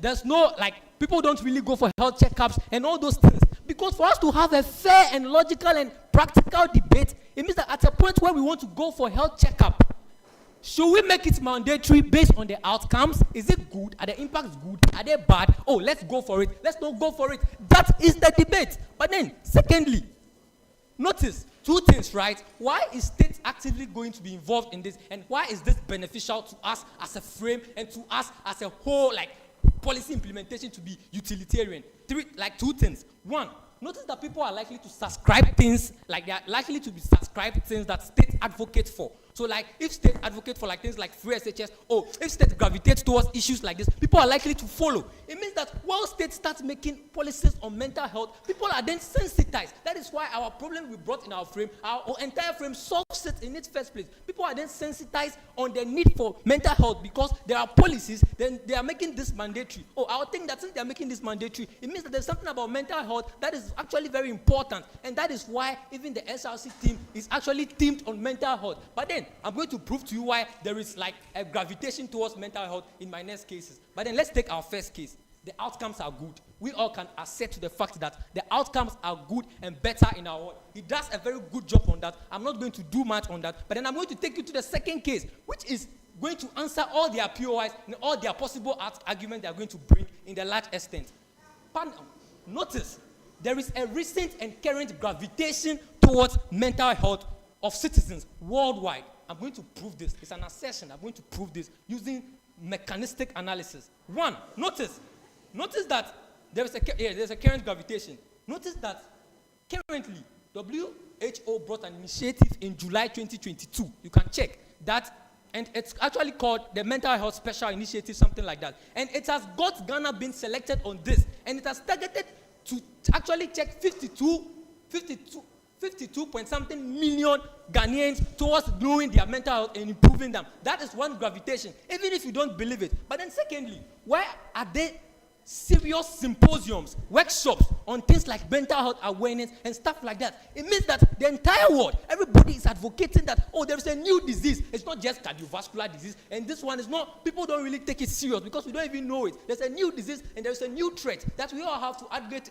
there's no, people don't really go for health checkups and all those things. Because for us to have a fair and logical and practical debate, it means that at a point where we want to go for health checkup, should we make it mandatory based on the outcomes? Is it good? Are the impacts good? Are they bad? Oh, let's go for it. Let's not go for it. That is the debate. But then, secondly, notice 2 things, right? Why is state actively going to be involved in this? And why is this beneficial to us as a frame and to us as a whole, policy implementation to be utilitarian? 2 things. 1, notice that people are likely to subscribe things, they are likely to be subscribed things that state advocate for. So if state advocate for things like free SHS, if state gravitates towards issues like this, people are likely to follow. It means that while state starts making policies on mental health, people are then sensitized. That is why our problem we brought in our frame, our entire frame solves it in its first place. People are then sensitized on the need for mental health because there are policies, then they are making this mandatory. I would think that since they are making this mandatory, it means that there's something about mental health that is actually very important. And that is why even the SRC team is actually themed on mental health. But then, I'm going to prove to you why there is a gravitation towards mental health in my next cases. But then let's take our first case. The outcomes are good. We all can assent to the fact that the outcomes are good and better in our world. He does a very good job on that. I'm not going to do much on that. But then I'm going to take you to the second case, which is going to answer all their POIs and all their possible arguments they are going to bring in the large extent. Notice, there is a recent and current gravitation towards mental health of citizens worldwide. I'm going to prove this. It's an assertion. I'm going to prove this using mechanistic analysis. One, notice that there's a current gravitation. Notice that currently WHO brought an initiative in July 2022. You can check that, and it's actually called the Mental Health Special Initiative, something like that. And it has got Ghana being selected on this, and it has targeted to actually check 52 point something million Ghanaians towards growing their mental health and improving them. That is one gravitation, even if you don't believe it. But then secondly, why are there serious symposiums, workshops on things like mental health awareness and stuff like that? It means that the entire world, everybody is advocating that, oh, there is a new disease. It's not just cardiovascular disease, and this one is not, people don't really take it serious because we don't even know it. There's a new disease and there's a new threat that we all have to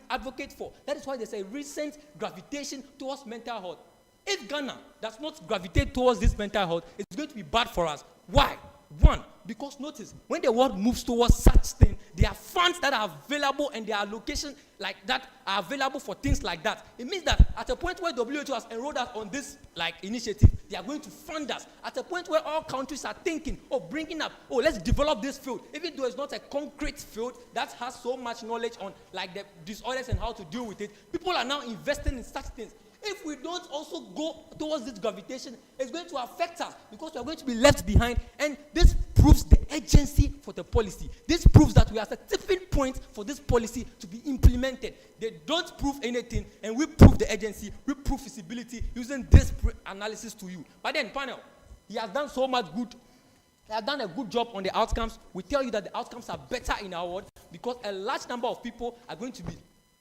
advocate for. That is why there's a recent gravitation towards mental health. If Ghana does not gravitate towards this mental health, it's going to be bad for us. Why? One, because notice, when the world moves towards such thing, there are funds that are available and there are locations like that are available for things like that. It means that at a point where WHO has enrolled us on this initiative, they are going to fund us. At a point where all countries are thinking, bringing up, let's develop this field, even though it's not a concrete field that has so much knowledge on the disorders and how to deal with it, people are now investing in such things. If we don't also go towards this gravitation, it's going to affect us because we are going to be left behind. And this proves the urgency for the policy. This proves that we are at a tipping point for this policy to be implemented. They don't prove anything, and we prove the urgency, we prove feasibility using this analysis to you. But then, panel, he has done so much good. He has done a good job on the outcomes. We tell you that the outcomes are better in our world because a large number of people are going to be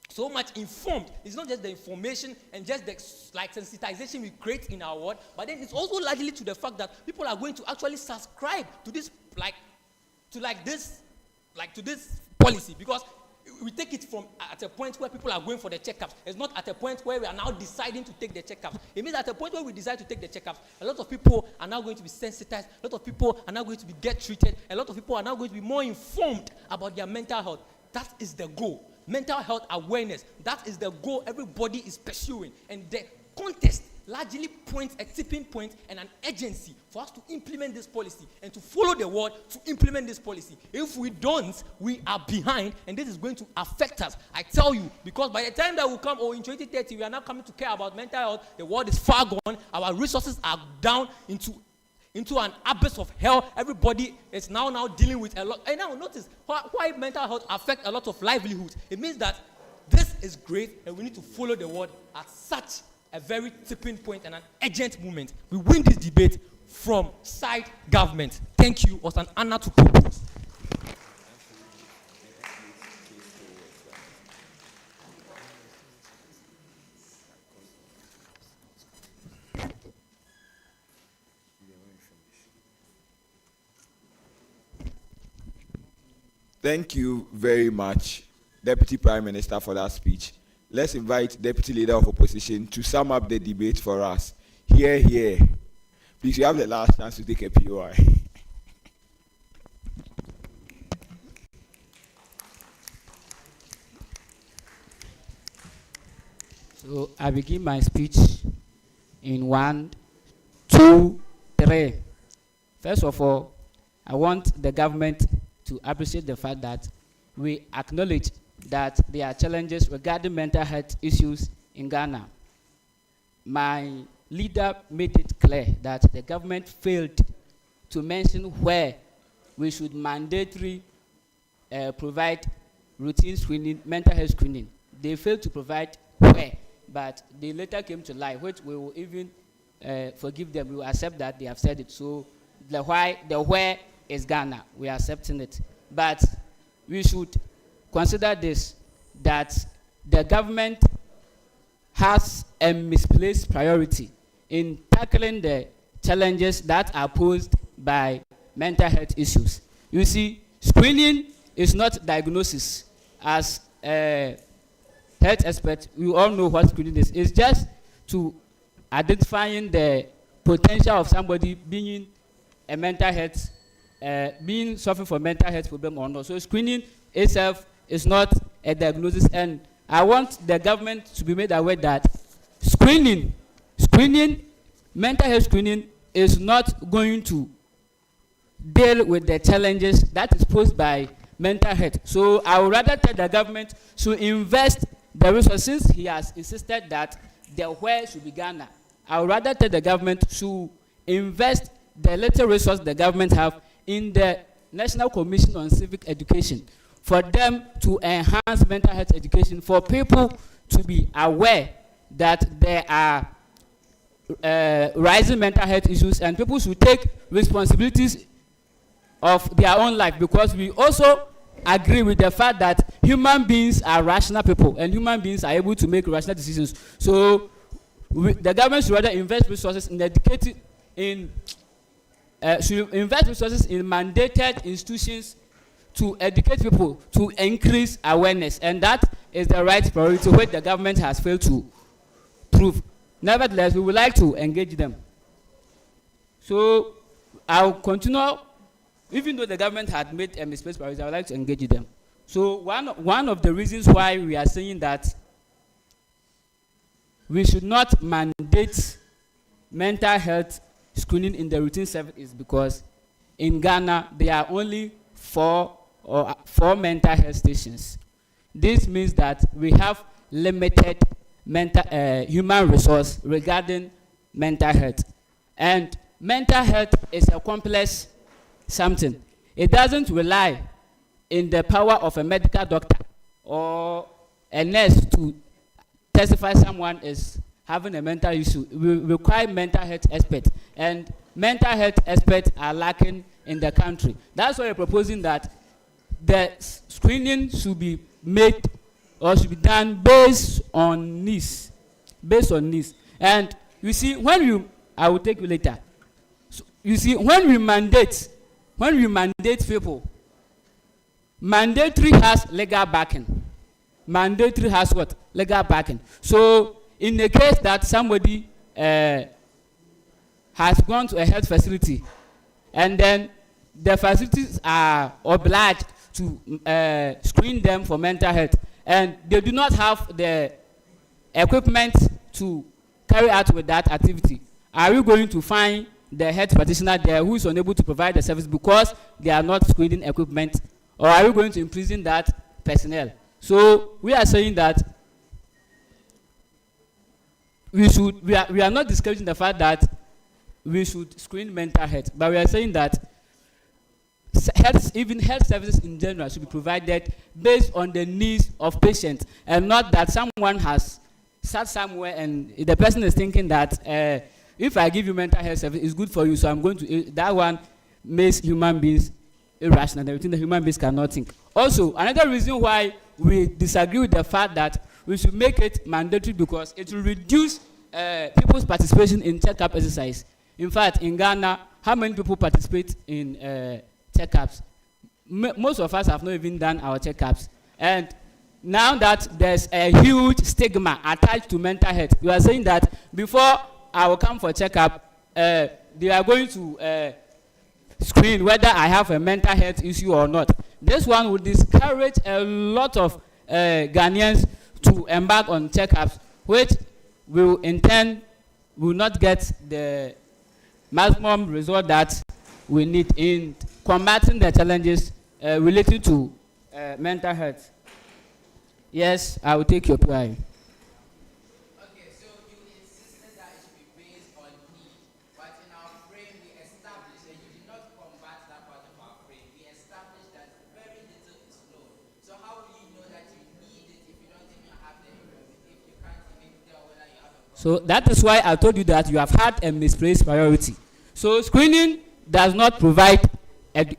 so much informed. It's not just the information and just the sensitization we create in our world, but then it's also largely to the fact that people are going to actually subscribe to this to this policy, because we take it from at a point where people are going for the checkups. It's not at a point where we are now deciding to take the checkups. It means at a point where we decide to take the checkups, a lot of people are now going to be sensitized. A lot of people are now going to get treated. A lot of people are now going to be more informed about their mental health. That is the goal. Mental health awareness, that is the goal everybody is pursuing. And the contest largely points a tipping point and an urgency for us to implement this policy and to follow the world to implement this policy. If we don't, we are behind, and this is going to affect us. I tell you, because by the time that will come, in 2030, we are now coming to care about mental health, the world is far gone, our resources are down into an abyss of hell. Everybody is now dealing with a lot. And now notice why mental health affects a lot of livelihoods. It means that this is great, and we need to follow the world at such a very tipping point and an urgent moment. We win this debate from side government. Thank you. It was an honor to propose. Thank you very much, Deputy Prime Minister, for that speech. Let's invite Deputy Leader of Opposition to sum up the debate for us. Here. Please, you have the last chance to take a POI. So I begin my speech in 1, 2, 3. First of all, I want the government to appreciate the fact that we acknowledge that there are challenges regarding mental health issues in Ghana. My leader made it clear that the government failed to mention where we should mandatorily provide routine screening, mental health screening. They failed to provide where, but they later came to light, which we will even forgive them. We will accept that they have said it. So the where is Ghana. We are accepting it. But we should consider this, that the government has a misplaced priority in tackling the challenges that are posed by mental health issues. You see, screening is not diagnosis. As a health expert, we all know what screening is. It's just to identifying the potential of somebody being a mental health being suffering from mental health problem or not. So screening itself is not a diagnosis, and I want the government to be made aware that screening mental health screening is not going to deal with the challenges that is posed by mental health. So I would rather tell the government to invest the resources. He has insisted that the where should be Ghana. I would rather tell the government to invest the little resource the government have in the National Commission on Civic Education for them to enhance mental health education, for people to be aware that there are rising mental health issues, and people should take responsibilities of their own life, because we also agree with the fact that human beings are rational people and human beings are able to make rational decisions. So the government should rather invest resources in educating should invest resources in mandated institutions to educate people, to increase awareness, and that is the right priority which the government has failed to prove. Nevertheless, we would like to engage them. So I'll continue, even though the government had made a misplaced priority, I would like to engage them. So one of the reasons why we are saying that we should not mandate mental health screening in the routine service is because in Ghana there are only four mental health stations. This means that we have limited human resource regarding mental health, and mental health is a complex something. It doesn't rely in the power of a medical doctor or a nurse to testify someone is having a mental issue. We require mental health experts, and mental health experts are lacking in the country. That's why we're proposing that the screening should be made or should be done based on needs. And you see, I will take you later. So, you see, when we mandate people, mandatory has legal backing. Mandatory has what? Legal backing. So in the case that somebody has gone to a health facility and then the facilities are obliged to screen them for mental health, and they do not have the equipment to carry out with that activity, are we going to find the health practitioner there who is unable to provide the service because they are not screening equipment, or are we going to imprison that personnel? So we are saying that we are not discouraging the fact that we should screen mental health, but we are saying that even health services in general should be provided based on the needs of patients, and not that someone has sat somewhere and the person is thinking that if I give you mental health service, it's good for you, so I'm going to. That one makes human beings irrational. Everything that human beings cannot think. Also, another reason why we disagree with the fact that we should make it mandatory, because it will reduce people's participation in checkup exercise. In fact, in Ghana, how many people participate in checkups? Most of us have not even done our checkups. And now that there's a huge stigma attached to mental health, you are saying that before I will come for checkup, they are going to screen whether I have a mental health issue or not. This one will discourage a lot of Ghanaians to embark on checkups, which will in turn will not get the maximum result that we need in combating the challenges related to mental health. Yes, I will take your pride. Okay, so you insisted that it should be based on need, but in our frame we established, and you did not combat that part of our frame, we established that very little is known. So how will you know that you need it if you don't even have the information, if you can't even tell whether you have a problem? So that is why I told you that you have had a misplaced priority. So screening does not provide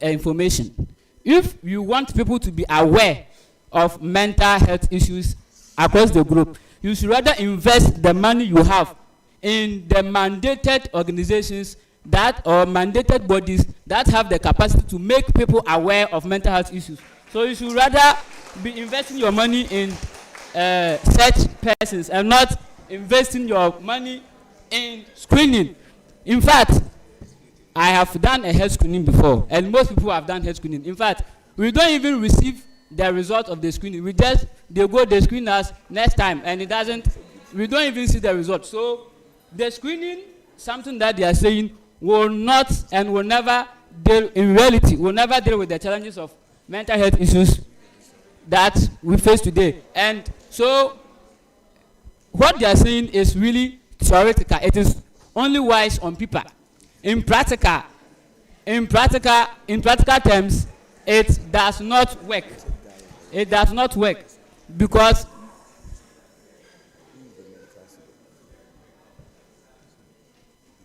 information. If you want people to be aware of mental health issues across the globe, you should rather invest the money you have in the mandated organizations that or mandated bodies that have the capacity to make people aware of mental health issues. So you should rather be investing your money in such persons and not investing your money in screening. In fact, I have done a health screening before, and most people have done health screening. In fact, we don't even receive the result of the screening. They screen us next time, and we don't even see the result. So the screening something that they are saying will not and will never deal, in reality, will never deal with the challenges of mental health issues that we face today. And so what they are saying is really theoretical. It is only wise on paper. In practical terms, it does not work. It does not work because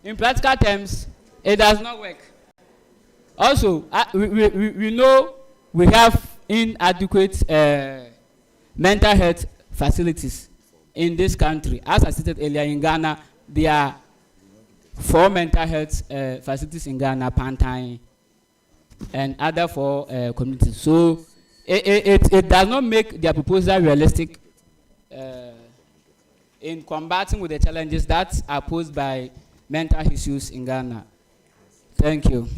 in practical terms, it does not work. Also, we know we have inadequate mental health facilities in this country. As I stated earlier, in Ghana, there are 4 mental health facilities in Ghana, Pantai, and other 4 communities. So it does not make their proposal realistic in combating with the challenges that are posed by mental issues in Ghana. Thank you.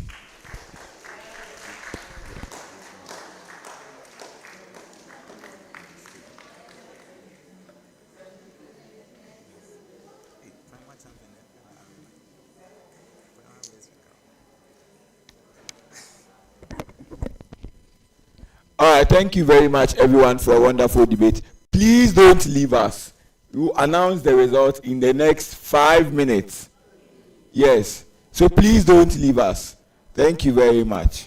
All right, thank you very much, everyone, for a wonderful debate. Please don't leave us. We will announce the results in the next 5 minutes. Yes, so please don't leave us. Thank you very much.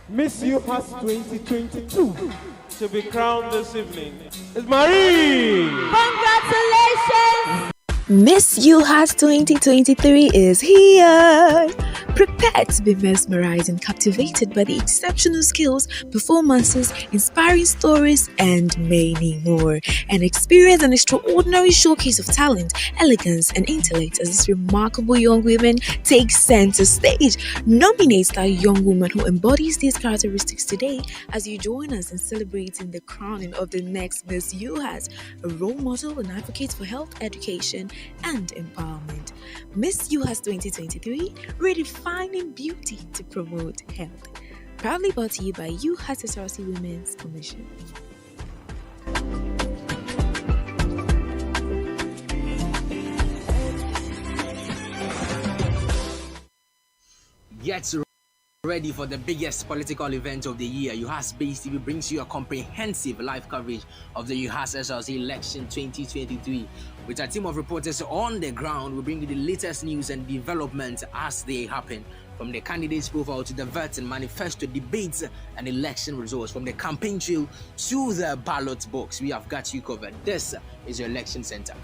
Miss UHAS 2022 to be crowned this evening is Marie. Congratulations! Miss UHAS 2023 is here. Prepare to be mesmerized and captivated by the exceptional skills, performances, inspiring stories, and many more. And experience an extraordinary showcase of talent, elegance, and intellect as these remarkable young women take center stage. Nominate that young woman who embodies these characteristics today as you join us in celebrating the crowning of the next Miss UHAS, a role model and advocate for health education and empowerment. Miss UHAS 2023, redefining beauty to promote health. Proudly brought to you by UHAS SRC Women's Commission. Get ready for the biggest political event of the year. UHAS Base TV brings you a comprehensive live coverage of the UHAS SRC election 2023. With a team of reporters on the ground, we bring you the latest news and developments as they happen. From the candidates' profile to the vote and manifesto, debates and election results, from the campaign trail to the ballot box, we have got you covered. This is your election center.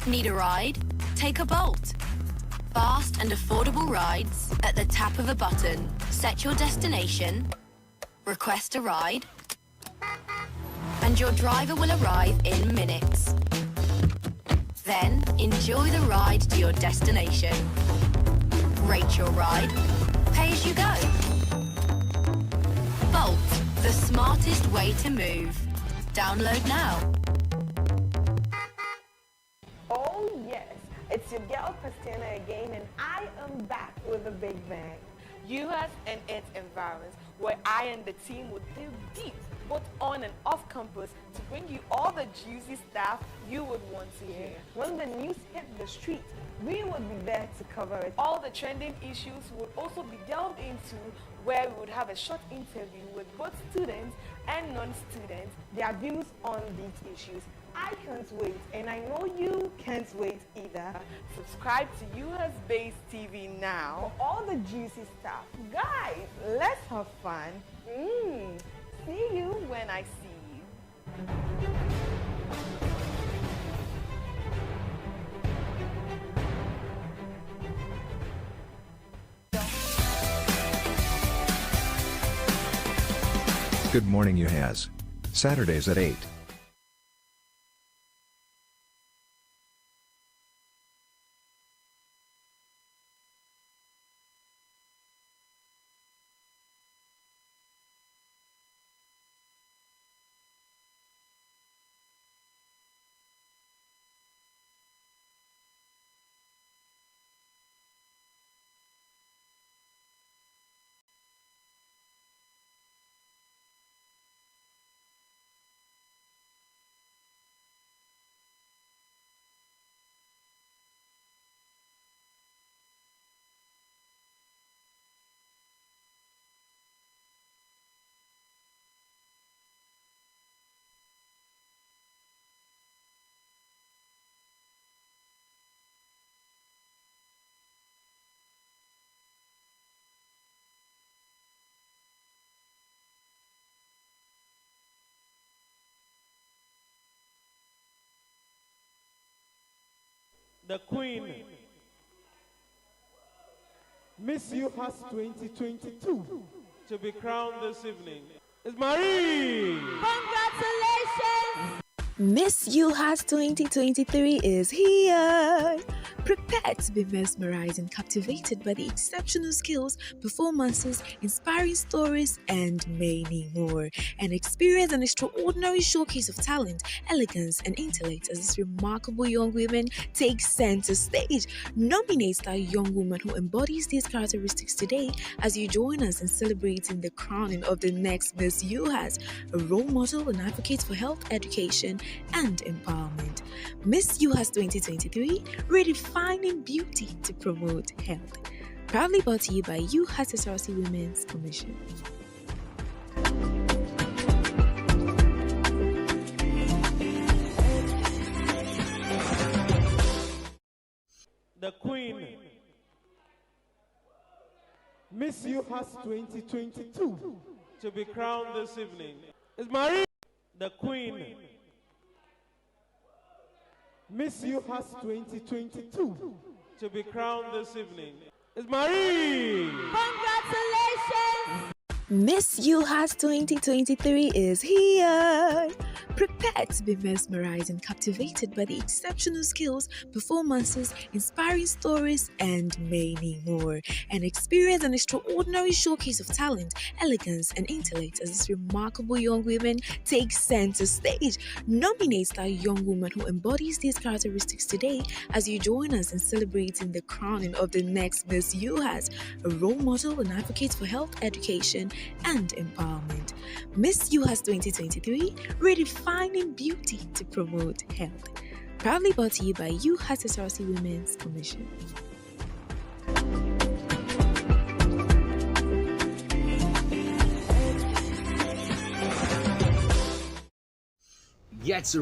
Need a ride? Take a Bolt. Fast and affordable rides at the tap of a button. Set your destination, request a ride, and your driver will arrive in minutes. Then enjoy the ride to your destination. Rate your ride, pay as you go. Bolt, the smartest way to move. Download now. Oh yes, it's your girl Christina again, and I am back with a big bang. UHAS and its environs, where I and the team will dig deep, both on and off campus, to bring you all the juicy stuff you would want to hear. When the news hit the street, we would be there to cover it. All the trending issues would also be delved into, where we would have a short interview with both students and non-students, their views on these issues. I can't wait, and I know you can't wait either. Subscribe to UHAS Base TV now for all the juicy stuff. Guys, let's have fun. See you when I see you. Good morning, UHAS. Saturdays at 8. The Queen, Miss UHAS 2022 to be crowned this evening is Marie. Congratulations! Miss UHAS 2023 is here. Prepare to be mesmerized and captivated by the exceptional skills, performances, inspiring stories, and many more. And experience an extraordinary showcase of talent, elegance, and intellect as these remarkable young women take center stage. Nominate that young woman who embodies these characteristics today as you join us in celebrating the crowning of the next Miss UHAS, a role model and advocate for health education and empowerment. Miss UHAS 2023, redefining beauty to promote health. Proudly brought to you by UHAS SRC Women's Commission. the Queen, Miss UHAS 2022, to be crowned this evening is Marie, the Queen, Miss UHAS 2022, to be crowned this evening is Marie. Congratulations! Miss UHAS 2023 is here. Prepare to be mesmerized and captivated by the exceptional skills, performances, inspiring stories, and many more. And experience an extraordinary showcase of talent, elegance, and intellect as these remarkable young women take center stage. Nominate that young woman who embodies these characteristics today as you join us in celebrating the crowning of the next Miss UHAS, a role model and advocate for health education and empowerment. Miss UHAS 2023, redefining beauty to promote health. Proudly brought to you by UHAS SRC Women's Commission. Get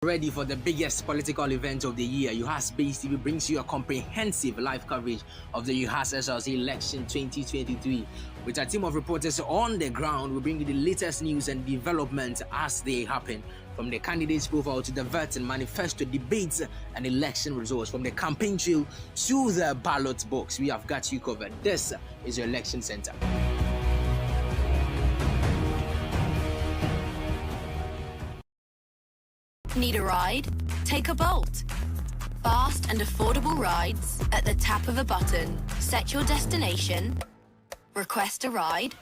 ready for the biggest political event of the year. UHAS Base TV brings you a comprehensive live coverage of the UHAS SRC election 2023. With a team of reporters on the ground, we bring you the latest news and developments as they happen. From the candidates' profile to the voting manifesto, debates, and election results, from the campaign trail to the ballot box, we have got you covered. This is your election center. Need a ride? Take a Bolt. Fast and affordable rides at the tap of a button. Set your destination, request a ride,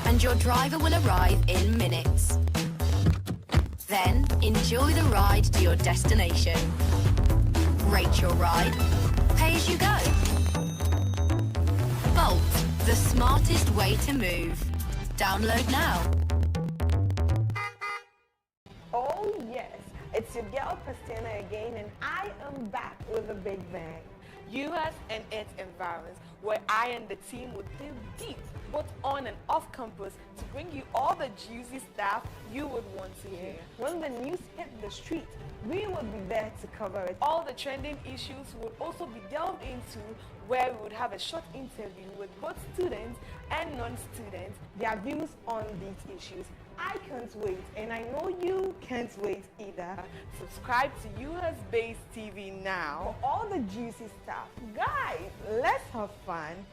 and your driver will arrive in minutes. Then enjoy the ride to your destination. Rate your ride, pay as you go. Bolt, the smartest way to move. Download now. Oh yes, it's your girl Christina again, and I am back with a big bang. UHAS and its environs, where I and the team would dig deep, both on and off campus, to bring you all the juicy stuff you would want to hear. When the news hit the street, we would be there to cover it. All the trending issues would also be delved into, where we would have a short interview with both students and non-students, their views on these issues. I can't wait, and I know you can't wait either. Subscribe to UHAS Base TV now for all the juicy stuff. Guys, let's have fun.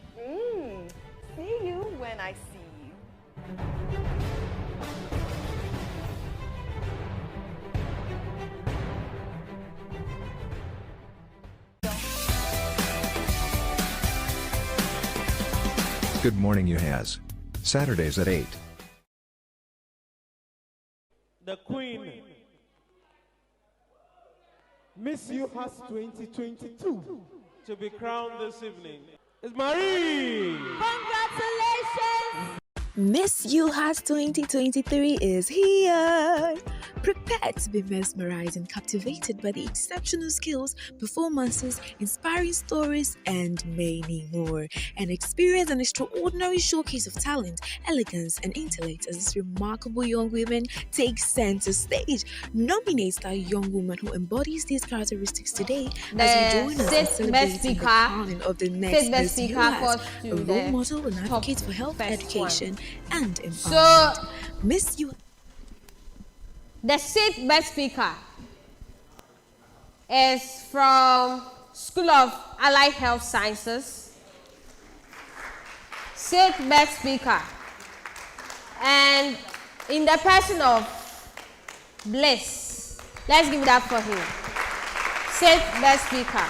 See you when I see you. Good morning UHAS. Saturdays at 8. The Queen, Miss UHAS 2022, to be crowned this evening is Marie. Congratulations! Miss UHAS 2023 is here. Prepare to be mesmerized and captivated by the exceptional skills, performances, inspiring stories, and many more. And experience an extraordinary showcase of talent, elegance, and intellect as these remarkable young women take center stage. Nominate that young woman who embodies these characteristics today as you join us in celebrating the crowning of the next Miss UHAS, a role model and advocate for health education and empowerment. So, Miss UHAS. The sixth best speaker is from School of Allied Health Sciences. Sixth best speaker. And in the person of Bliss, let's give it up for him. Sixth best speaker.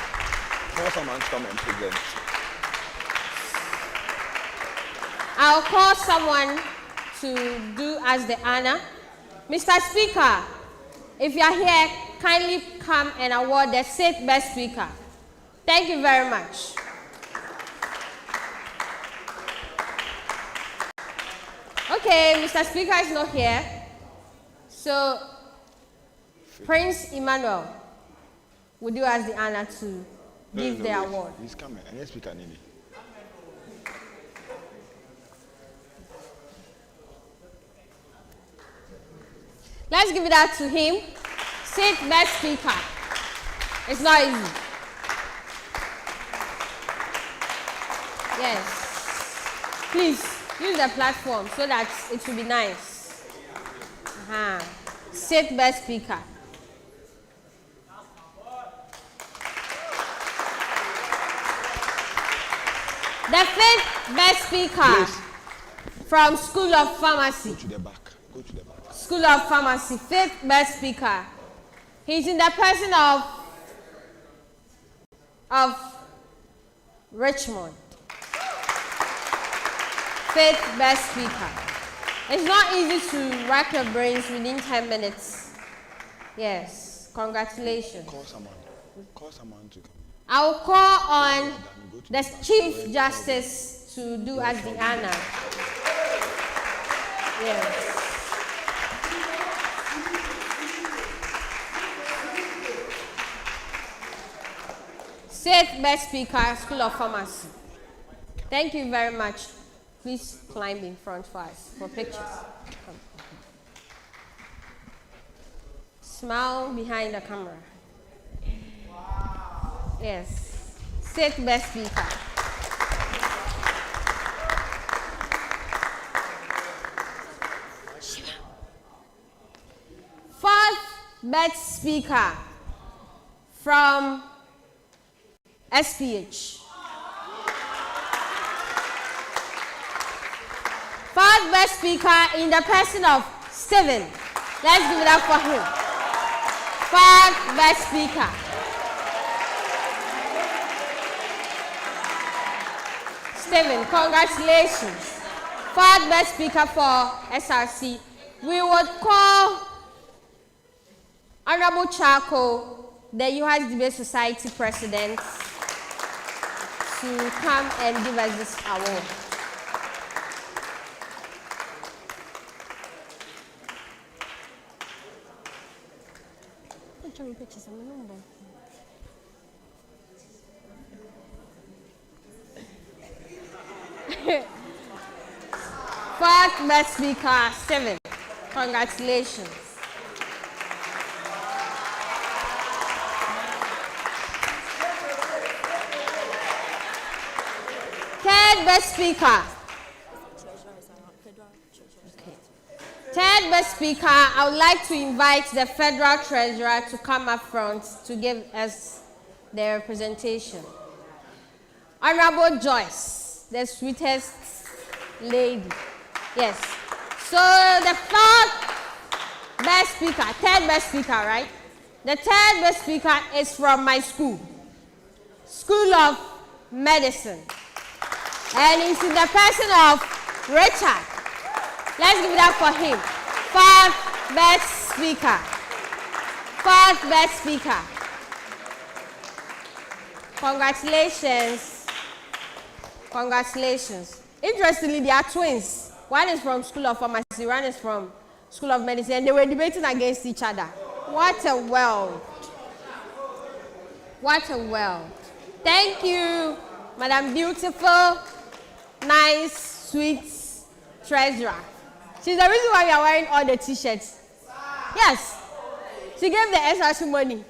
I'll call someone to do as the honor. Mr. Speaker, if you are here, kindly come and award the sixth best speaker. Thank you very much. Okay, Mr. Speaker is not here. So, Prince Emmanuel will do us the honor to give the award. He's coming. And yes, Speaker Nini. Let's give it out to him. Sixth best speaker. It's not easy. Yes. Please use the platform so that it will be nice. Sixth best speaker. The fifth best speaker from School of Pharmacy. Go to the back. Go to the back. School of Pharmacy, fifth best speaker. He's in the person of Richmond. Fifth best speaker. It's not easy to rack your brains within 10 minutes. Yes, congratulations. Call someone. Call someone to come. I will call on the Chief Justice to do as the honor. Yes. Sixth best speaker, School of Pharmacy. Thank you very much. Please climb in front for us for pictures. Come. Smile behind the camera. Yes. Sixth best speaker. Fourth best speaker from SPH. Fourth best speaker in the person of Stephen. Let's give it up for him. Fourth best speaker. Stephen, congratulations. Fourth best speaker for SRC. We would call Honorable Charco, the UHAS Debate Society president, to come and give us this award. Fourth best speaker, Stephen. Congratulations. Third best speaker. Okay. Third best speaker, I would like to invite the Federal Treasurer to come up front to give us their representation. Honorable Joyce, the sweetest lady. Yes. So the third best speaker, right? The third best speaker is from my school, School of Medicine. And he's in the person of Richard. Let's give it up for him. Fourth best speaker. Fourth best speaker. Congratulations. Congratulations. Interestingly, they are twins. One is from School of Pharmacy, one is from School of Medicine, and they were debating against each other. What a world. What a world. Thank you, Madam Beautiful, nice, sweet treasurer. She's the reason why we are wearing all the t-shirts. Yes. She gave the SRC money,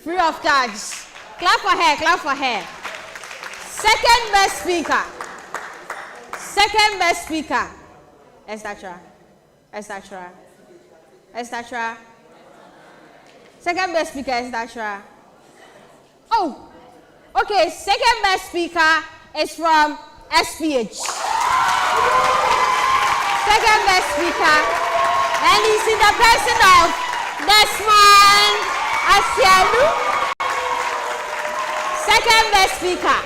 free of charge. Clap for her, clap for her. Second best speaker. Second best speaker. Etc. Etc. Etc. Second best speaker, etc. Oh, okay. Second best speaker is from SPH. Second best speaker, and he's in the person of Desmond Asielu. Second best speaker.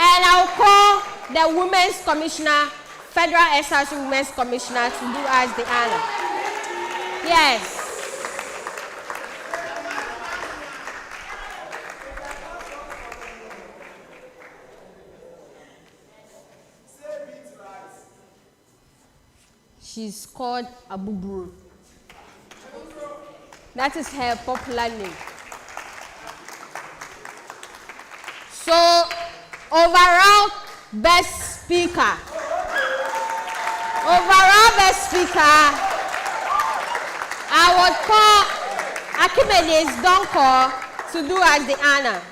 And I'll call the Women's Commissioner, Federal SRC Women's Commissioner, to do us the honor. Yes. She's called Abuburu. That is her popular name. So, overall best speaker. Overall best speaker, I would call Archimedes Donko to do us the honor.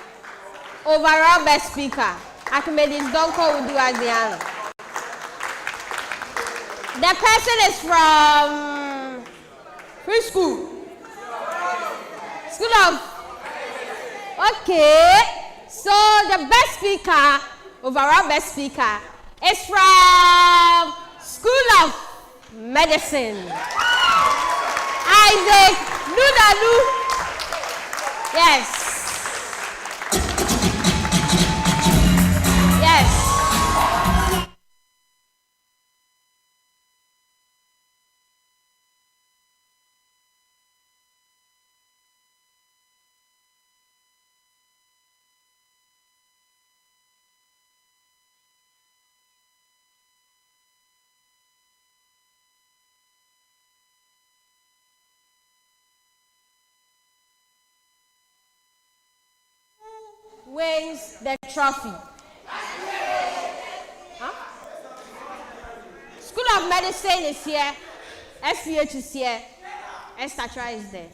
overall best speaker, Archimedes Donko will do as the honor. The person is from which school? School of. Okay. So the best speaker, overall best speaker, is from School of Medicine. Isaac Ludalu. Yes. Yes. Wins the trophy. Huh? School of Medicine is here. SPH is here. Estatra is there.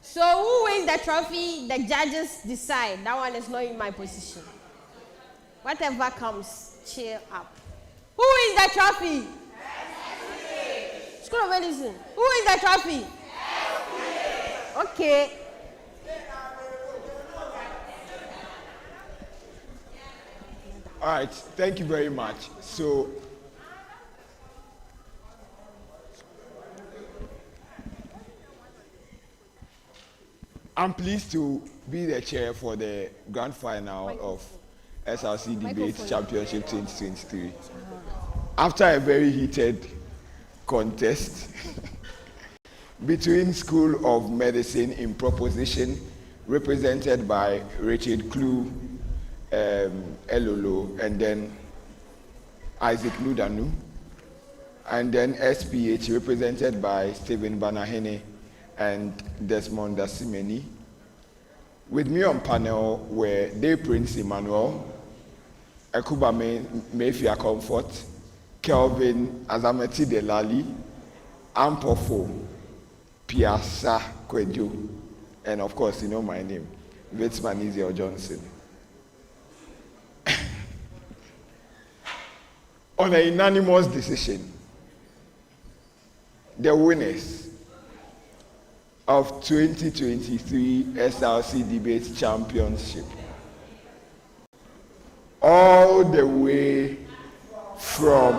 So who wins the trophy? The judges decide. That one is not in my position. Whatever comes, cheer up. Who wins the trophy? School of Medicine. Who wins the trophy? Okay. All right, thank you very much. So, I'm pleased to be the chair for the grand final of SRC Debate Championship 2023. After a very heated contest between School of Medicine in proposition, represented by Richard Clue, Elolo, and then Isaac Ludanu, and then SPH represented by Stephen Banahene and Desmond Dasimeni. With me on panel were Day Prince Emmanuel, Ekuba Mayfia Comfort, Kelvin Azameti Delali, Ampofo, Piasa Kwejo, and of course, you know my name, Vitzmanizio Johnson. On a unanimous decision, the winners of 2023 SRC Debate Championship, all the way from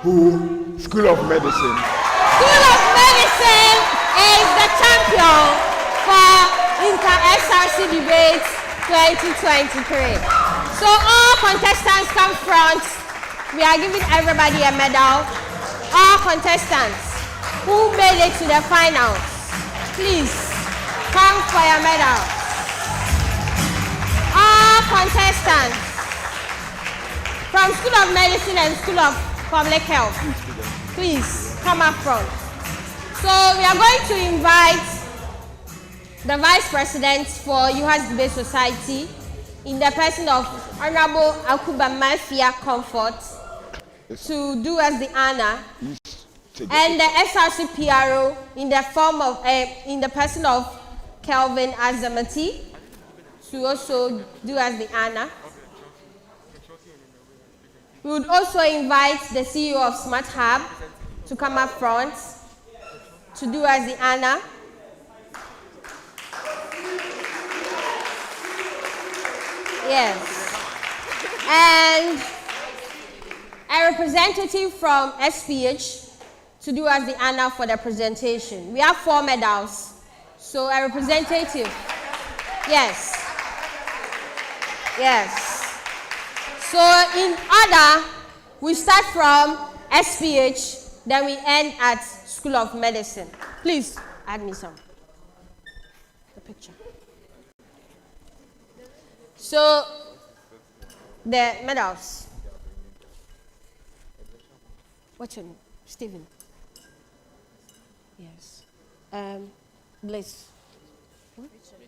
who? School of Medicine. School of Medicine is the champion for Inter-SRC Debate 2023. So all contestants come front. We are giving everybody a medal. All contestants who made it to the finals, please come for your medal. All contestants from School of Medicine and School of Public Health, please come up front. So we are going to invite the Vice President for UHAS Debate Society in the person of Honorable Akuba Mafia Comfort to do us the honor, and the SRC PRO in the form of in the person of Kelvin Azamati to also do us the honor. We would also invite the CEO of Smart Hub to come up front to do us the honor. Yes. And a representative from SPH to do us the honor for the presentation. We have 4 medals. So a representative. Yes. Yes. So in order, we start from SPH, then we end at School of Medicine. Please add me some. The picture. So the medals. What's your name? Stephen. Yes. Bliss. What? Richard.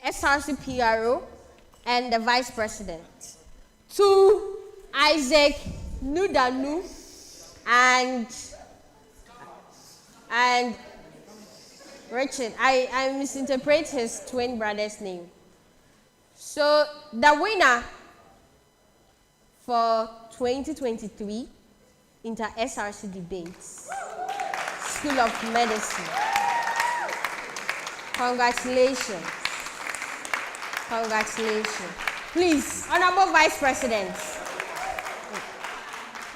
SRC PRO, and the Vice President. To Isaac Nudanu and Richard. I misinterpret his twin brother's name. So the winner for 2023 Inter-SRC Debates, School of Medicine. Congratulations. Congratulations. Please, Honorable Vice President.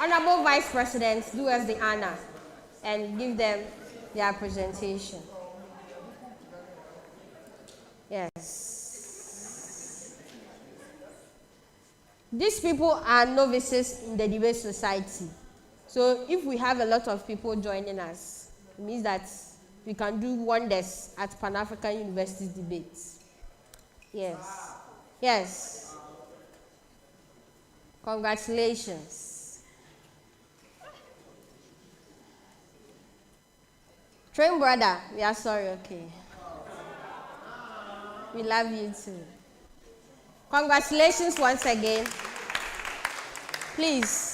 Honorable Vice President, do us the honor and give them their presentation. Yes. These people are novices in the debate society. So if we have a lot of people joining us, it means that we can do wonders at Pan-African University's debates. Yes. Yes. Congratulations. Train brother, we are sorry, okay. We love you too. Congratulations once again. Please.